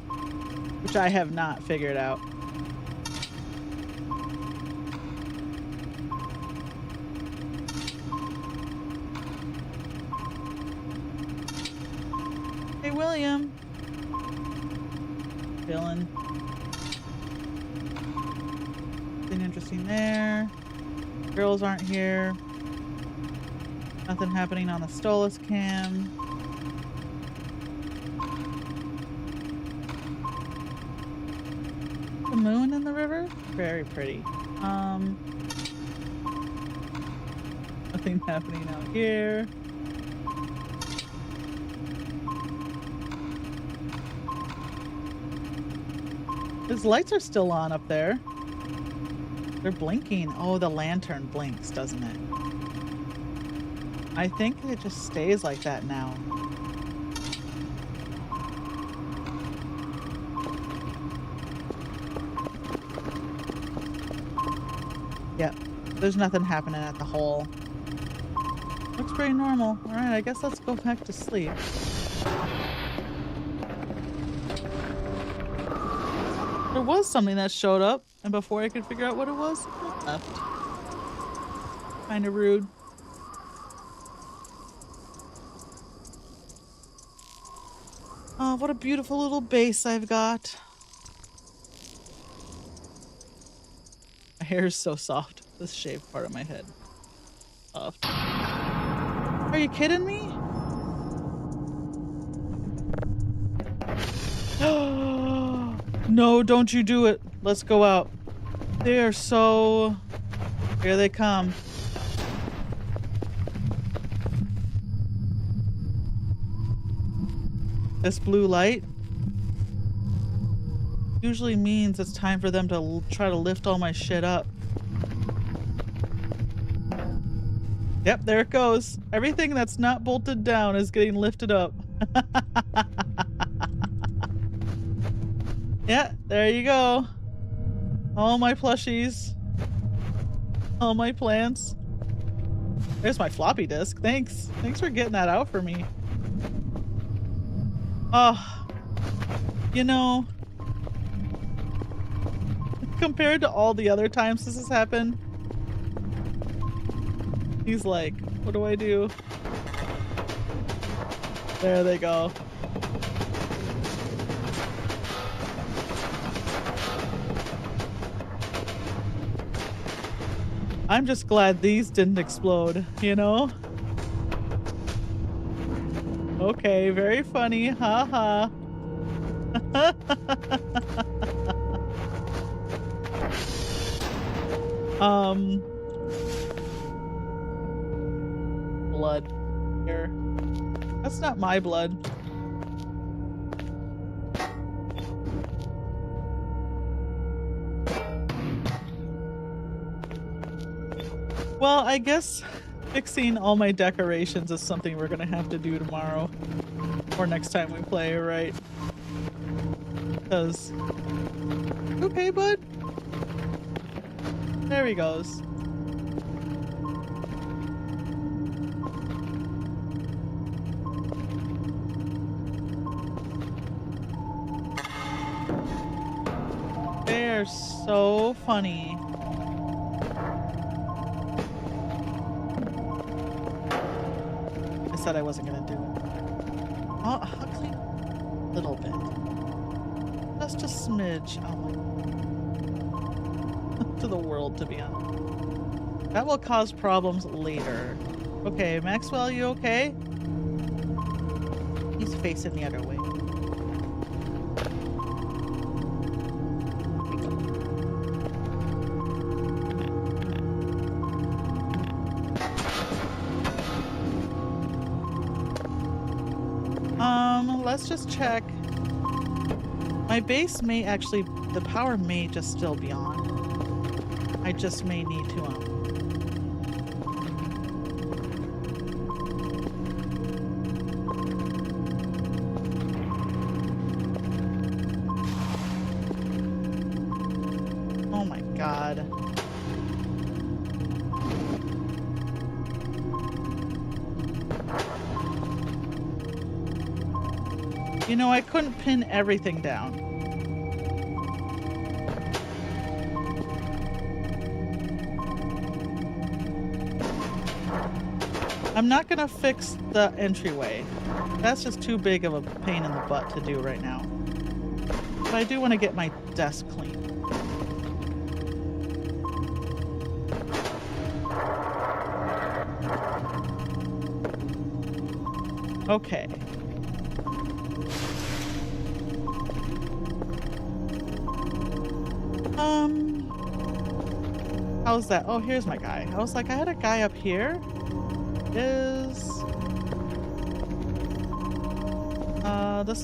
which I have not figured out. Hey, William. Chillin'. Nothing interesting there. Girls aren't here. Nothing happening on the Stolas cam. The moon in the river? Very pretty. Nothing happening out here. His lights are still on up there. They're blinking. Oh, the lantern blinks, doesn't it? I think it just stays like that now. Yep. There's nothing happening at the hole. Looks pretty normal. Alright, I guess let's go back to sleep. There was something that showed up, and before I could figure out what it was, it left. Kinda rude. Oh, what a beautiful little base I've got. My hair is so soft. This shaved part of my head. Soft. Are you kidding me? No, don't you do it. Let's go out. They are so... Here they come. This blue light usually means it's time for them to try to lift all my shit up. Yep, there it goes. Everything that's not bolted down is getting lifted up. Yeah, there you go. All my plushies. All my plants. There's my floppy disk. Thanks. Thanks for getting that out for me. Oh, you know, compared to all the other times this has happened, he's like, what do I do? There they go. I'm just glad these didn't explode, you know? Okay, very funny, haha. Blood here. That's not my blood. Well, I guess fixing all my decorations is something we're gonna have to do tomorrow or next time we play, right? Because okay, bud. There he goes. They're so funny. I said I wasn't gonna do it. I'll clean a little bit. Just a smidge. Oh my. To the world, to be honest. That will cause problems later. Okay, Maxwell, you okay? He's facing the other way. Let's just check. My base may actually, the power may just still be on. I just may need to, oh my God. You know, I couldn't pin everything down. I'm not gonna fix the entryway. That's just too big of a pain in the butt to do right now. But I do want to get my desk clean. Okay. How's that? Oh, here's my guy. I was like, I had a guy up here. This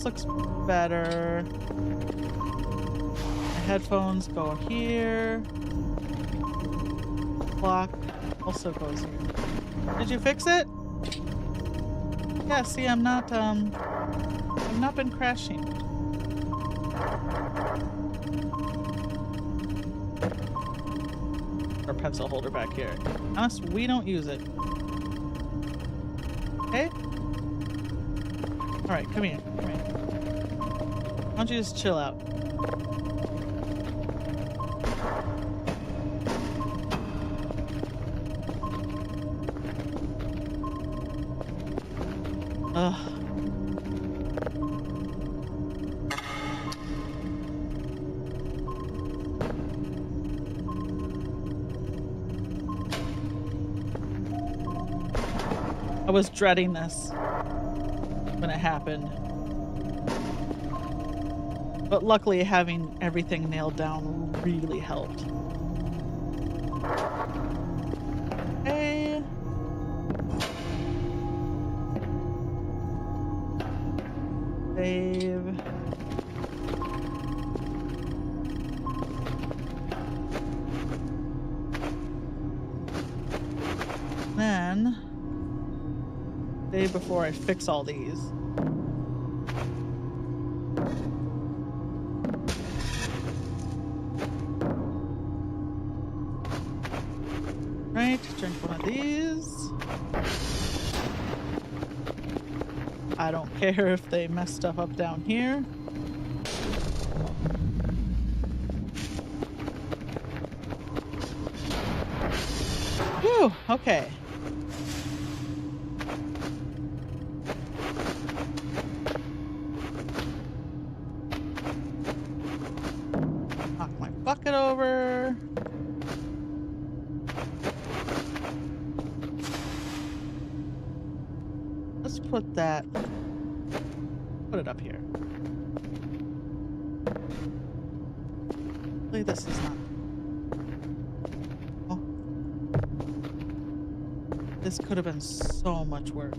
looks better. My headphones go here. Clock also goes here. Did you fix it? Yeah, see, I've not been crashing. Our pencil holder back here. Honest, we don't use it. Okay? Alright, come here. Come here. Why don't you just chill out? Ugh. I was dreading this when it happened. But luckily having everything nailed down really helped. Okay. Save. Then save before I fix all these. Right, drink one of these. I don't care if they mess stuff up down here. Whew, okay. Knock my bucket over. Let's put that, put it up here. Hopefully this is not, oh. This could have been so much work.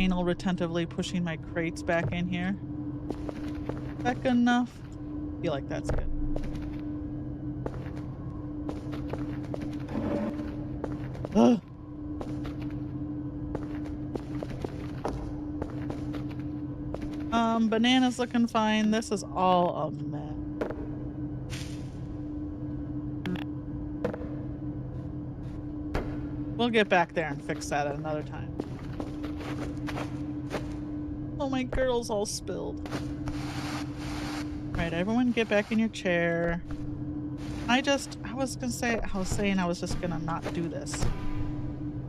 anal retentively pushing my crates back in here. Is that good enough? I feel like that's good. Ugh. Banana's looking fine. This is all a mess. We'll get back there and fix that at another time. Oh, my girdle's all spilled. Alright, everyone get back in your chair. I was saying I was just gonna not do this.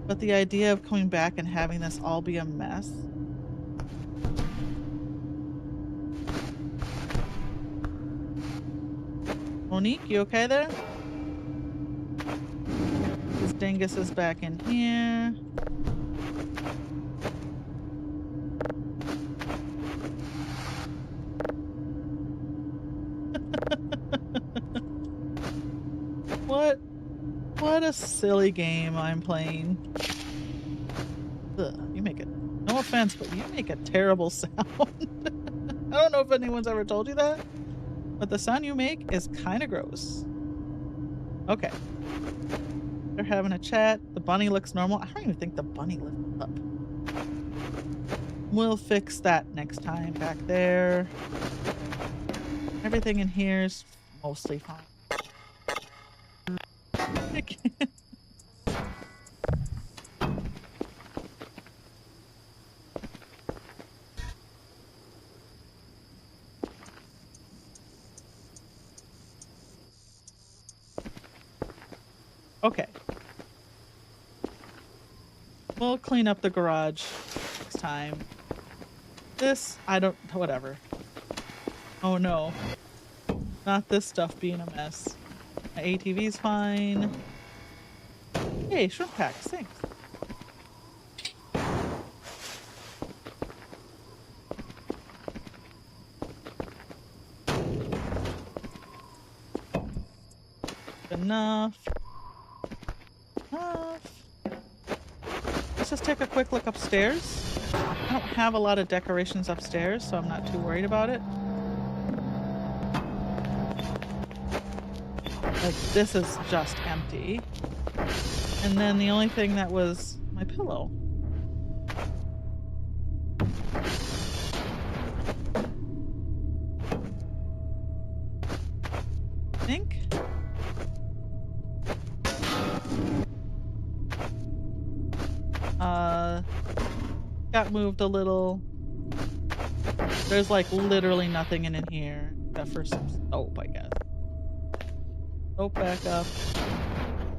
But the idea of coming back and having this all be a mess. Monique, you okay there? This dingus is back in here. What a silly game I'm playing. Ugh, you make it, no offense, but you make a terrible sound. I don't know if anyone's ever told you that, but the sound you make is kind of gross. Okay. They're having a chat. The bunny looks normal. I don't even think the bunny lifted up. We'll fix that next time back there. Everything in here's mostly fine. I can't. Okay. We'll clean up the garage next time. This, whatever. Oh no. Not this stuff being a mess. My ATV's fine. Hey, shrimp pack, thanks. Enough. Let's just take a quick look upstairs. I don't have a lot of decorations upstairs, so I'm not too worried about it. Like, this is just empty. And then the only thing that was my pillow. I think. Got moved a little. There's like literally nothing in here except for some soap, I guess. Soap back up.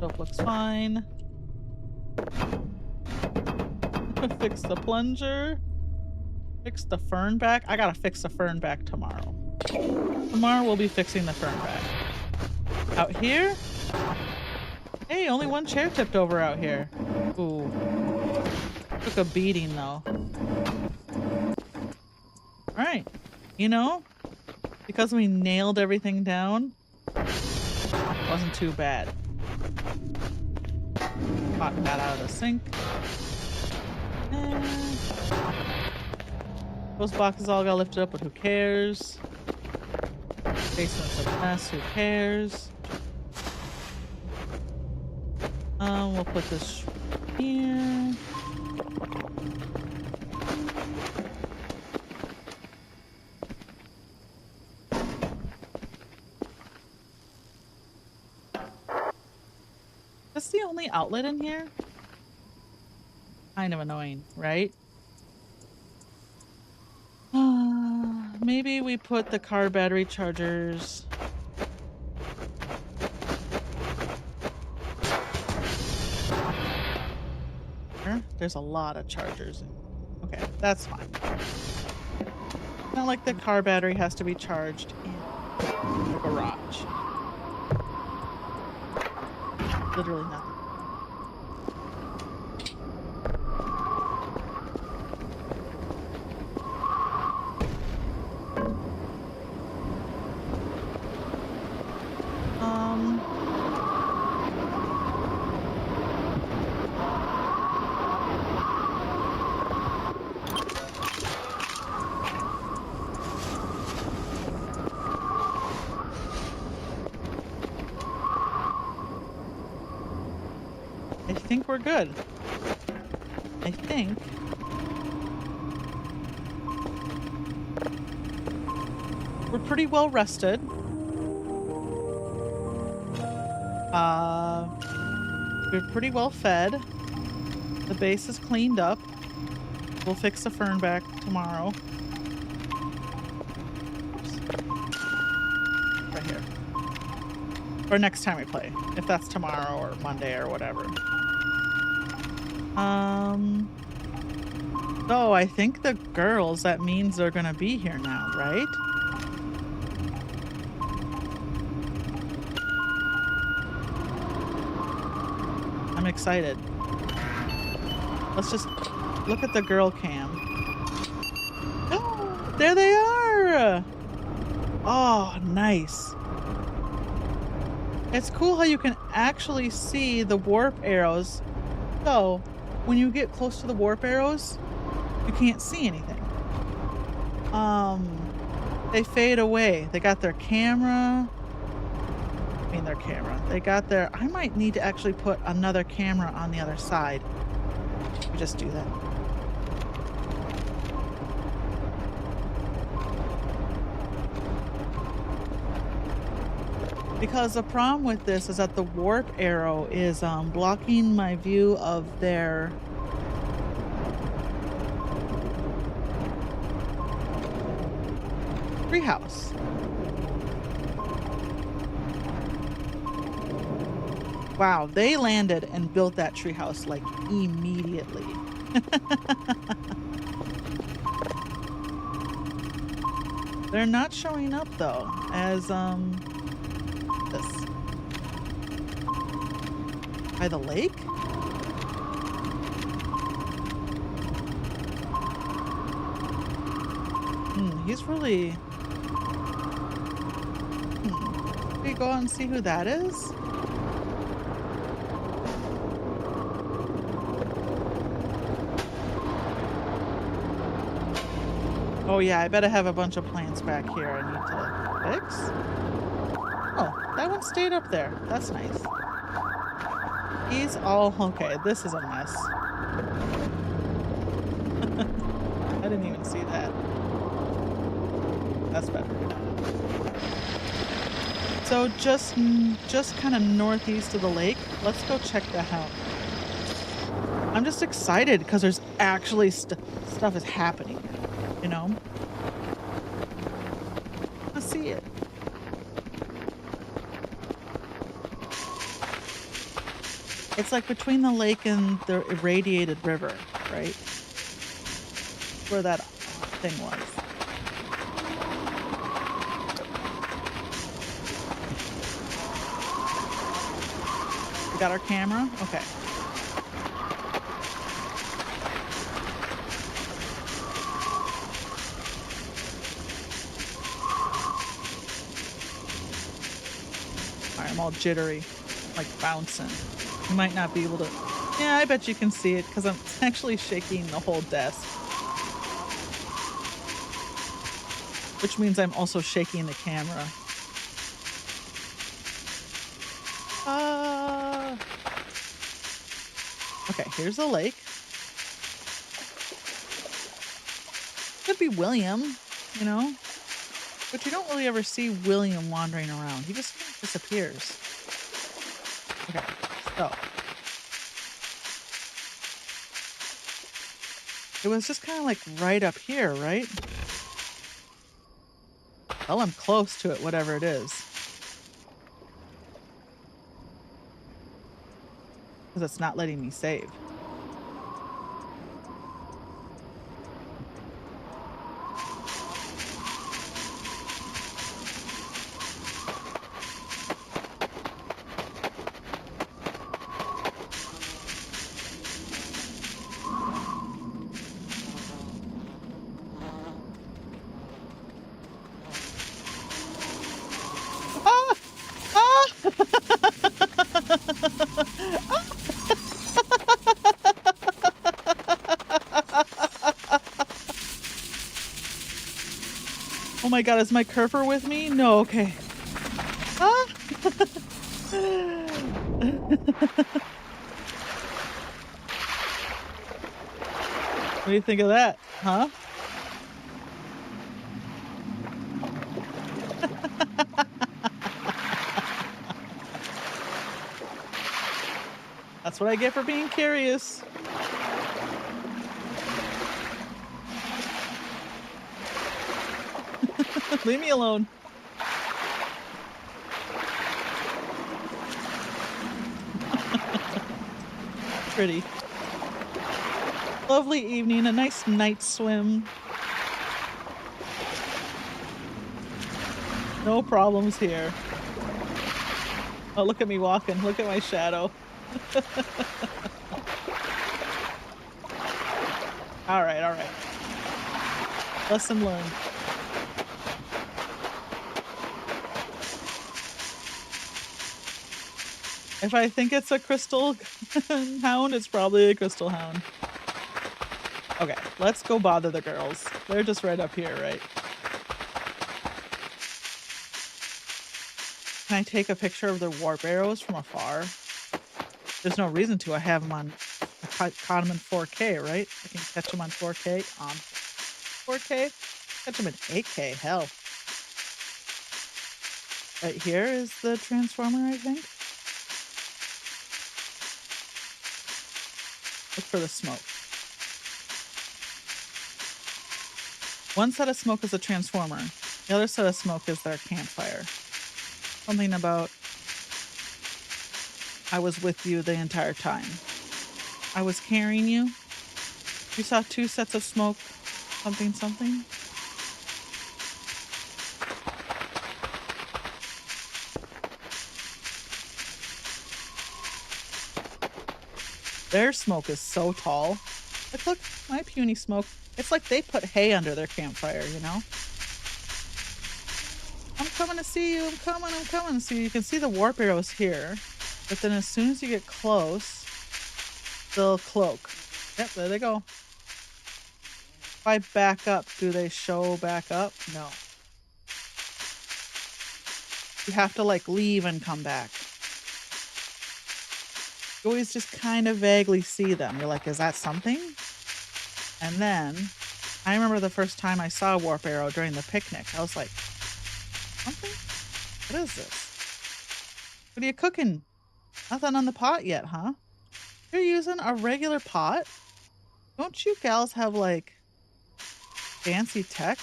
Soap looks fine. Fix the plunger. Fix the fern back. I gotta fix the fern back tomorrow. Tomorrow we'll be fixing the fern back. Out here? Hey, only one chair tipped over out here. Ooh. Took a beating though. Alright. You know, because we nailed everything down, wasn't too bad. Knock that out of the sink. And those boxes all got lifted up, but who cares? Basement's a mess, who cares? We'll put this here. That's the only outlet in here? Kind of annoying, right? Maybe we put the car battery chargers. There's a lot of chargers. Okay, that's fine. Not like the car battery has to be charged in the garage. Literally nothing. I think we're good. I think. We're pretty well rested. We're pretty well fed. The base is cleaned up. We'll fix the fern back tomorrow. Right here. Or next time we play. If that's tomorrow or Monday or whatever. So I think the girls, that means they're gonna be here now, right? I'm excited. Let's just look at the girl cam. Oh, there they are! Oh, nice. It's cool how you can actually see the warp arrows. So, when you get close to the warp arrows, you can't see anything. They fade away. They got their camera. I mean, their camera. They got their... I might need to actually put another camera on the other side. We just do that. Because the problem with this is that the warp arrow is blocking my view of their treehouse. Wow, they landed and built that treehouse like immediately. They're not showing up though as this by the lake. He's really. Can we go out and see who that is? Oh yeah, I better have a bunch of plants back here I need to fix. Oh, that one stayed up there. That's nice. He's all okay. This is a mess. I didn't even see that. That's better. So just kind of northeast of the lake. Let's go check that out. I'm just excited because there's actually stuff is happening. You know? Let's see it. It's like between the lake and the irradiated river, right? Where that thing was. We got our camera? Okay. I'm all jittery, like bouncing. You might not be able to... Yeah, I bet you can see it because I'm actually shaking the whole desk. Which means I'm also shaking the camera. Okay, here's the lake. Could be William, you know? But you don't really ever see William wandering around. He just kind of disappears. Okay, so. It was just kind of like right up here, right? Well, I'm close to it, whatever it is. Because it's not letting me save. Oh my god, is my Kerfer with me? No, okay. Ah! do you think of that? Huh? That's what I get for being curious. Leave me alone. Pretty. Lovely evening, a nice night swim. No problems here. Oh, look at me walking. Look at my shadow. All right, all right. Lesson learned. If I think it's a crystal hound, it's probably a crystal hound. Okay, let's go bother the girls. They're just right up here, right? Can I take a picture of their warp arrows from afar? There's no reason to. I have them on. I caught them in 4K, right? I can catch them on 4K. 4K? Catch them in 8K. Hell. Right here is the transformer, I think. Look for the smoke. One set of smoke is a transformer. The other set of smoke is their campfire. Something about I was with you the entire time. I was carrying you. You saw 2 sets of smoke. Something, something. Their smoke is so tall. Like, look, my puny smoke. It's like they put hay under their campfire, you know? I'm coming to see you. I'm coming. So you can see the warp arrows here. But then as soon as you get close, they'll cloak. Yep, there they go. If I back up, do they show back up? No. You have to like leave and come back. You always just kind of vaguely see them. You're like, is that something? And then I remember the first time I saw a warp arrow during the picnic. I was like, something? What is this? What are you cooking? Nothing on the pot yet, huh? You're using a regular pot? Don't you gals have like fancy tech?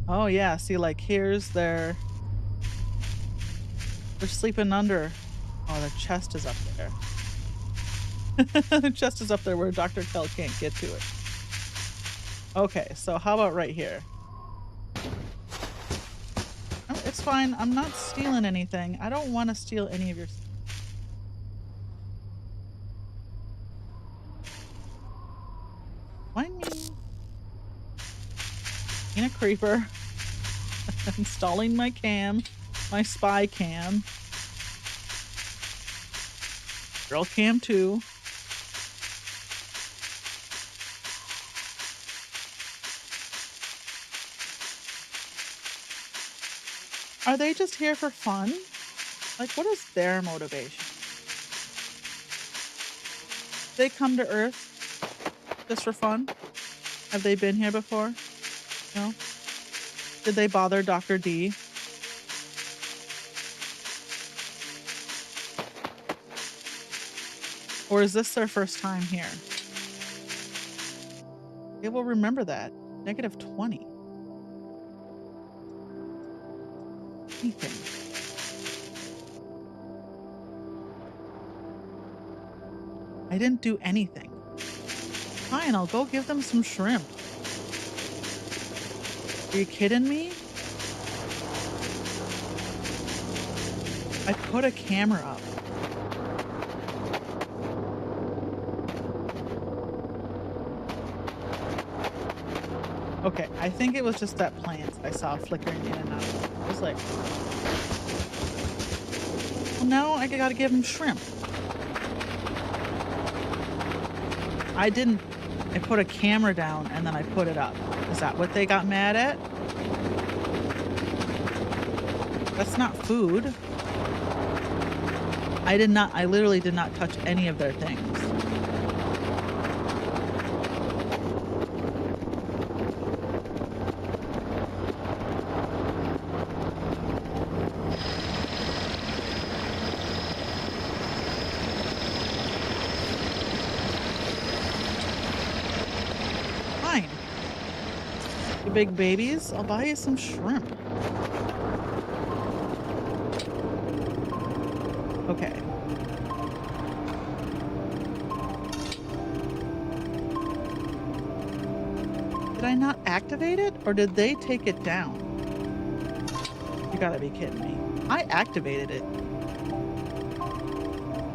Oh yeah, see, like here's their... They're sleeping under. Oh, their chest is up there. The chest is up there where Dr. Kell can't get to it. Okay, so how about right here? Oh, it's fine. I'm not stealing anything. I don't want to steal any of your... Mind me. In a creeper. Installing my cam. My spy cam. Girl cam 2. Are they just here for fun? Like, what is their motivation? They come to Earth just for fun? Have they been here before? No? Did they bother Dr. D? Or is this their first time here? They will remember that. -20. Anything. I didn't do anything. Fine, I'll go give them some shrimp. Are you kidding me? I put a camera up. Okay, I think it was just that plant I saw flickering in and out. I was like, well, now I gotta give him shrimp. I didn't. I put a camera down and then I put it up. Is that what they got mad at? That's not food. I literally did not touch any of their things. Fine. You big babies, I'll buy you some shrimp. Okay. Did I not activate it, or did they take it down? You gotta be kidding me. I activated it.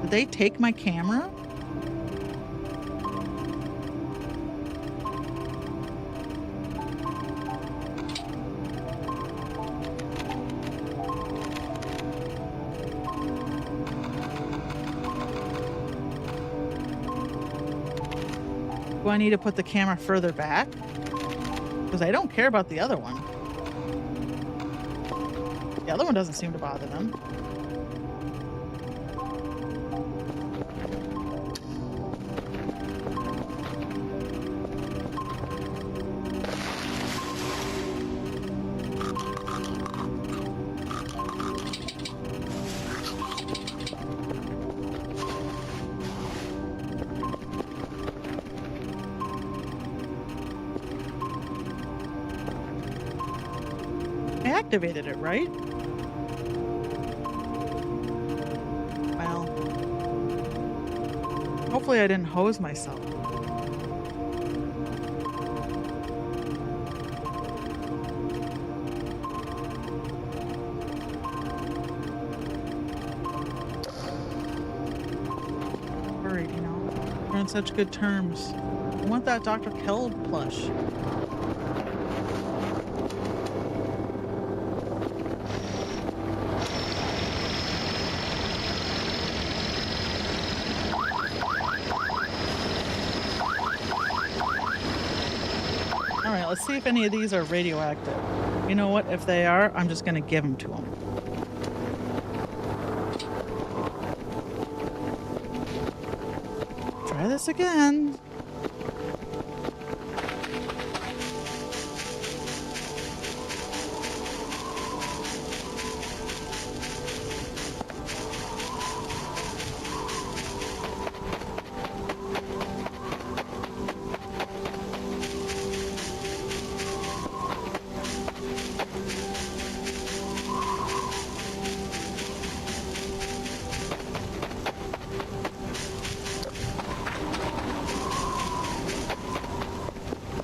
Did they take my camera? Do I need to put the camera further back? Because I don't care about the other one. The other one doesn't seem to bother them. I activated it, right? Well, hopefully I didn't hose myself. Worried, you know. We're on such good terms. I want that Dr. Kell plush. Alright, let's see if any of these are radioactive. You know what? If they are, I'm just gonna give them to them. Try this again.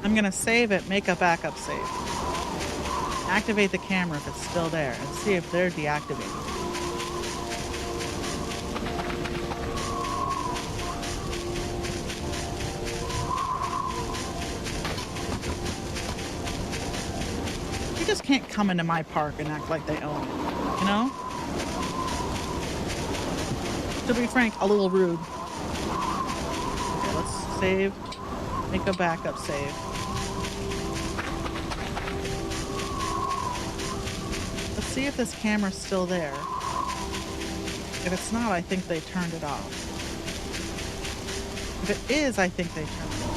I'm gonna save it, make a backup save. Activate the camera if it's still there, and see if they're deactivated. You just can't come into my park and act like they own it, you know? To be frank, a little rude. Okay, let's save, make a backup save. Let's see if this camera's still there. If it's not, I think they turned it off. If it is, I think they turned it off.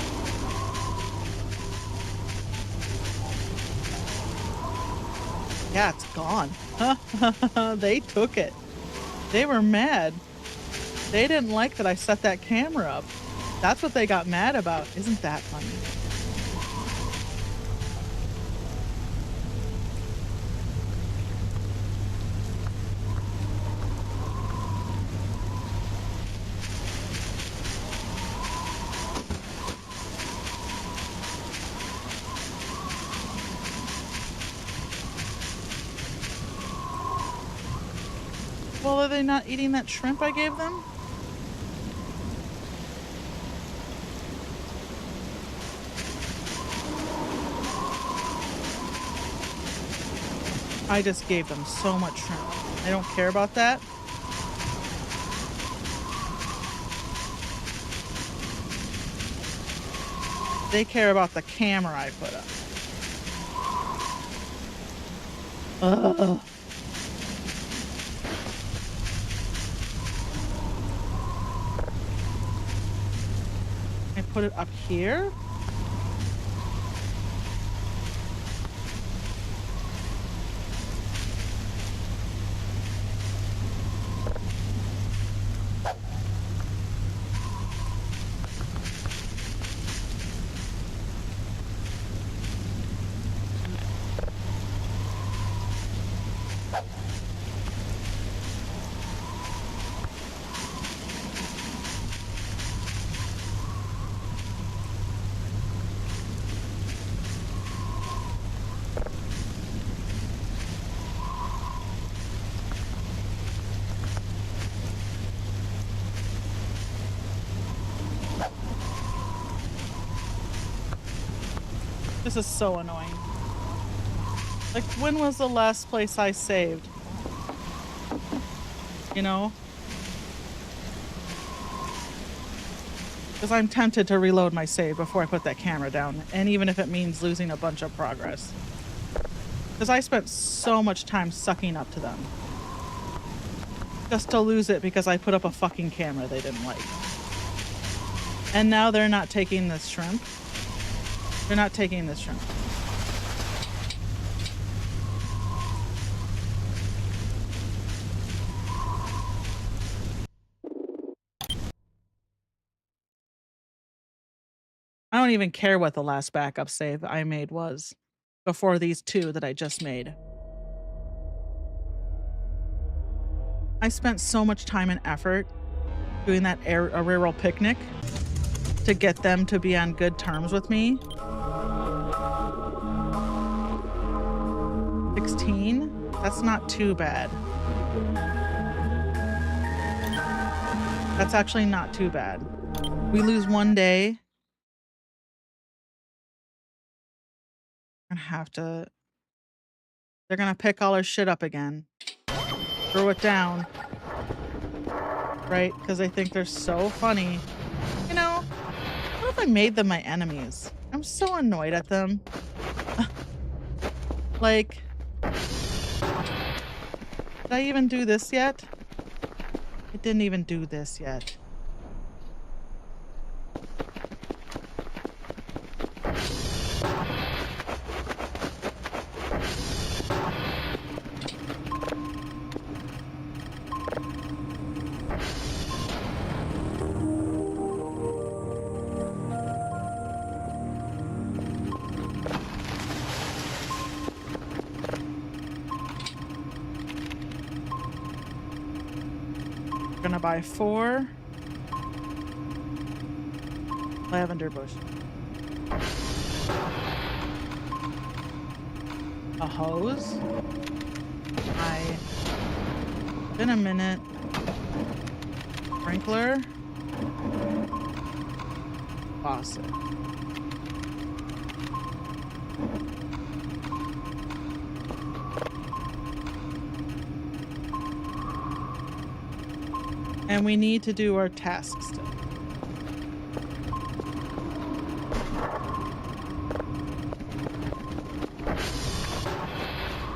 Yeah, it's gone. They took it. They were mad. They didn't like that I set that camera up. That's what they got mad about. Isn't that funny? Well, are they not eating that shrimp I gave them? I just gave them so much shrimp. They don't care about that. They care about the camera I put up. Ugh. put it up here. This is so annoying. Like, when was the last place I saved? You know? Because I'm tempted to reload my save before I put that camera down, and even if it means losing a bunch of progress. Because I spent so much time sucking up to them. Just to lose it because I put up a fucking camera they didn't like. And now they're not taking this shrimp. They're not taking this shrimp. I don't even care what the last backup save I made was before these two that I just made. I spent so much time and effort doing that rural picnic to get them to be on good terms with me. 16? That's not too bad. That's actually not too bad. We lose one day. They're gonna pick all our shit up again. Throw it down. Right? Because they think they're so funny. You know, what if I made them my enemies? I'm so annoyed at them. Like, did I even do this yet? I didn't even do this yet. Gonna buy 4 lavender bush, a hose. Been a minute. Sprinkler, faucet. And we need to do our tasks still.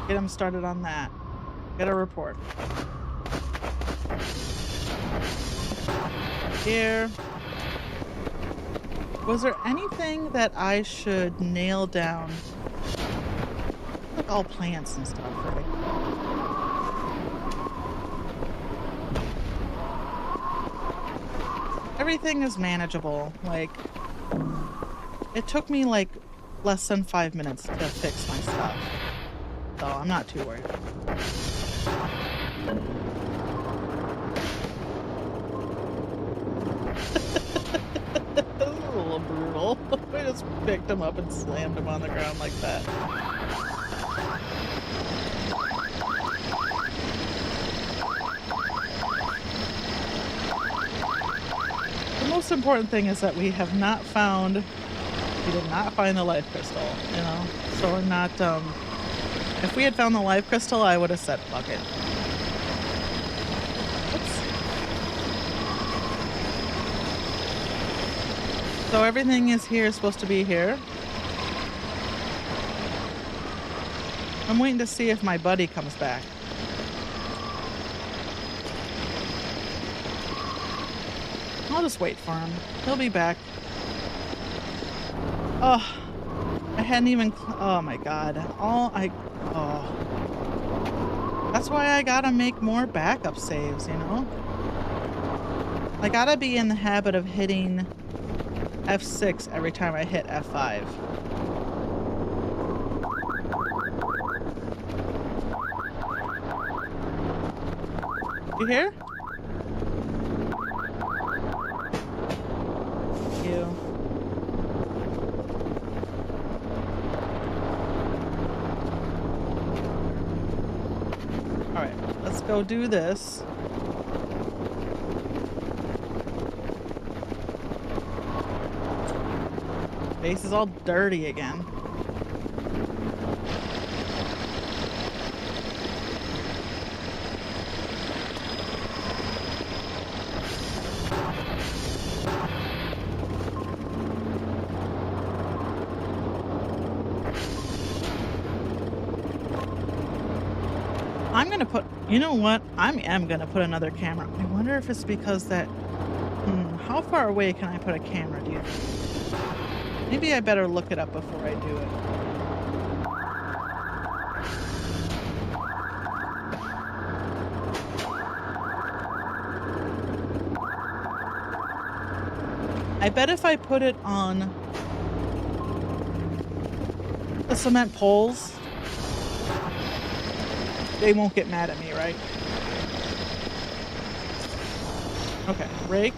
Get them started on that. Get a report. Here. Was there anything that I should nail down? Like all plants and stuff, right? Everything is manageable. Like, it took me like less than 5 minutes to fix my stuff. So I'm not too worried. That was a little brutal. I just picked him up and slammed him on the ground like that. The most important thing is that we did not find the life crystal, you know? So we're not, if we had found the life crystal, I would have said, fuck it. Oops. So everything is supposed to be here. I'm waiting to see if my buddy comes back. I'll just wait for him. He'll be back. Oh, I hadn't even oh my god. Oh. That's why I gotta make more backup saves, you know? I gotta be in the habit of hitting F6 every time I hit F5. You hear? You. Alright, let's go do this. Face is all dirty again. I'm gonna put, you know what? I am gonna put another camera. I wonder if it's because that, how far away can I put a camera, do you think? Maybe I better look it up before I do it. I bet if I put it on the cement poles, they won't get mad at me, right? Okay, rake.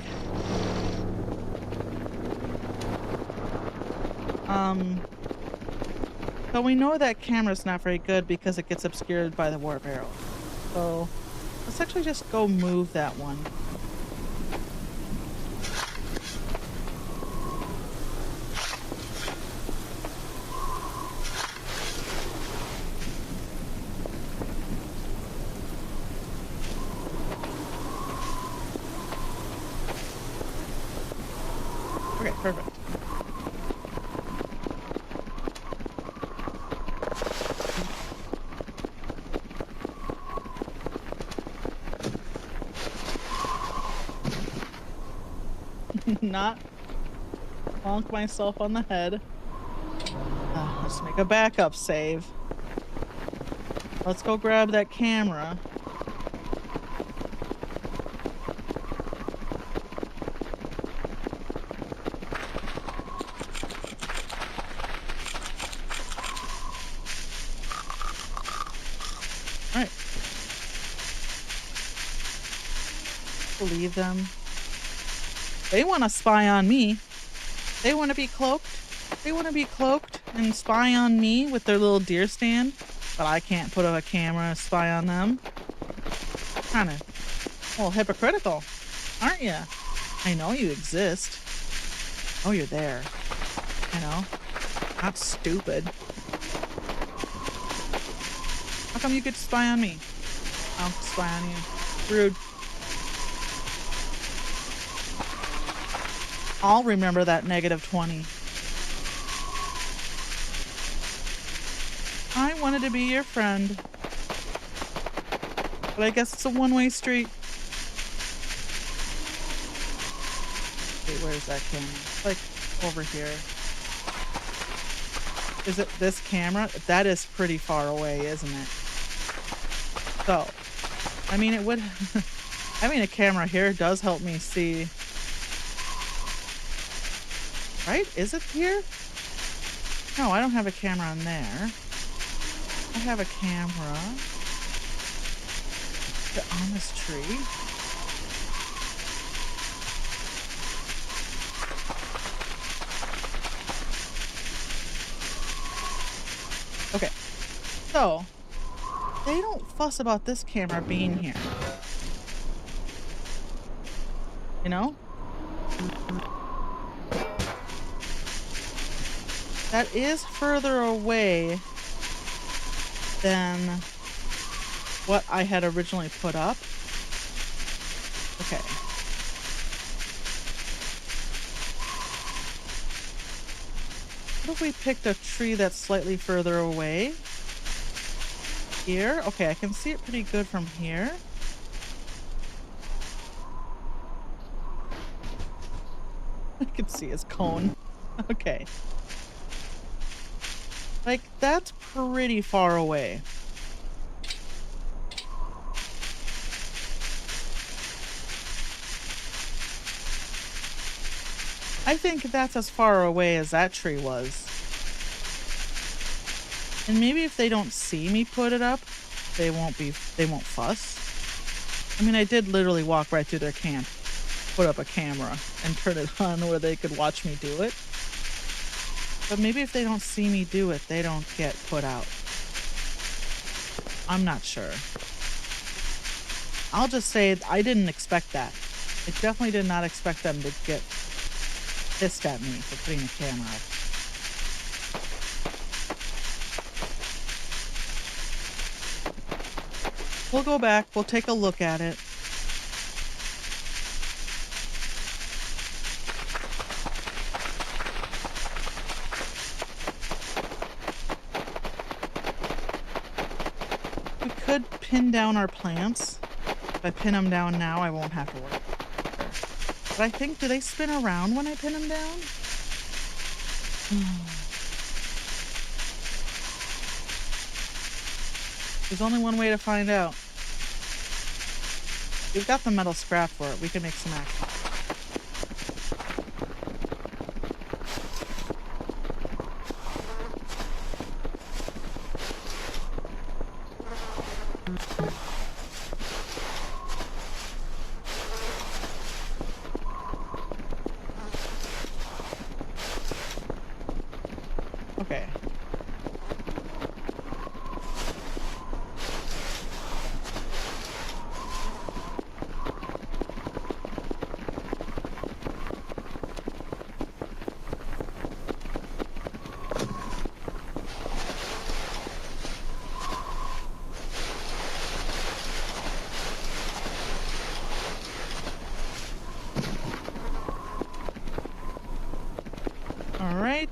So we know that camera's not very good because it gets obscured by the war barrel. So let's actually just go move that one. Okay, perfect. Not bonk myself on the head. Let's make a backup save. Let's go grab that camera. All right. Believe them. They want to spy on me. They want to be cloaked. They want to be cloaked and spy on me with their little deer stand, but I can't put a camera and spy on them. Kind of a little hypocritical, aren't you? I know you exist. Oh, you're there. You know, not stupid. How come you get to spy on me? I'll spy on you. Rude. I'll remember that -20. I wanted to be your friend. But I guess it's a one-way street. Wait, where's that camera? It's like over here. Is it this camera? That is pretty far away, isn't it? So, I mean, it would... having a camera here does help me see. Right? Is it here? No, I don't have a camera on there. I have a camera on this tree. Okay. So, they don't fuss about this camera being here. You know? That is further away than what I had originally put up. Okay. What if we picked a tree that's slightly further away? Here? Okay, I can see it pretty good from here. I can see his cone. Okay. Like, that's pretty far away. I think that's as far away as that tree was. And maybe if they don't see me put it up, they won't fuss. I mean, I did literally walk right through their camp, put up a camera, and turn it on where they could watch me do it. But maybe if they don't see me do it, they don't get put out. I'm not sure. I'll just say I didn't expect that. I definitely did not expect them to get pissed at me for putting the camera up. We'll go back. We'll take a look at it. We could pin down our plants. If I pin them down now, I won't have to worry. But I think, do they spin around when I pin them down? There's only one way to find out. We've got the metal scrap for it. We can make some action. Okay. All right.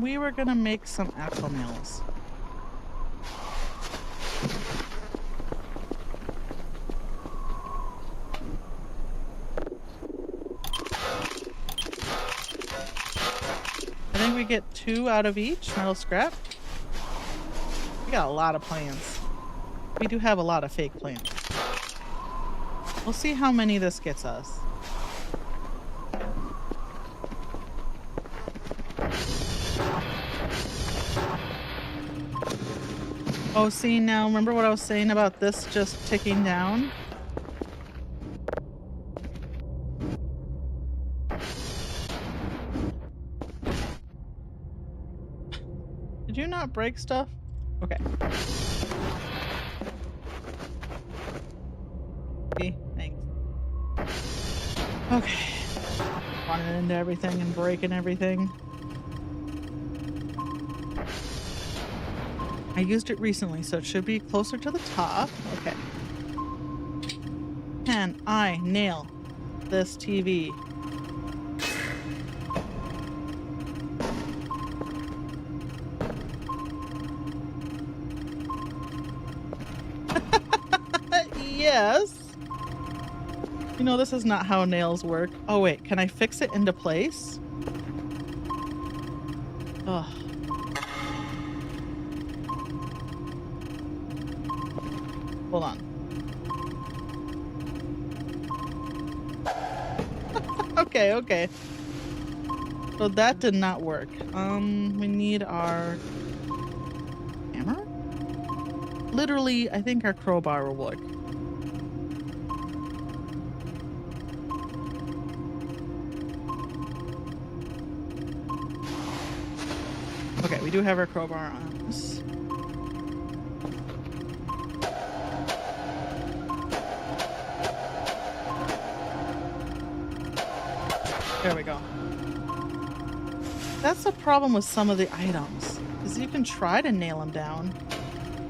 We were gonna make some axle nails. I think we get 2 out of each metal scrap. We got a lot of plants. We do have a lot of fake plants. We'll see how many this gets us. Oh, see, now remember what I was saying about this just ticking down? Did you not break stuff? Okay. See, thanks. Okay. Running into everything and breaking everything. I used it recently, so it should be closer to the top. Okay. Can I nail this TV? Yes. You know, this is not how nails work. Oh, wait. Can I fix it into place? Ugh. Hold on. Okay, okay. So that did not work. We need our hammer? Literally, I think our crowbar will work. Okay, we do have our crowbar on this. There we go. That's the problem with some of the items, is you can try to nail them down,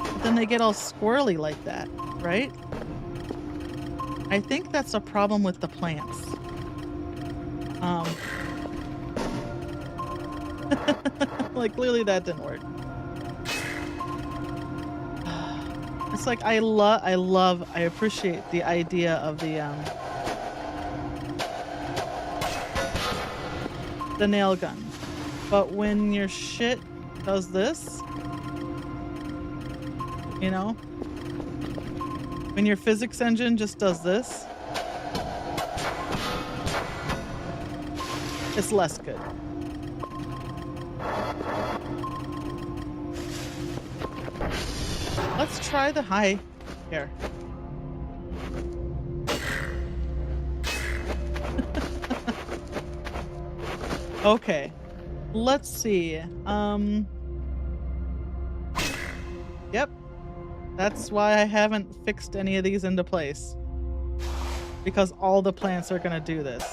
but then they get all squirrely like that, right? I think that's a problem with the plants. Like, clearly that didn't work. It's like, I appreciate the idea of the nail gun. But when your shit does this, you know? When your physics engine just does this, it's less good. Let's try the high here. Okay. Let's see. Yep. That's why I haven't fixed any of these into place. Because all the plants are gonna do this.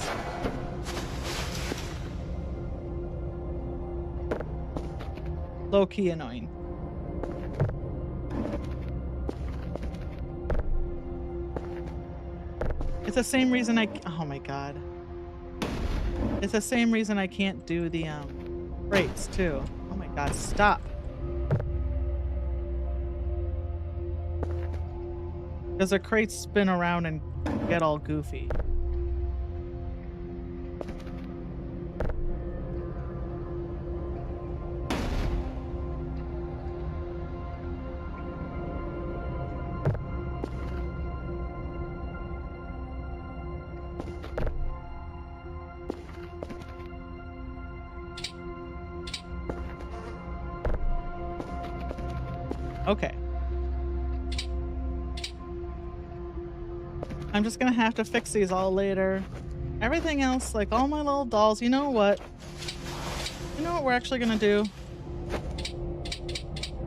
Low-key annoying. It's the same reason oh my god. It's the same reason I can't do the crates too. Oh my god, stop. Because the crates spin around and get all goofy. Okay. I'm just gonna have to fix these all later. Everything else, like all my little dolls, you know what? You know what we're actually gonna do?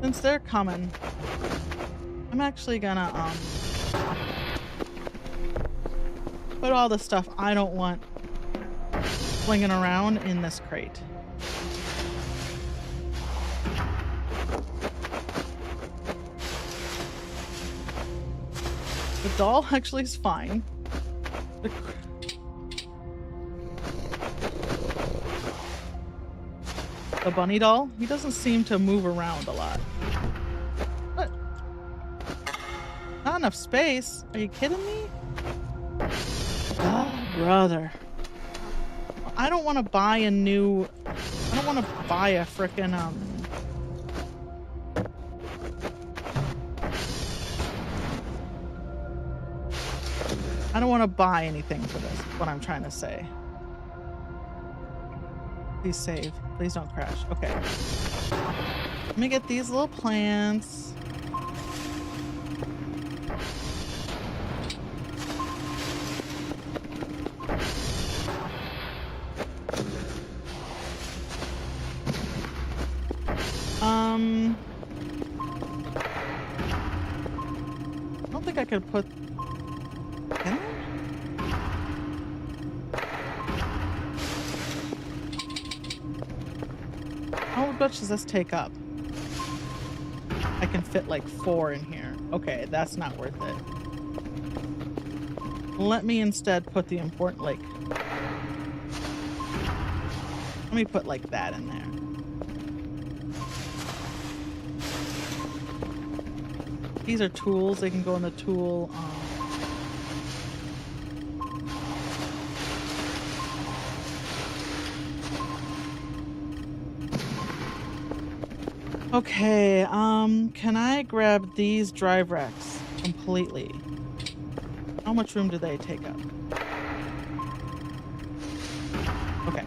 Since they're coming, I'm actually gonna put all the stuff I don't want flinging around in this crate. The doll actually is fine. The bunny doll, he doesn't seem to move around a lot. What? Not enough space? Are you kidding me? Oh, brother. I don't want to buy a new... I don't want to buy a frickin' I don't want to buy anything for this, what I'm trying to say. Please save. Please don't crash. Okay. Let me get these little plants. I don't think I could put... Can I? How much does this take up? I can fit like 4 in here. Okay, that's not worth it. Let me instead put the important, like... Let me put like that in there. These are tools. They can go in the tool. Okay, can I grab these drive racks completely? How much room do they take up? Okay.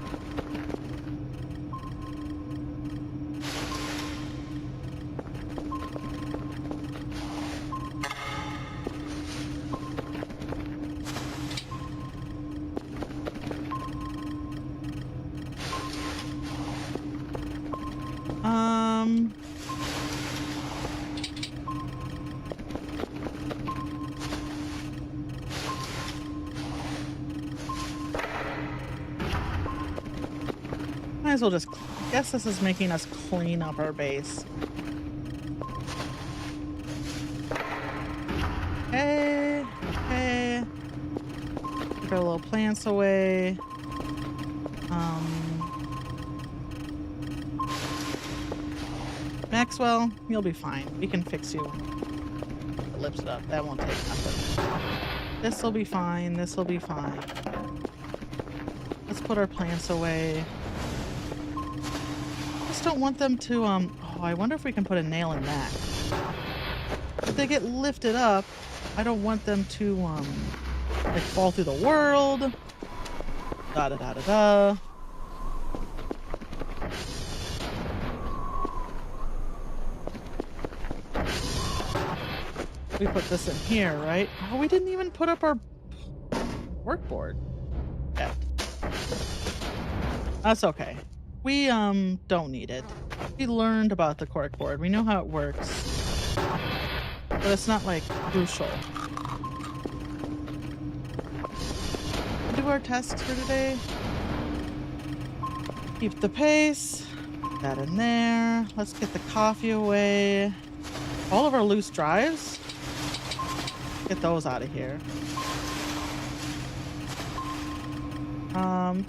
Might as well just... I guess this is making us clean up our base. Okay. Okay. Put our little plants away. Maxwell, you'll be fine. We can fix you. It lifts it up. That won't take nothing. This'll be fine. This'll be fine. Let's put our plants away. just don't want them to, oh, I wonder if we can put a nail in that. If they get lifted up, I don't want them to, like, fall through the world. Da da da da da. We put this in here, right? Oh, we didn't even put up our workboard yet. That's okay. We, don't need it. We learned about the corkboard. We know how it works. But it's not, like, crucial. Do our tasks for today. Keep the pace. Put that in there. Let's get the coffee away. All of our loose drives. Get those out of here.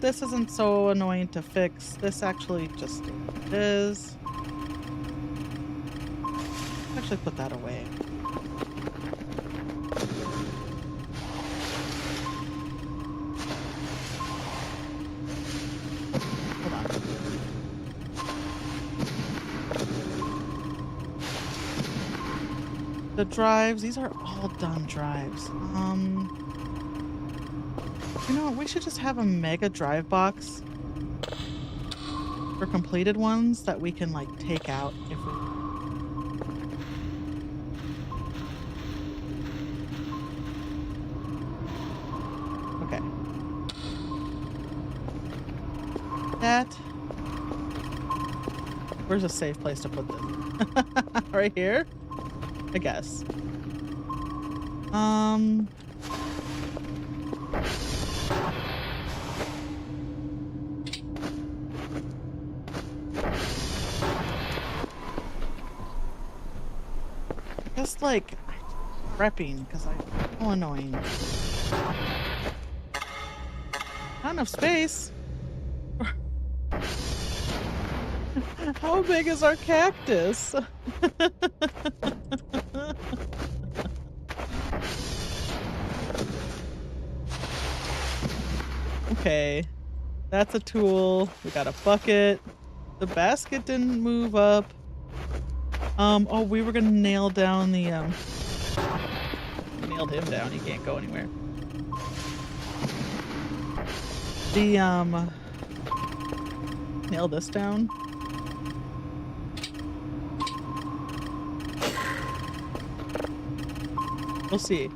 This isn't so annoying to fix. This actually just is. Actually put that away. Hold on. The drives, these are all done drives. You know what? We should just have a mega drive box for completed ones that we can, like, take out if we... Okay. That... Where's a safe place to put this? Right here? I guess. Just like prepping because I'm so annoying. Not enough space. How big is our cactus? Okay, that's a tool. We got a bucket. The basket didn't move up. Oh, we were gonna nail down the, nailed him down. He can't go anywhere. The, nail this down. We'll see.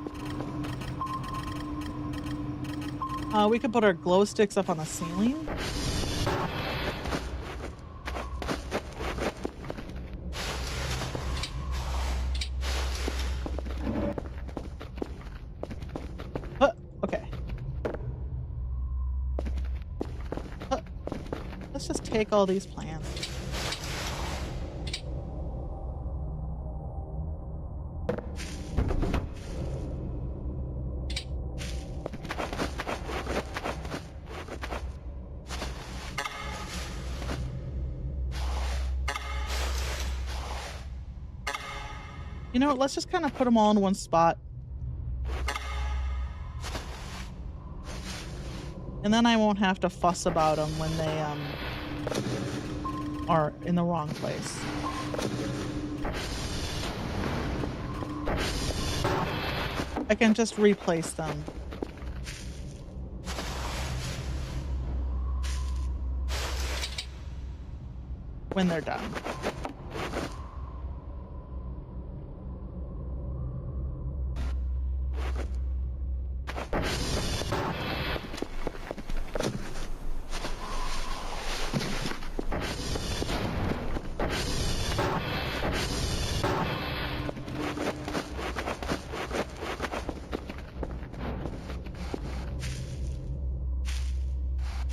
We could put our glow sticks up on the ceiling. Okay. Let's just take all these plants. You know what? Let's just kind of put them all in one spot. And then I won't have to fuss about them when they, are in the wrong place. I can just replace them. When they're done.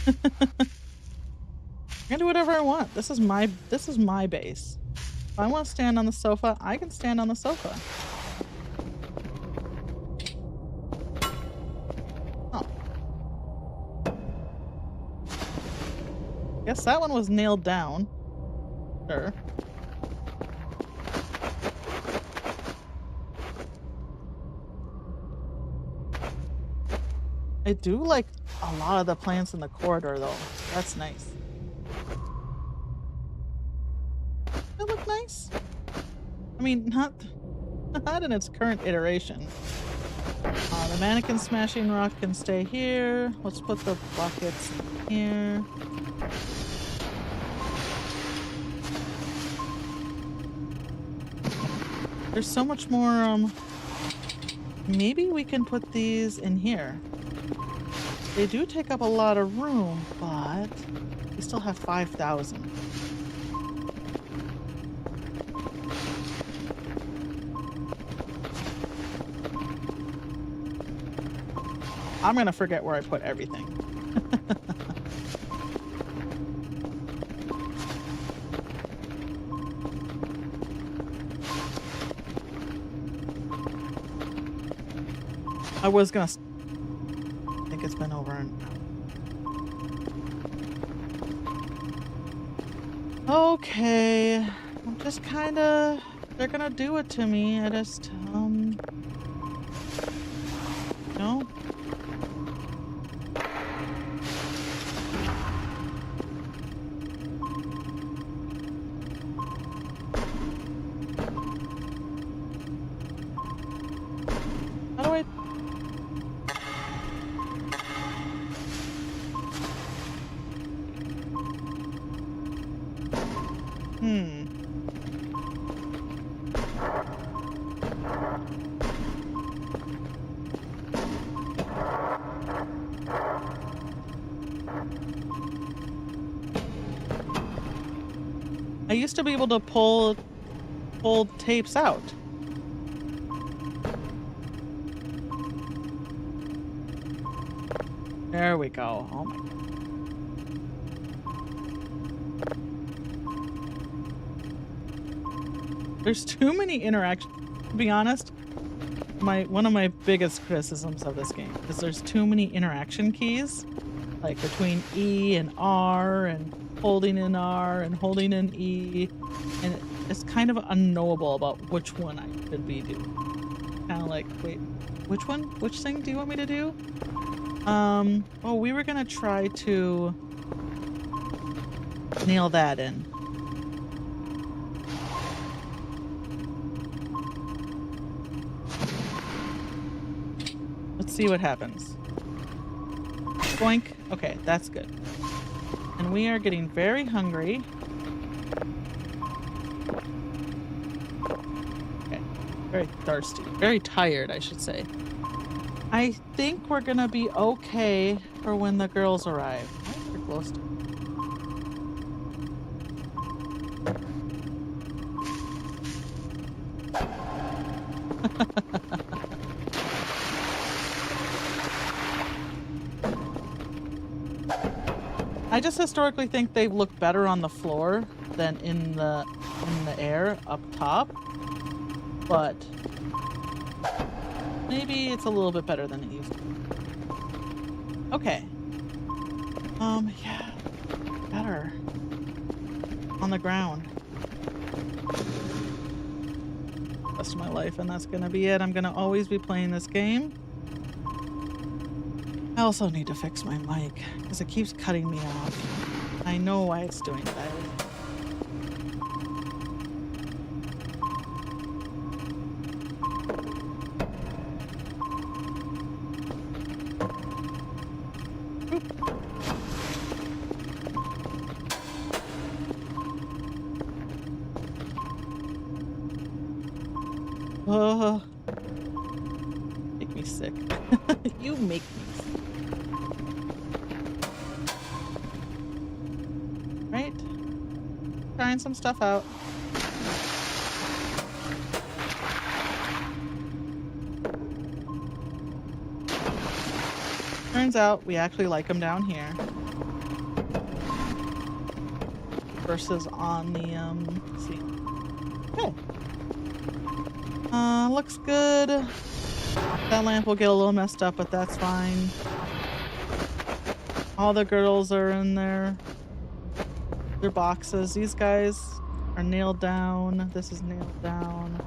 I can do whatever I want. This is my base. If I want to stand on the sofa, I can stand on the sofa. Oh. Guess that one was nailed down. Sure. I do like a lot of the plants in the corridor though. That's nice. mean, not in its current iteration. The mannequin smashing rock can stay here. Let's put the buckets here. There's so much more, maybe we can put these in here. They do take up a lot of room, but we still have 5,000. I'm gonna forget where I put everything. I was gonna. I think it's been over an hour. Okay. I'm just kinda. They're gonna do it to me. I just, no. How do I? I used to be able to pull tapes out. There we go. Oh my god. There's too many interactions. To be honest, one of my biggest criticisms of this game is there's too many interaction keys, like between E and R and holding in R and holding in E, and it's kind of unknowable about which one I should be doing. Kind of like, wait, which one? Which thing do you want me to do? Oh, we were gonna try to nail that in. Let's see what happens. Boink. Okay, that's good. And we are getting very hungry. Okay, very thirsty. Very tired, I should say. I think we're gonna be okay for when the girls arrive. Why are close to? I just historically think they look better on the floor than in the air up top, but maybe it's a little bit better than it used to be. Okay. Yeah, better on the ground. Rest of my life, and that's gonna be it. I'm gonna always be playing this game. I also need to fix my mic because it keeps cutting me off. I know why it's doing that. Make me sick. You make me sick. Right? Trying some stuff out. Turns out we actually like them down here. Versus on the, let's see. Okay. Looks good. That lamp will get a little messed up, but that's fine. All the girls are in their boxes. These guys are nailed down. This is nailed down.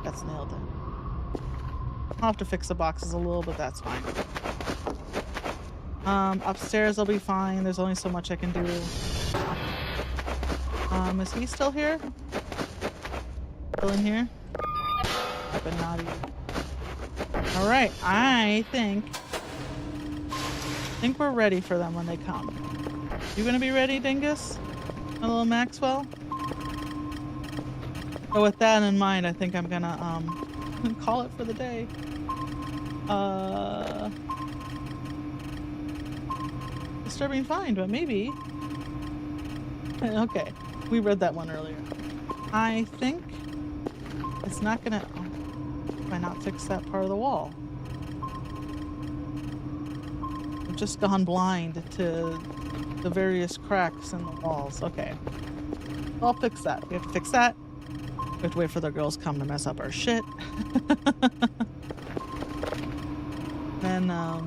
That's nailed down. I'll have to fix the boxes a little, but that's fine. Upstairs I'll be fine. There's only so much I can do. Is he still here? still in here? But not you. All right, I think we're ready for them when they come. You gonna be ready, Dingus? My little Maxwell? So with that in mind, I think I'm gonna call it for the day. Disturbing find, but maybe. Okay, we read that one earlier. I think it's not gonna. Why not fix that part of the wall? I've just gone blind to the various cracks in the walls. Okay, I'll fix that. We have to fix that. We have to wait for the girls come to mess up our shit. Then oh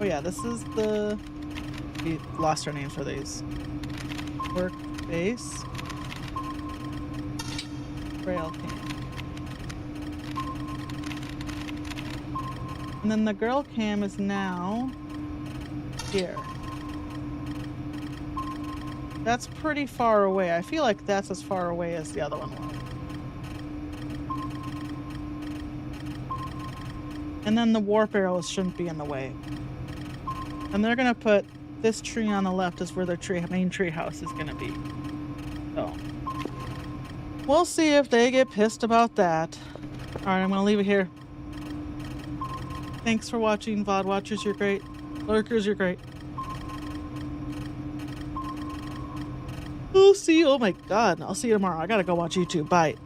yeah, this is the. We lost our name for these. Work base. Trail cam. And then the girl cam is now here. That's pretty far away. I feel like that's as far away as the other one was. And then the warp arrows shouldn't be in the way. And they're gonna put this tree on the left is where their main tree house is gonna be. So we'll see if they get pissed about that. Alright, I'm gonna leave it here. Thanks for watching, VOD watchers, you're great. Lurkers, you're great. We'll see you. Oh my god, I'll see you tomorrow. I gotta go watch YouTube. Bye.